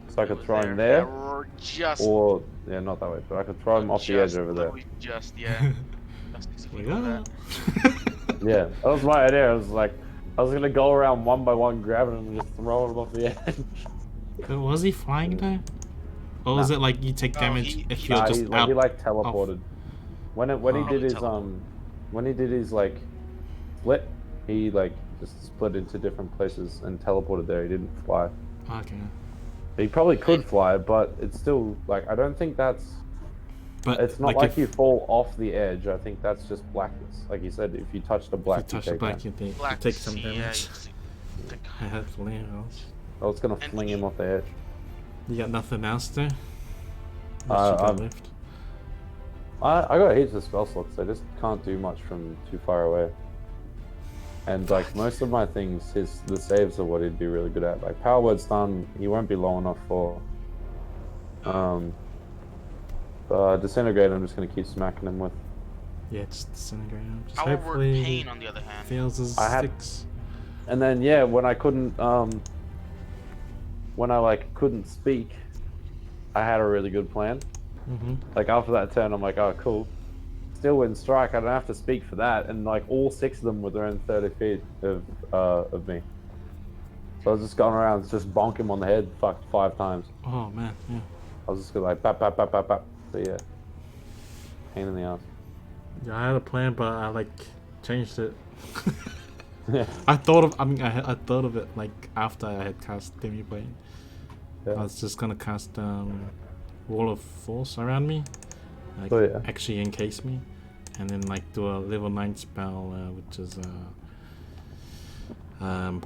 so I He could was throw him Yeah, there, we're just. or not that way, but I could throw him off the edge just, over there. literally Just, yeah. Just 60 feet over Yeah. that. Yeah, that was my idea. I was I was gonna go around one by one, grabbing them and just throwing them off the edge. But was he flying though? Or Nah. is it like you take damage if you're Nah, just he out? he like teleported. When he Oh. did his Teleport. when he did his like split, he like just split into different places and teleported there. He didn't fly. Okay. He probably could fly, but it's still like I don't think that's. But It's not like if you fall off the edge. I think that's just blackness. Like you said, if you touch the black, you touch the take black, damage. you Black take some sea, damage. yeah, I had flame else. I was gonna fling him off the edge. You got nothing else there? I'm- left. I got heaps of spell slots. I just can't do much from too far away. And like most of my things, the saves are what he'd be really good at. Like power word stun, he won't be low enough for. Disintegrate, I'm just gonna keep smacking him with. Yeah, just disintegrate him. Just Power word hopefully pain, on the other hand. fails his I had- sticks. And then yeah, when I couldn't when I like couldn't speak, I had a really good plan. Like after that turn, I'm like, oh cool. Still wouldn't strike. I don't have to speak for that. And like all 6 of them were within 30 feet of me. So I was just going around, just bonk him on the head, 5 times. Oh man, yeah. I was just going like bap bap bap bap bap. So yeah, pain in the ass. Yeah, I had a plan, but I like changed it. Yeah. I thought of it like after I had cast Demiplane. Yeah. I was just gonna cast Wall of Force around me, like Oh, yeah. actually encase me, and then like do a level 9 spell, which is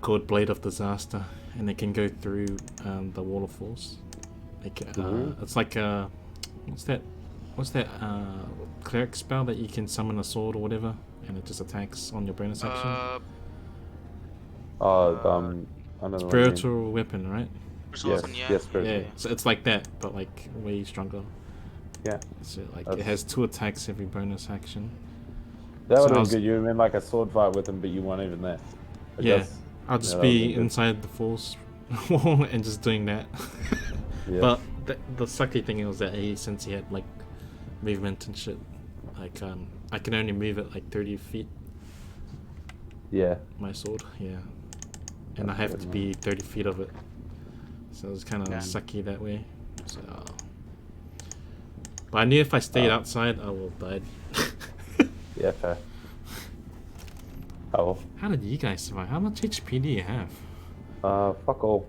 called Blade of Disaster, and it can go through the Wall of Force. Like it's like what's that cleric spell that you can summon a sword or whatever, and it just attacks on your bonus action. I don't know what you mean. Spiritual weapon, right? Yes, yes, spiritual. Yeah, so it's like that, but like way stronger. Yeah. So like it has 2 attacks every bonus action. That would So I have was- been good. You were in like a sword fight with him, but you weren't even there. Like, Yeah, that's- I'll just yeah, that would've be been good. inside the force wall and just doing that. Yeah. But the sucky thing was that since he had like movement and shit, like I can only move it like 30 feet. Yeah. My sword, yeah, and I That's have good, to man. be 30 feet of it, so it's kind of Yeah. sucky that way. So, but I knew if I stayed outside, I would have died. Yeah, fair. Oh. How did you guys survive? How much HP do you have? Fuck all.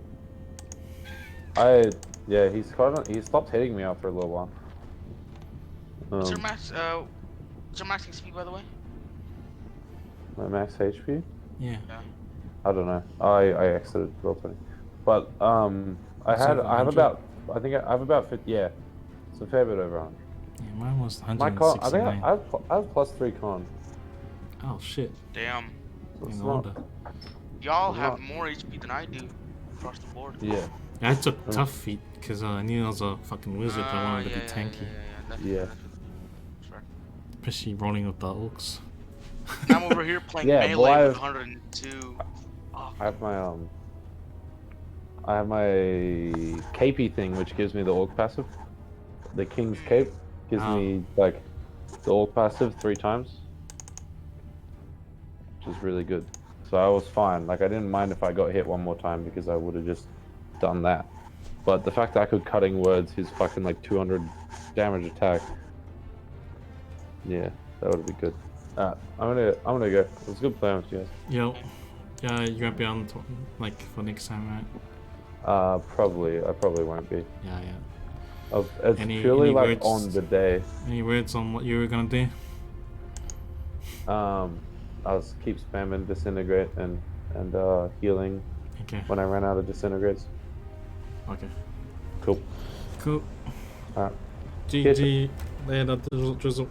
He stopped hitting me after a little while. What's your max? What's your max XP, by the way? My max HP? Yeah. I don't know. I exited roll 20. But I have 100? about 50. Yeah, it's a fair bit over 100. Yeah, mine was My con, I think 169. I have +3 con. Oh shit. Damn. So it's Getting not- older. Y'all I'm have not- more HP than I do across the board. Yeah. Yeah, I took tough feet because I knew I was a fucking wizard. I wanted to be tanky, Yeah. Sure. especially rolling with the orcs. I'm over here playing Yeah, melee well, with 102. Oh, I have my capey thing, which gives me the orc passive. The king's cape gives me like the orc passive 3 times, which is really good. So I was fine. Like I didn't mind if I got hit one more time because I would have just done that. But the fact that I could cutting words his fucking like 200 damage attack, yeah, that would be good. I'm gonna go. It was a good playing with you guys. Yo, yeah, you gonna be on like for next time, right? Probably. I probably won't be. Yeah, yeah. It's Any purely like words? on the day. Any words on what you were gonna do? I'll just keep spamming disintegrate and healing Okay. when I run out of disintegrates. Okay. Cool. Cool. Alright. GG. Later, drizzle.